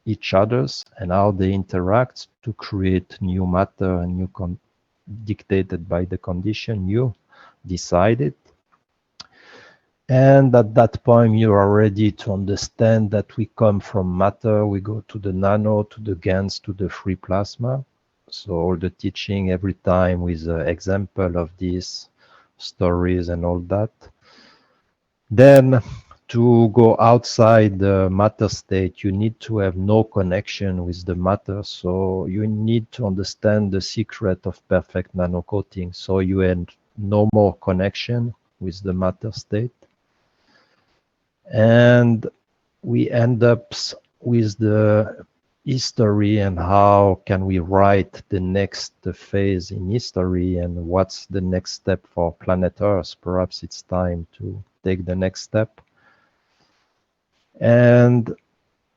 each others and how they interact to create new matter and new dictated by the condition you decided. And at that point, you are ready to understand that we come from matter, we go to the nano, to the GANs, to the free plasma. So all the teaching every time with an example of these stories and all that. Then to go outside the matter state, you need to have no connection with the matter. So you need to understand the secret of perfect nano coating. So you have no more connection with the matter state. And we end up with the history and how can we write the next phase in history and what's the next step for planet Earth. Perhaps it's time to take the next step. And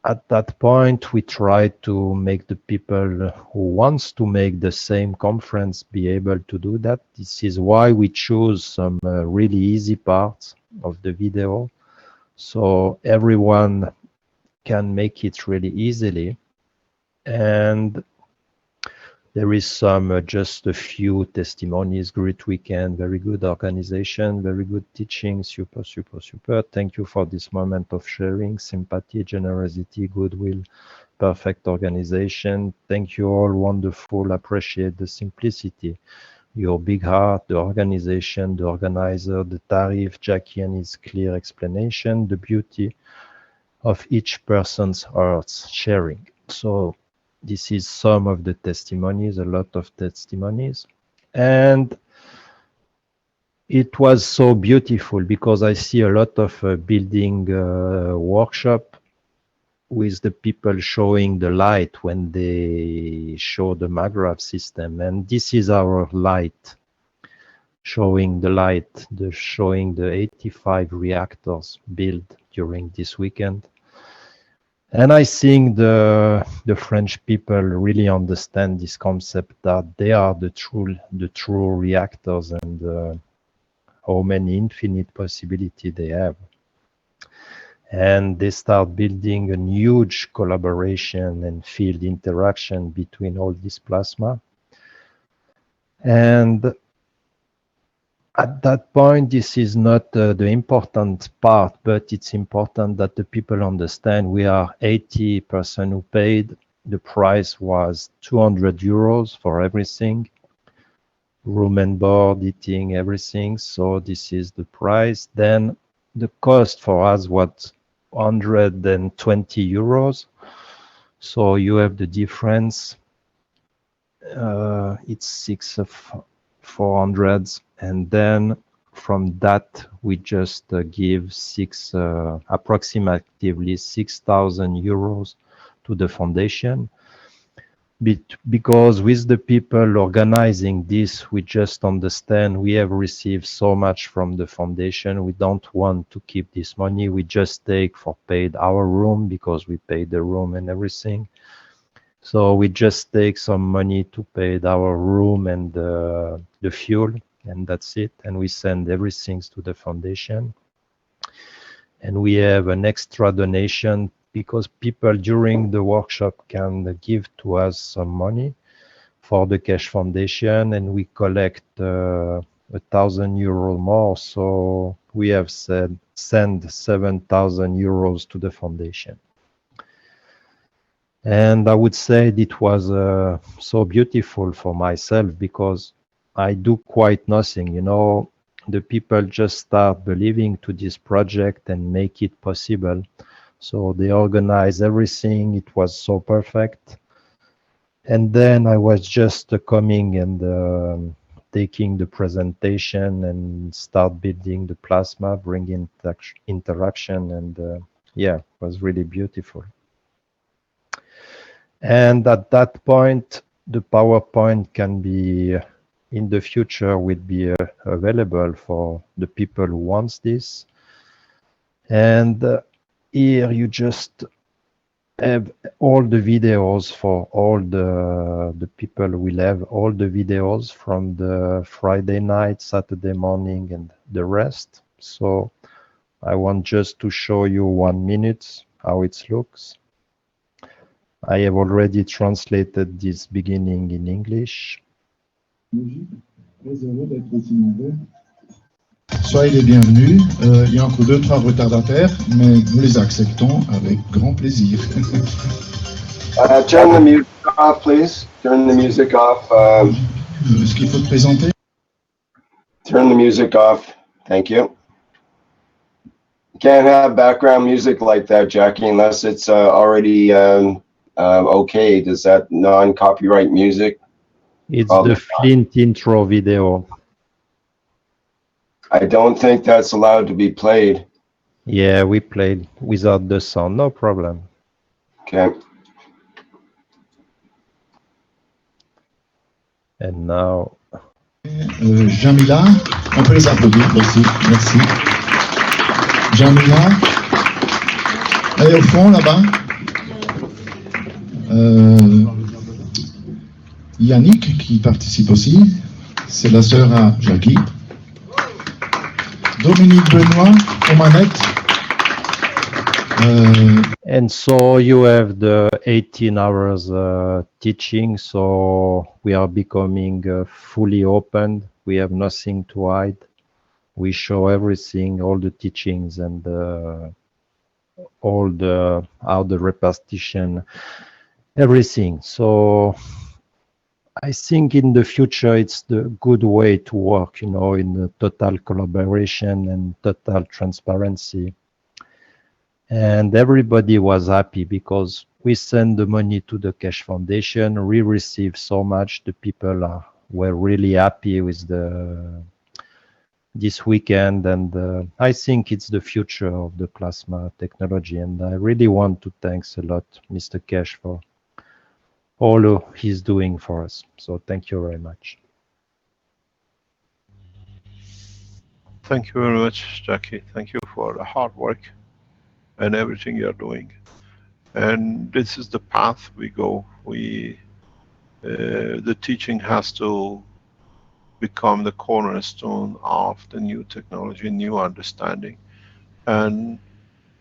at that point, we try to make the people who wants to make the same conference be able to do that. This is why we choose some really easy parts of the video, so everyone can make it really easily. And there is some just a few testimonies. Great weekend, very good organization, very good teaching, super, super, super. Thank you for this moment of sharing, sympathy, generosity, goodwill, perfect organization. Thank you all, wonderful, appreciate the simplicity, your big heart, the organization, the organizer, the tariff, Jackie and his clear explanation, the beauty of each person's hearts sharing. So this is some of the testimonies, a lot of testimonies. And it was so beautiful because I see a lot of building workshop with the people showing the light when they show the maggraph system. And this is our light, showing the light, showing the 85 reactors built during this weekend. And I think the French people really understand this concept that they are the true reactors, and how many infinite possibility they have. And they start building a huge collaboration and field interaction between all this plasma. And at that point, this is not the important part, but it's important that the people understand we are 80% who paid. The price was 200 euros for everything, room and board, eating, everything. So this is the price. Then the cost for us was 120 euros. So you have the difference. It's 6 of 400s, and then from that we just give approximately 6,000 euros to the foundation. Because with the people organizing this, we just understand we have received so much from the foundation. We don't want to keep this money. We just take for paid our room, because we paid the room and everything. So we just take some money to pay our room and the fuel, and that's it. And we send everything to the foundation. And we have an extra donation, because people during the workshop can give to us some money for the Keshe Foundation, and we collect 1,000 euro more. So we have send 7,000 euros to the foundation. And I would say it was so beautiful for myself, because I do quite nothing, the people just start believing to this project and make it possible. So they organize everything. It was so perfect. And then I was just coming and taking the presentation and start building the plasma, bringing interaction, and yeah, it was really beautiful. And at that point, the PowerPoint can be, in the future, will be available for the people who wants this. And here you just have all the videos for all the people will have all the videos from the Friday night, Saturday morning, and the rest. So I want just to show you 1 minute how it looks. I have already translated this beginning in English. Soyez les bienvenus. Il y a encore 2-3 retardataires, mais nous les acceptons avec grand plaisir. Turn the music off, please. Turn the music off. Est-ce qu'il faut te présenter? Turn the music off. Thank you. Can't have background music like that, Jackie, unless it's already okay. Does that non-copyright music? It's the Flint intro video. I don't think that's allowed to be played. Yeah, we played without the sound, no problem. Okay. And now... Jamila, on peut les applaudir aussi, merci. Jamila, elle est au fond là-bas. Yannick qui participe aussi, c'est la sœur à Jackie. Dominique Benoît aux manettes. And so you have the 18 hours teaching, so we are becoming fully open. We have nothing to hide. We show everything, all the teachings, and all the how the repartition, everything. So I think in the future it's the good way to work, in the total collaboration and total transparency. And everybody was happy because we send the money to the Keshe Foundation. We received so much. The people were really happy with this weekend, and I think it's the future of the plasma technology. And I really want to thank a lot Mr. Keshe for all he's doing for us. So thank you very much. Thank you very much, Jackie. Thank you for the hard work and everything you're doing. And this is the path we go. The teaching has to become the cornerstone of the new technology, new understanding. And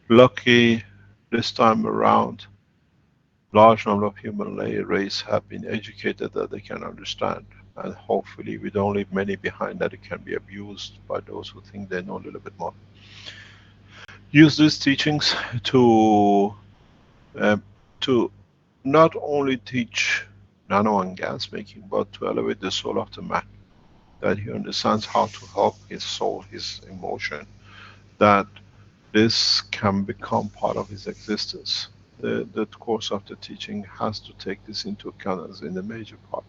lucky this time around, large number of human race have been educated that they can understand. And hopefully we don't leave many behind that it can be abused by those who think they know a little bit more. Use these teachings um, to not only teach nano and gas making, but to elevate the soul of the man, that he understands how to help his soul, his emotion, that this can become part of his existence. The course of the teaching has to take this into account as in a major part.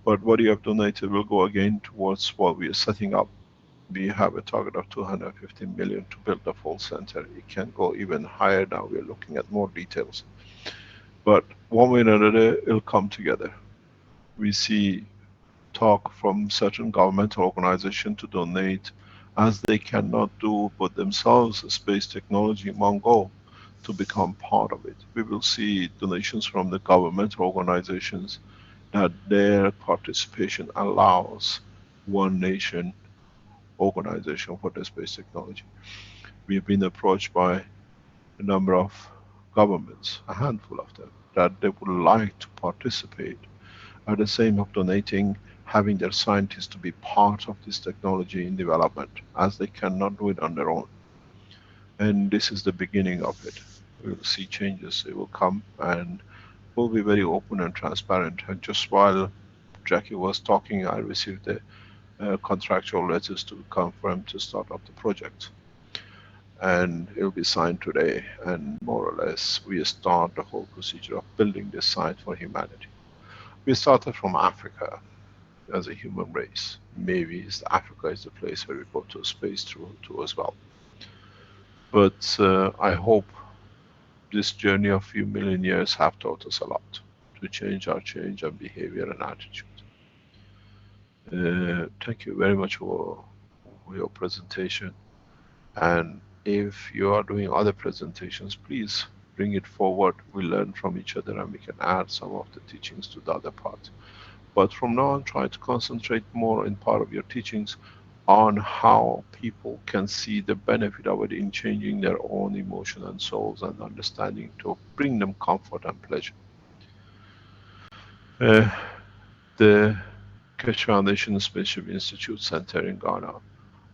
But what you have donated will go again towards what we are setting up. We have a target of 250 million to build the full center. It can go even higher now. We are looking at more details. But one way or another, it'll come together. We see talk from certain governmental organizations to donate as they cannot do but themselves space technology in one go to become part of it. We will see donations from the governmental organizations that their participation allows one nation organization for the space technology. We've been approached by a number of governments, a handful of them, that they would like to participate at the same of donating, having their scientists to be part of this technology in development, as they cannot do it on their own. And this is the beginning of it. We will see changes, it will come, and we'll be very open and transparent. And just while Jackie was talking, I received the contractual letters to confirm to start up the project. And it will be signed today, and more or less we start the whole procedure of building this site for humanity. We started from Africa as a human race. Maybe Africa is the place where we go to space to as well. But I hope this journey of few million years have taught us a lot to change our behavior and attitude. Thank you very much for your presentation. And if you are doing other presentations, please bring it forward. We learn from each other and we can add some of the teachings to the other part. But from now on, try to concentrate more in part of your teachings on how people can see the benefit of it in changing their own emotion and souls and understanding to bring them comfort and pleasure. The Keshe Foundation Spaceship Institute Center in Ghana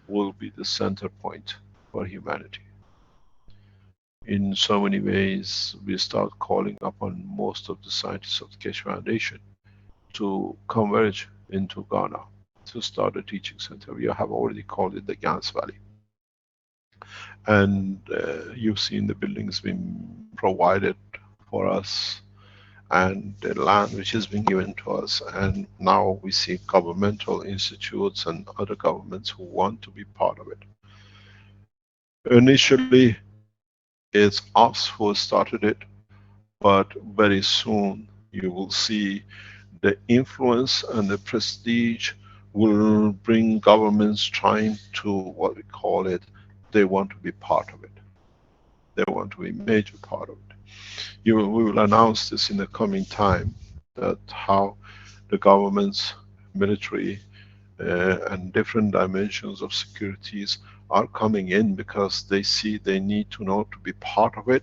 will be the center point for humanity. In so many ways, we start calling upon most of the scientists of the Keshe Foundation to converge into Ghana to start a teaching center. We have already called it the Gans Valley. And you've seen the buildings being provided for us and the land which has been given to us. And now we see governmental institutes and other governments who want to be part of it. Initially, it's us who started it, but very soon you will see the influence and the prestige will bring governments trying to, what we call it, they want to be part of it. They want to be a major part of it. We will announce this in the coming time, that how the governments, military, and different dimensions of securities are coming in because they see they need to know to be part of it,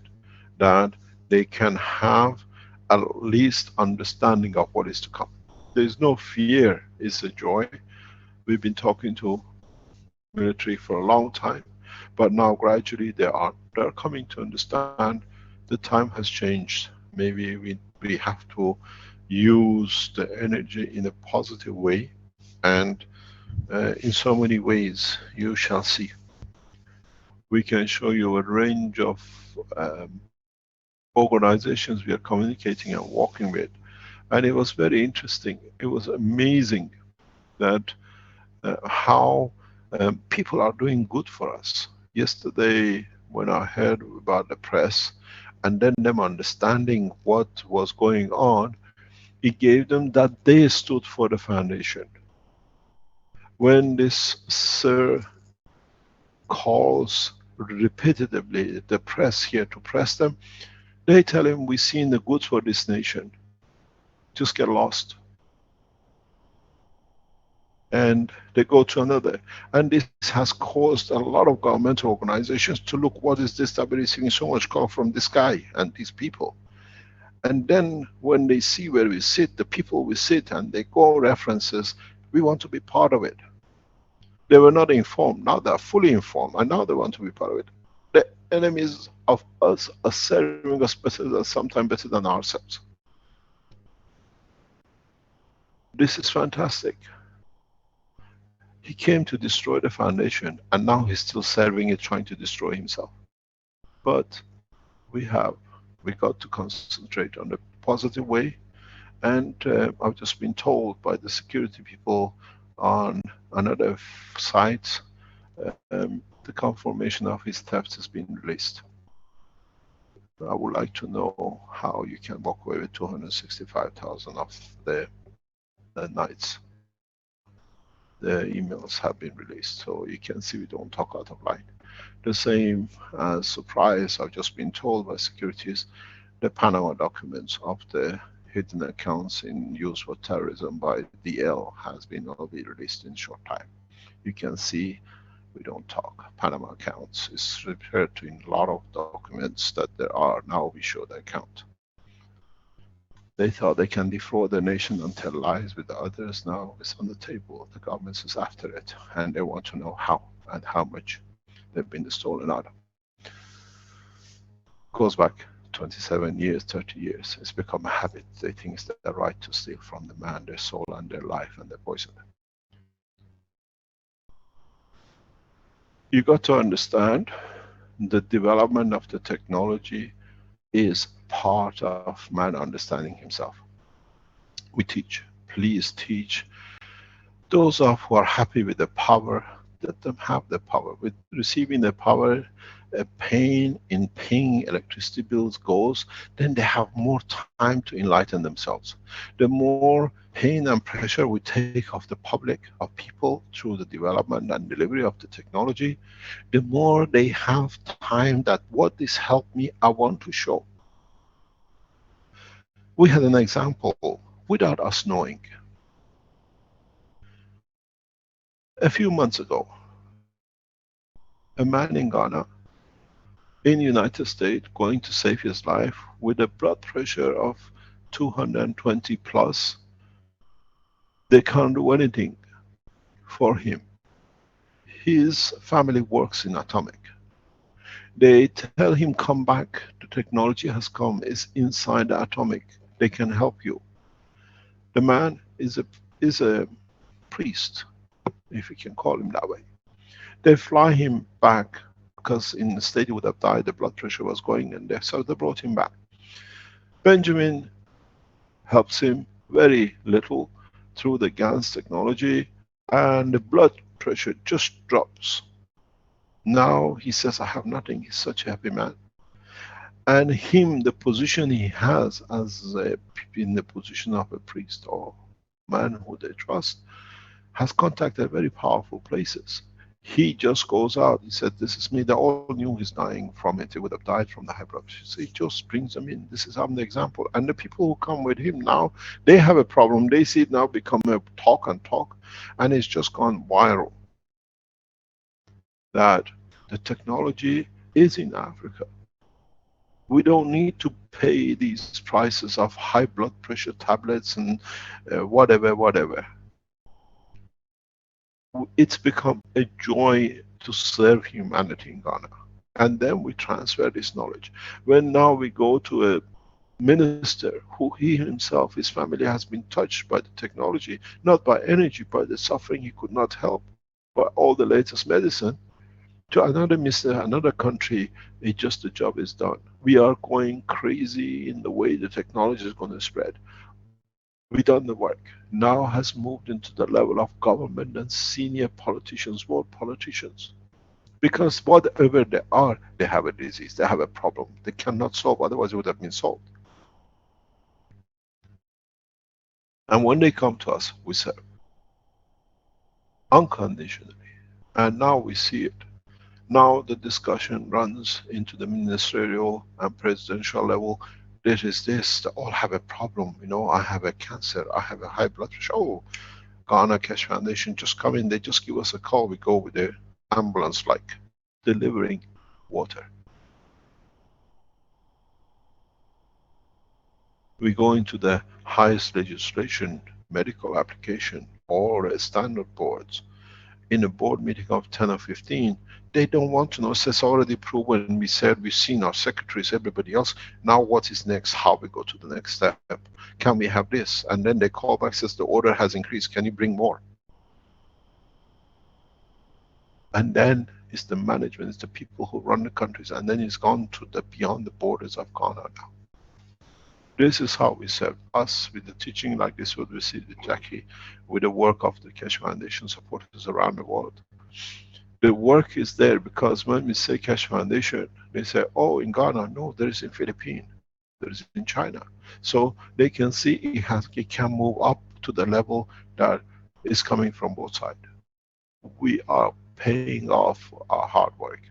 that they can have at least understanding of what is to come. There is no fear, it's a joy. We've been talking to military for a long time, but now gradually they're coming to understand the time has changed. Maybe we have to use the energy in a positive way, and in so many ways you shall see. We can show you a range of organizations we are communicating and working with, and it was very interesting. It was amazing that how people are doing good for us. Yesterday, when I heard about the press and then them understanding what was going on, it gave them that they stood for the foundation. When this sir calls repetitively the press here to press them, They tell him, we've seen the good for this nation. Just get lost. And they go to another. And this has caused a lot of governmental organizations to look, what is this that we're receiving so much call from this guy and these people? And then when they see where we sit, the people we sit, and they go references, we want to be part of it. They were not informed, now they're fully informed, and now they want to be part of it. The enemies of us are serving us better, sometimes better than ourselves. This is fantastic. He came to destroy the foundation, and now he's still serving it, trying to destroy himself. But we got to concentrate on the positive way. And I've just been told by the security people on another site, the confirmation of his theft has been released. I would like to know how you can walk away with 265,000 of the nights. The emails have been released, so you can see we don't talk out of line. The same as surprise, I've just been told by securities, the Panama documents of the hidden accounts in use for terrorism by DL will be released in short time. You can see we don't talk. Panama accounts is referred to in a lot of documents that there are. Now we show the account. They thought they can defraud the nation and tell lies with the others. Now it's on the table. The government is after it, and they want to know how and how much they've been stolen out of. Goes back 27 years, 30 years. It's become a habit. They think it's their right to steal from the man, their soul and their life, and they poison them. You got to understand the development of the technology is part of man understanding himself. We teach, please teach. Those who are happy with the power, let them have the power. With receiving the power, pain in paying electricity bills goes, then they have more time to enlighten themselves. The more pain and pressure we take off the public, of people, through the development and delivery of the technology, the more they have time that what this helped me, I want to show. We had an example without us knowing. A few months ago, a man in Ghana, in the United States, going to save his life with a blood pressure of 220 plus, they can't do anything for him. His family works in atomic. They tell him, come back, the technology has come, it's inside the atomic, they can help you. The man is a priest, if you can call him that way. They fly him back, because in the state he would have died, the blood pressure was going in there, so they brought him back. Benjamin helps him very little through the GANS technology, and the blood pressure just drops. Now he says, I have nothing. He's such a happy man. And him, the position he has as in the position of a priest or man who they trust, has contacted very powerful places. He just goes out, he said, this is me. They all knew he's dying from it. He would have died from the high blood pressure. So he just brings them in. This is I'm the example. And the people who come with him now, they have a problem. They see it now become a talk and talk, and it's just gone viral. That the technology is in Africa. We don't need to pay these prices of high blood pressure tablets and whatever. It's become a joy to serve humanity in Ghana. And then we transfer this knowledge. When now we go to a minister who he himself, his family has been touched by the technology, not by energy, by the suffering he could not help, by all the latest medicine, to another minister, another country, it just the job is done. We are going crazy in the way the technology is going to spread. We've done the work. Now has moved into the level of government and senior politicians, world politicians. Because whatever they are, they have a disease, they have a problem. They cannot solve, otherwise it would have been solved. And when they come to us, we serve. Unconditionally. And now we see it. Now the discussion runs into the ministerial and presidential level. This is this, they all have a problem. You know, I have a cancer, I have a high blood pressure. Oh, Ghana Keshe Foundation, just come in, they just give us a call, we go with the ambulance, like delivering water. We go into the highest legislation, medical application, or standard boards. In a board meeting of 10 or 15, they don't want to know. It's already proven. We said we've seen our secretaries, everybody else. Now what is next? How we go to the next step? Can we have this? And then they call back, says the order has increased. Can you bring more? And then it's the management, it's the people who run the countries, and then it's gone to the beyond the borders of Ghana now. This is how we serve us with the teaching like this, what we see with Jackie, with the work of the Keshe Foundation supporters around the world. The work is there because when we say Keshe Foundation, they say, oh, in Ghana, no, there is in Philippines, there is in China. So they can see it can move up to the level that is coming from both sides. We are paying off our hard work.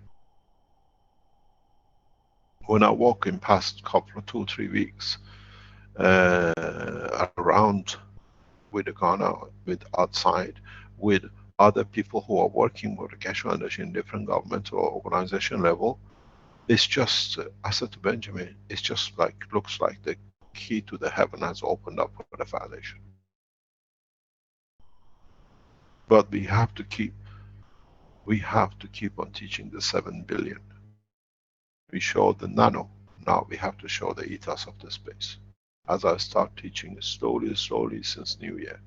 When I walk in past couple of 2-3 weeks around with the Ghana, with outside, with other people who are working with the Keshe Foundation in different governmental organization level, it's just, I said to Benjamin, it's just like, looks like the key to the heaven has opened up for the foundation. But we have to keep on teaching the 7 billion. We showed the nano, now we have to show the ethos of the space. As I start teaching slowly since New Year.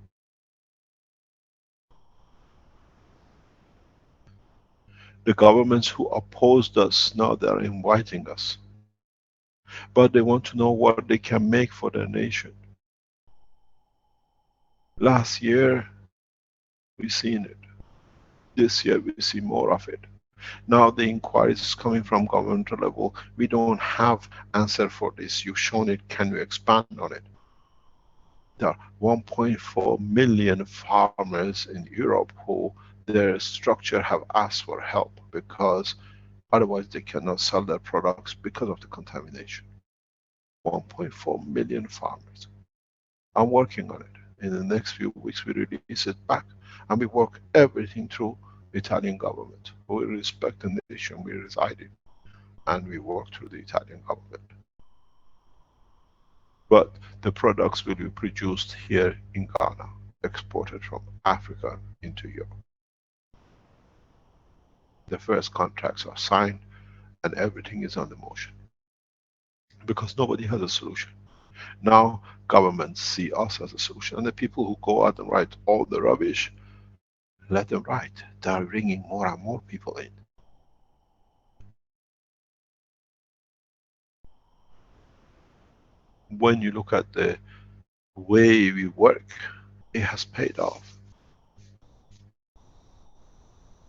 The governments who opposed us, now they are inviting us. But they want to know what they can make for their nation. Last year, we've seen it. This year, we see more of it. Now the inquiries is coming from governmental level. We don't have answer for this. You've shown it, can you expand on it? There are 1.4 million farmers in Europe who their structure have asked for help because otherwise they cannot sell their products because of the contamination. 1.4 million farmers. I'm working on it. In the next few weeks we release it back and we work everything through the Italian government. We respect the nation we reside in and we work through the Italian government. But the products will be produced here in Ghana, exported from Africa into Europe. The first contracts are signed and everything is on the motion. Because nobody has a solution. Now governments see us as a solution, and the people who go out and write all the rubbish, let them write. They are bringing more and more people in. When you look at the way we work, it has paid off.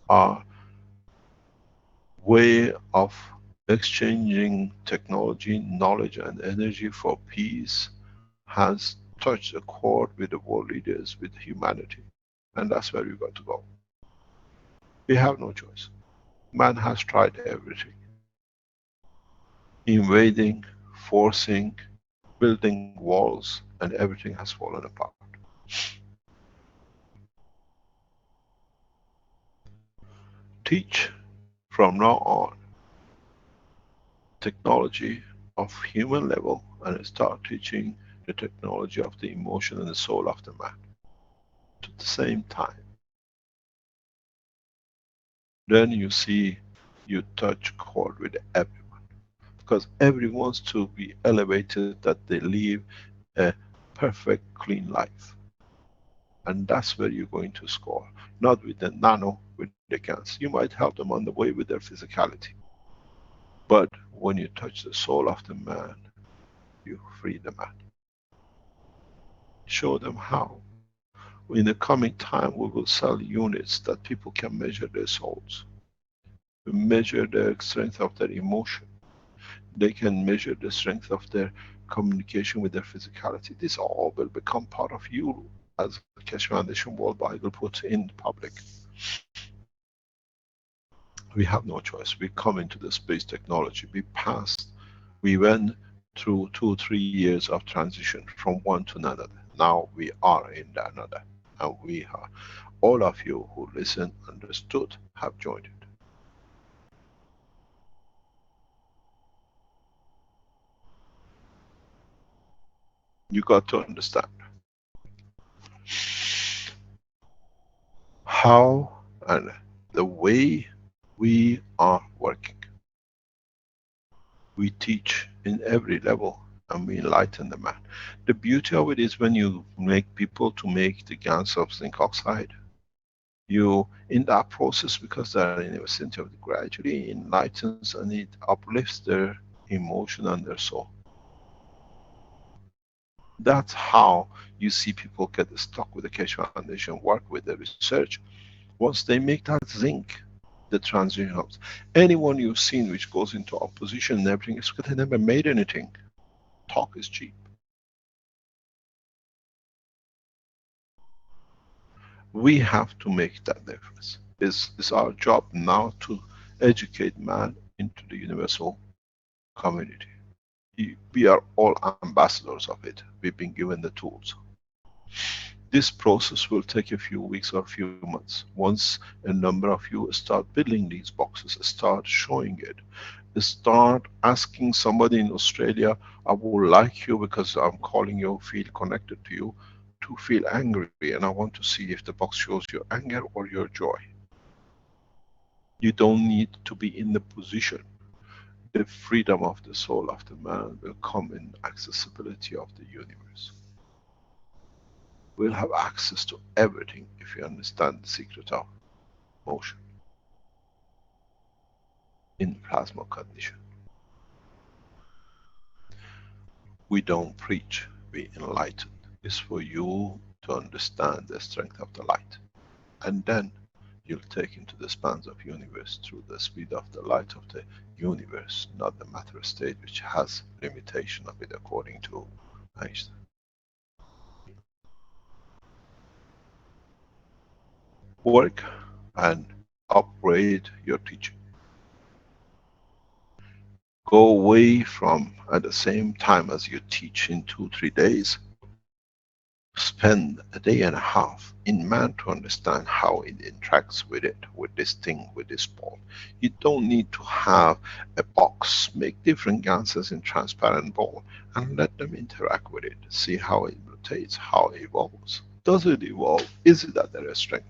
Our way of exchanging technology, knowledge and energy for peace has touched a chord with the world leaders, with humanity. And that's where we've got to go. We have no choice. Man has tried everything. Invading, forcing, building walls, and everything has fallen apart. Teach from now on technology of human level and start teaching the technology of the emotion and the soul of the man at the same time. Then you see, you touch chord with everyone. Because everyone wants to be elevated, that they live a perfect, clean life. And that's where you're going to score. Not with the nano, with the cans. You might help them on the way with their physicality. But when you touch the soul of the man, you free the man. Show them how. In the coming time, we will sell units that people can measure their souls. Measure the strength of their emotion. They can measure the strength of their communication with their physicality. This all will become part of you as the Keshe Foundation worldwide will put in public. We have no choice. We come into the space technology. We went through 2-3 years of transition from one to another. Now we are in the another. And we are, all of you who listened, understood, have joined it. You got to understand how and the way we are working. We teach in every level and we enlighten the man. The beauty of it is when you make people to make the GaNs of zinc oxide, you, in that process, because they are in the vicinity of it, gradually enlightens and it uplifts their emotion and their soul. That's how you see people get stuck with the Keshe Foundation, work with the research. Once they make that zinc, the transition helps. Anyone you've seen which goes into opposition and everything, it's because they never made anything. Talk is cheap. We have to make that difference. It's our job now to educate man into the universal community. We are all ambassadors of it. We've been given the tools. This process will take a few weeks or a few months. Once a number of you start building these boxes, start showing it, start asking somebody in Australia, I would like you, because I'm calling you, feel connected to you, to feel angry, and I want to see if the box shows your anger or your joy. You don't need to be in the position. The freedom of the soul of the man will come in accessibility of the universe. We'll have access to everything if you understand the secret of motion in plasma condition. We don't preach, we enlighten. It's for you to understand the strength of the light. And then you'll take into the spans of universe through the speed of the light of the universe, not the matter state which has limitation of it according to Einstein. Work and upgrade your teaching. Go away from, at the same time as you teach in 2-3 days, spend a day and a half in man to understand how it interacts with it, with this thing, with this ball. You don't need to have a box. Make different gases in transparent ball and let them interact with it. See how it rotates, how it evolves. Does it evolve? Is it at their strength?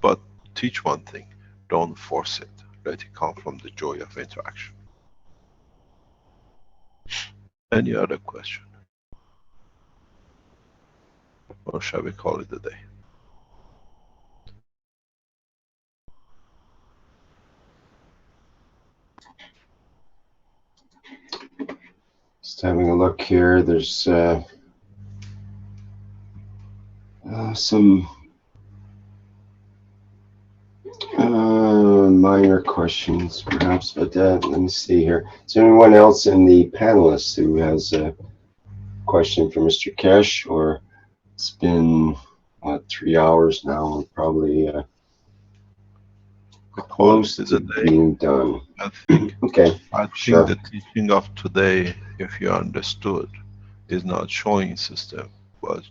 But teach one thing, don't force it. Let it come from the joy of interaction. Any other question? Or shall we call it a day? Just having a look here. There's some minor questions, perhaps, but let me see here. Is there anyone else in the panelists who has a question for Mr. Keshe? Or it's been 3 hours now, probably close to being done. I think, okay, sure. The teaching of today, if you understood, is not showing system, but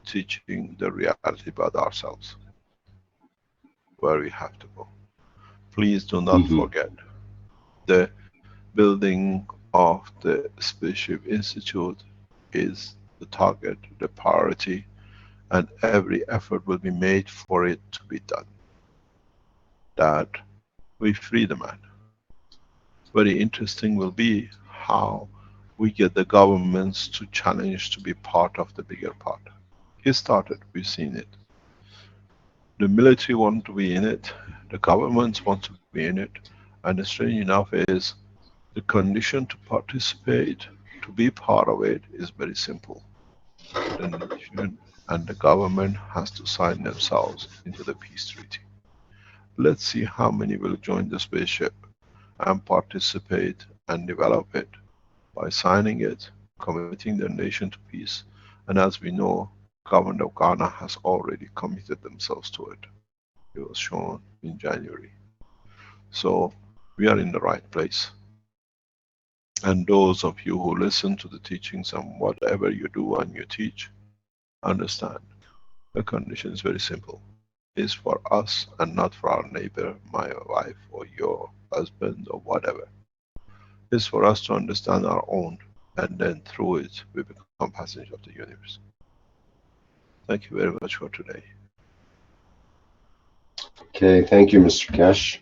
teaching the reality about ourselves, where we have to go. Please do not forget the building of the Spaceship Institute is the target, the priority, and every effort will be made for it to be done. That we free the man. Very interesting will be how we get the governments to challenge to be part of the bigger part. It started, we've seen it. The military want to be in it, the governments want to be in it, and strange enough is the condition to participate, to be part of it, is very simple. The nation and the government has to sign themselves into the peace treaty. Let's see how many will join the spaceship and participate and develop it by signing it, committing their nation to peace. And as we know, Government of Ghana has already committed themselves to it. It was shown in January. So we are in the right place. And those of you who listen to the teachings and whatever you do and you teach, understand the condition is very simple. It's for us and not for our neighbor, my wife, or your husband, or whatever. It's for us to understand our own, and then through it we become passengers of the universe. Thank you very much for today. Okay, thank you, Mr. Keshe.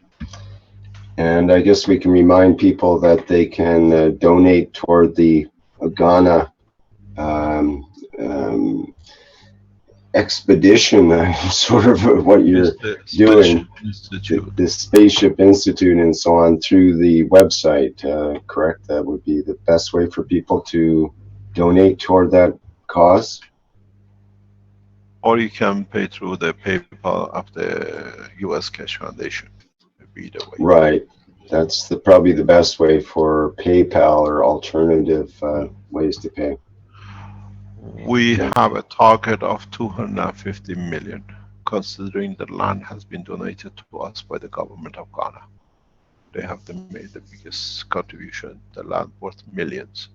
And I guess we can remind people that they can donate toward the Ghana expedition, sort of what you're doing, the Spaceship Institute and so on, through the website, correct? That would be the best way for people to donate toward that cause? Or you can pay through the PayPal of the US Keshe Foundation. Either way. Right. That's probably the best way for PayPal or alternative ways to pay. We have a target of 250 million, considering the land has been donated to us by the government of Ghana. They have made the biggest contribution, the land worth millions.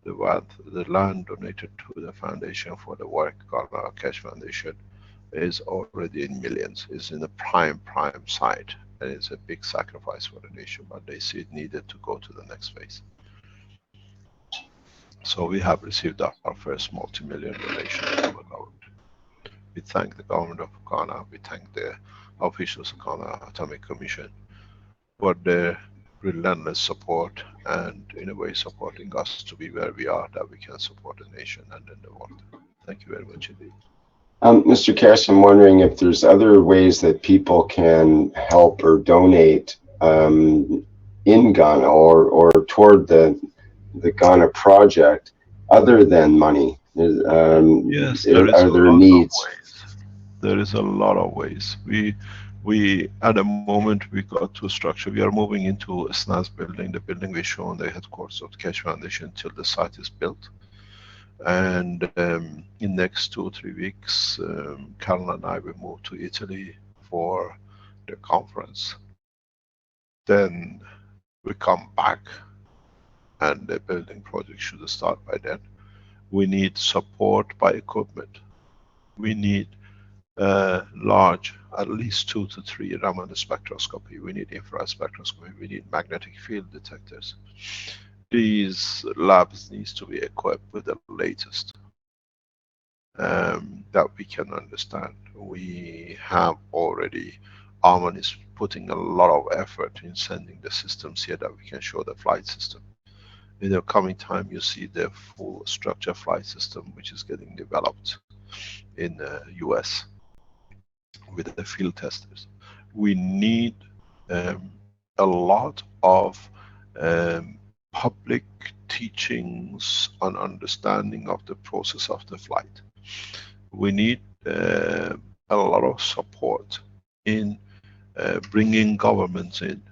The land donated to the foundation for the work, Ghana Keshe Foundation, is already in millions. It's in a prime site, and it's a big sacrifice for the nation, but they see it needed to go to the next phase. So we have received our first multi-million donation from the government. We thank the government of Ghana, we thank the officials of Ghana Atomic Commission for their relentless support, and in a way supporting us to be where we are, that we can support the nation and then the world. Thank you very much indeed. Mr. Keshe, I'm wondering if there's other ways that people can help or donate in Ghana or toward the Ghana project other than money. Yes, are there needs? There is a lot of ways. We at the moment we got to structure. We are moving into a SNAS building, the building we shown the headquarters of the Keshe Foundation till the site is built. And in next 2 or 3 weeks, Carol and I will move to Italy for the conference. Then we come back, and the building project should start by then. We need support by equipment. We need large, at least 2 to 3 Raman spectroscopy. We need infrared spectroscopy. We need magnetic field detectors. These labs needs to be equipped with the latest that we can understand. We have already, Arman is putting a lot of effort in sending the systems here that we can show the flight system. In the coming time, you see the full structure flight system, which is getting developed in the US with the field testers. We need a lot of public teachings on understanding of the process of the flight. We need a lot of support in bringing governments in.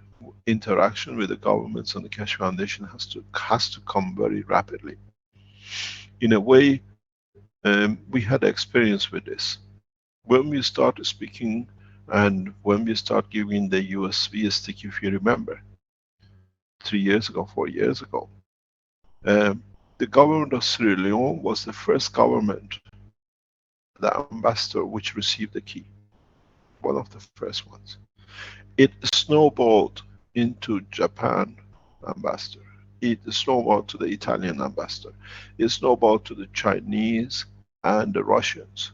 Interaction with the governments and the Keshe Foundation has to come very rapidly. In a way, we had experience with this. When we start speaking and when we start giving the USB stick, if you remember, 3 years ago, 4 years ago, the government of Sierra Leone was the first government, the ambassador, which received the key. One of the first ones. It snowballed into Japan ambassador. It snowballed to the Italian ambassador. It snowballed to the Chinese and the Russians.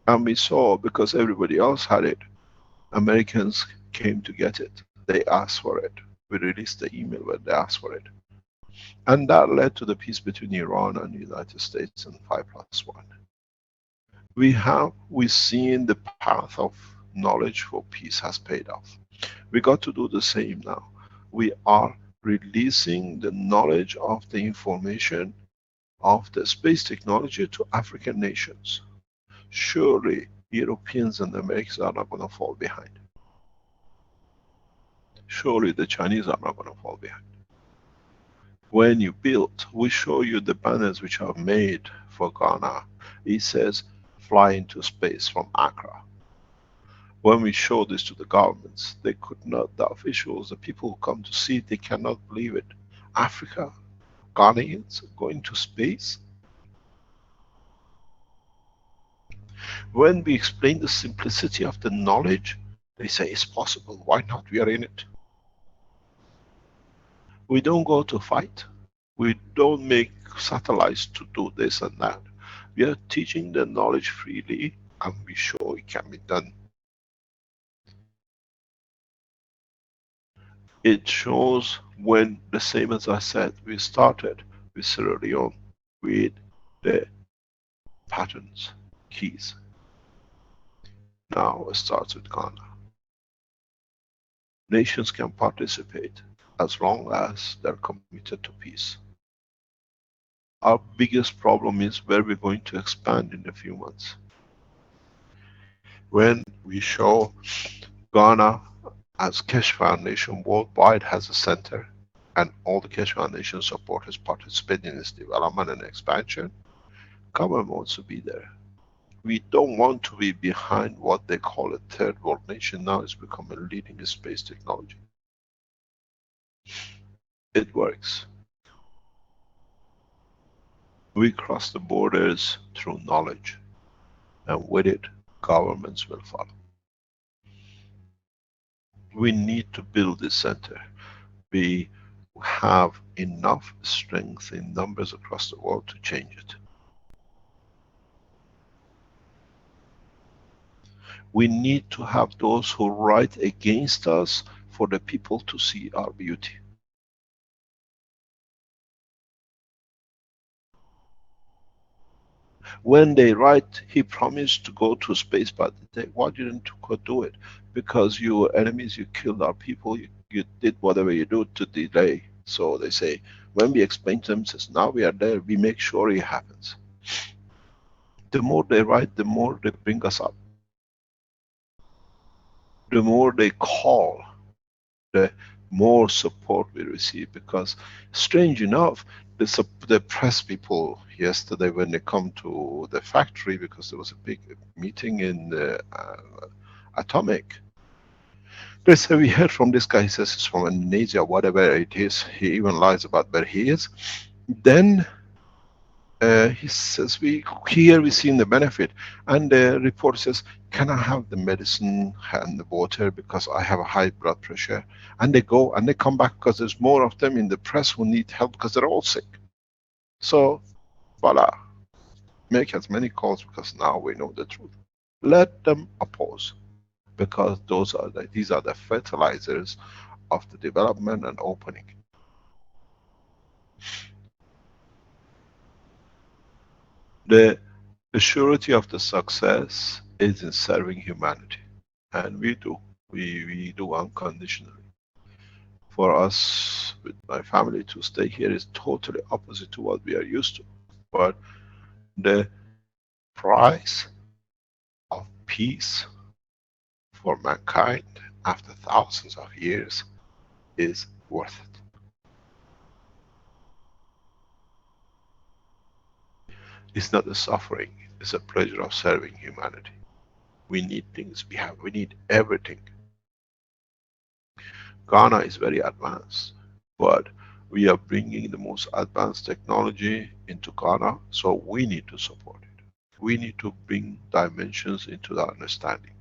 And we saw, because everybody else had it, Americans came to get it. They asked for it. We released the email where they asked for it. And that led to the peace between Iran and the United States and 5+1. We've seen the path of knowledge for peace has paid off. We got to do the same now. We are releasing the knowledge of the information of the space technology to African nations. Surely Europeans and Americans are not going to fall behind. Surely the Chinese are not going to fall behind. When you build, we show you the banners which are made for Ghana. It says, fly into space from Accra. When we show this to the governments, they could not, the officials, the people who come to see it, they cannot believe it. Africa, Ghanaians going to space? When we explain the simplicity of the knowledge, they say it's possible, why not? We are in it. We don't go to fight. We don't make satellites to do this and that. We are teaching the knowledge freely, and we show it can be done. It shows when, the same as I said, we started with Sierra Leone with the patterns, keys. Now it starts with Ghana. Nations can participate as long as they're committed to peace. Our biggest problem is where we're going to expand in a few months. When we show Ghana as Keshe Foundation worldwide has a center, and all the Keshe Foundation supporters participate in its development and expansion, government wants to be there. We don't want to be behind what they call a third world nation. Now it's become a leading space technology. It works. We cross the borders through knowledge, and with it, governments will follow. We need to build this center. We have enough strength in numbers across the world to change it. We need to have those who write against us for the people to see our beauty. When they write, he promised to go to space, but why didn't you do it? Because you were enemies, you killed our people, you did whatever you do to delay. So they say, when we explain to them, says, now we are there, we make sure it happens. The more they write, the more they bring us up. The more they call, the more support we receive. Because strange enough, the press people yesterday, when they come to the factory, because there was a big meeting in the Atomic, they say, we heard from this guy, he says it's from Indonesia, whatever it is, he even lies about where he is. Then he says, here we seen the benefit, and the report says, can I have the medicine and the water because I have a high blood pressure? And they go and they come back because there's more of them in the press who need help because they're all sick. So, voila, make as many calls because now we know the truth. Let them oppose, because these are the fertilizers of the development and opening. The surety of the success is in serving humanity, and we do unconditionally. For us, with my family, to stay here is totally opposite to what we are used to. But the price of peace for mankind after thousands of years is worth it. It's not the suffering, it's a pleasure of serving humanity. We need things, we need everything. Ghana is very advanced, but we are bringing the most advanced technology into Ghana, so we need to support it. We need to bring dimensions into the understanding.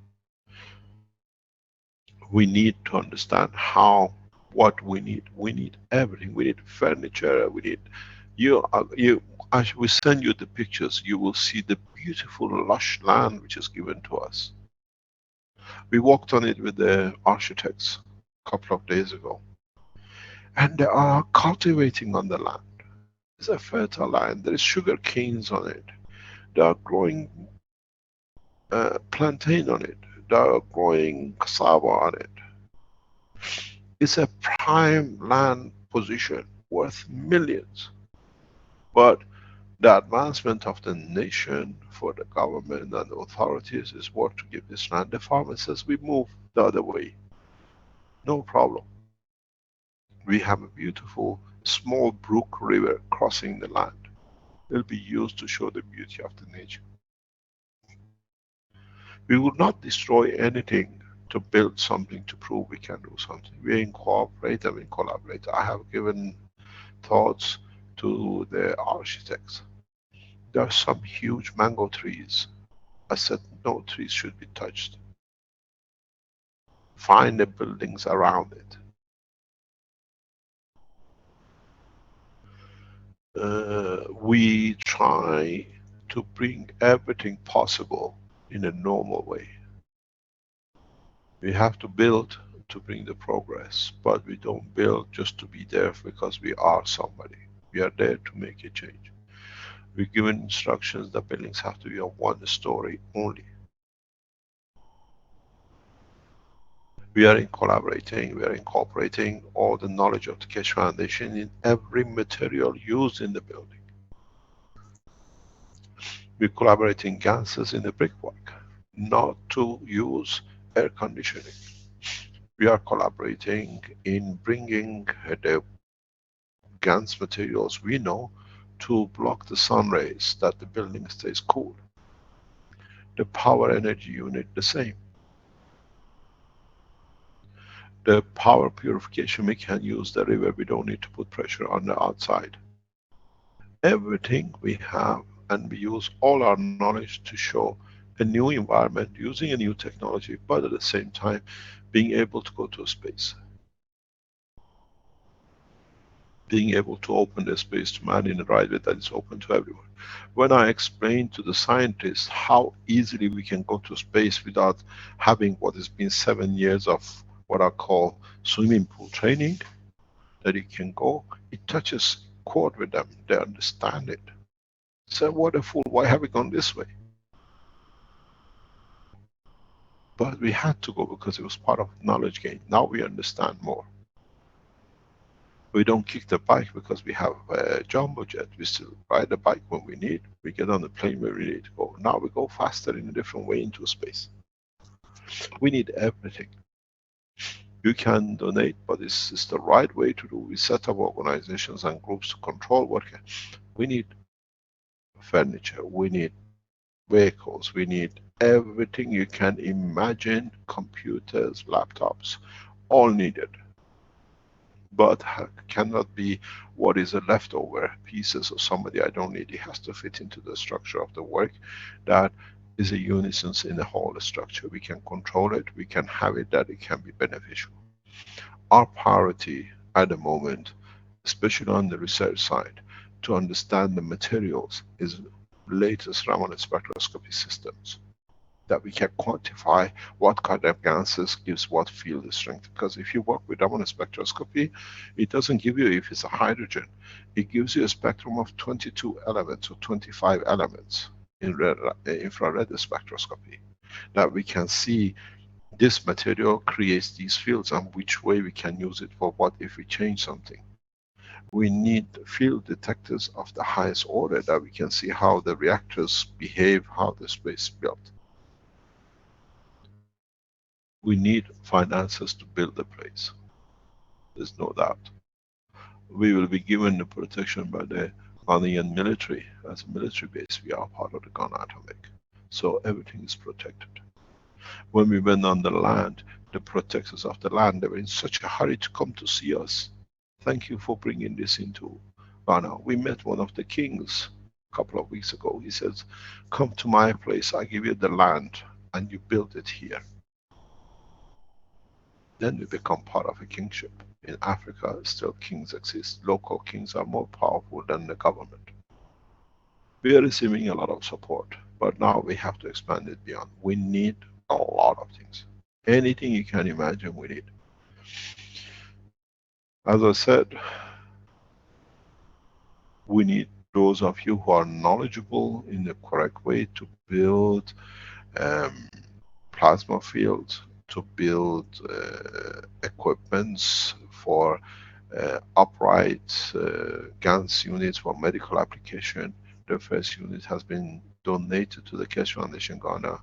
We need to understand what we need. We need everything. We need furniture. We need as we send you the pictures, you will see the beautiful lush land which is given to us. We walked on it with the architects a couple of days ago, and they are cultivating on the land. It's a fertile land. There is sugar canes on it. They are growing plantain on it. They are growing cassava on it. It's a prime land position worth millions. But the advancement of the nation for the government and the authorities is what to give this land. The farmer says, we move the other way. No problem. We have a beautiful small brook river crossing the land. It'll be used to show the beauty of the nature. We would not destroy anything to build something to prove we can do something. We incorporate and we collaborate. I have given thoughts to the architects. There are some huge mango trees. I said no trees should be touched. Find the buildings around it. We try to bring everything possible in a normal way. We have to build to bring the progress, but we don't build just to be there because we are somebody. We are there to make a change. We're given instructions that buildings have to be of one story only. We are collaborating, we are incorporating all the knowledge of the Keshe Foundation in every material used in the building. We're collaborating gases in the brickwork, not to use air conditioning. We are collaborating in bringing the GANS materials we know to block the sun rays that the building stays cool. The power energy unit the same. The power purification, we can use the river, we don't need to put pressure on the outside. Everything we have, and we use all our knowledge to show a new environment using a new technology, but at the same time being able to go to space. Being able to open the space to man in the right way that is open to everyone. When I explain to the scientists how easily we can go to space without having what has been 7 years of what I call swimming pool training, that it can go, it touches chord with them, they understand it. So what a fool, why have we gone this way? But we had to go because it was part of knowledge gain. Now we understand more. We don't kick the bike because we have a jumbo jet. We still ride the bike when we need. We get on the plane when we need to go. Now we go faster in a different way into space. We need everything. You can donate, but this is the right way to do. We set up organizations and groups to control what can. We need furniture. We need vehicles. We need everything you can imagine. Computers, laptops, all needed. But cannot be what is a leftover pieces of somebody I don't need. It has to fit into the structure of the work that is a unison in the whole structure. We can control it, we can have it that it can be beneficial. Our priority at the moment, especially on the research side, to understand the materials is latest Raman spectroscopy systems. That we can quantify what kind of gases gives what field strength. Because if you work with Raman spectroscopy, it doesn't give you if it's a hydrogen. It gives you a spectrum of 22 elements or 25 elements in infrared spectroscopy. That we can see this material creates these fields and which way we can use it for what if we change something. We need field detectors of the highest order that we can see how the reactors behave, how the space is built. We need finances to build the place. There's no doubt. We will be given the protection by the Ghanaian military. As a military base, we are part of the Ghana Atomic. So everything is protected. When we went on the land, the protectors of the land, they were in such a hurry to come to see us. Thank you for bringing this into Ghana. We met one of the kings a couple of weeks ago. He says, come to my place, I give you the land, and you build it here. Then we become part of a kingship. In Africa, still kings exist. Local kings are more powerful than the government. We are receiving a lot of support, but now we have to expand it beyond. We need a lot of things. Anything you can imagine, we need. As I said, we need those of you who are knowledgeable in the correct way to build plasma fields, to build equipments for upright GANS units for medical application. The first unit has been donated to the Keshe Foundation Ghana,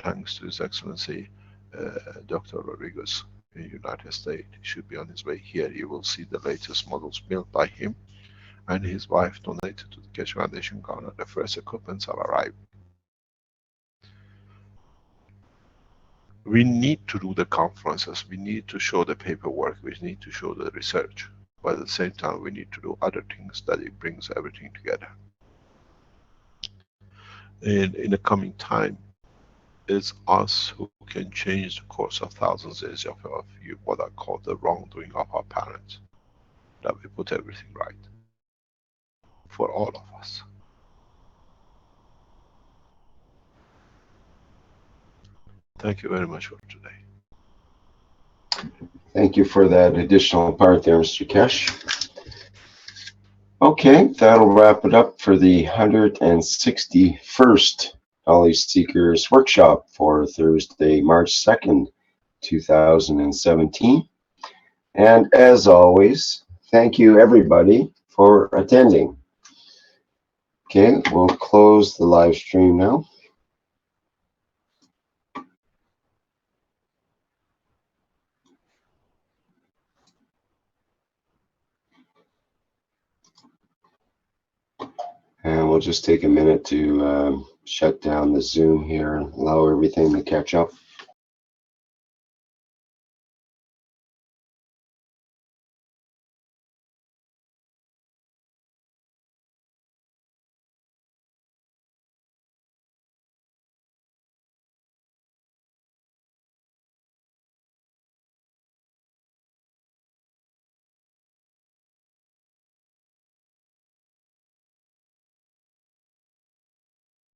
thanks to His Excellency Dr. Rodriguez in the United States. He should be on his way here. You will see the latest models built by him and his wife donated to the Keshe Foundation Ghana. The first equipments have arrived. We need to do the conferences, we need to show the paperwork, we need to show the research, but at the same time we need to do other things that it brings everything together. And in the coming time, it's us who can change the course of thousands of years of what I call the wrongdoing of our parents, that we put everything right for all of us. Thank you very much for today. Thank you for that additional part there, Mr. Keshe. Okay, that'll wrap it up for the 161st Knowledge Seekers Workshop for Thursday, March 2nd, 2017. And as always, thank you everybody for attending. Okay, we'll close the live stream now. And we'll just take a minute to shut down the Zoom here and allow everything to catch up.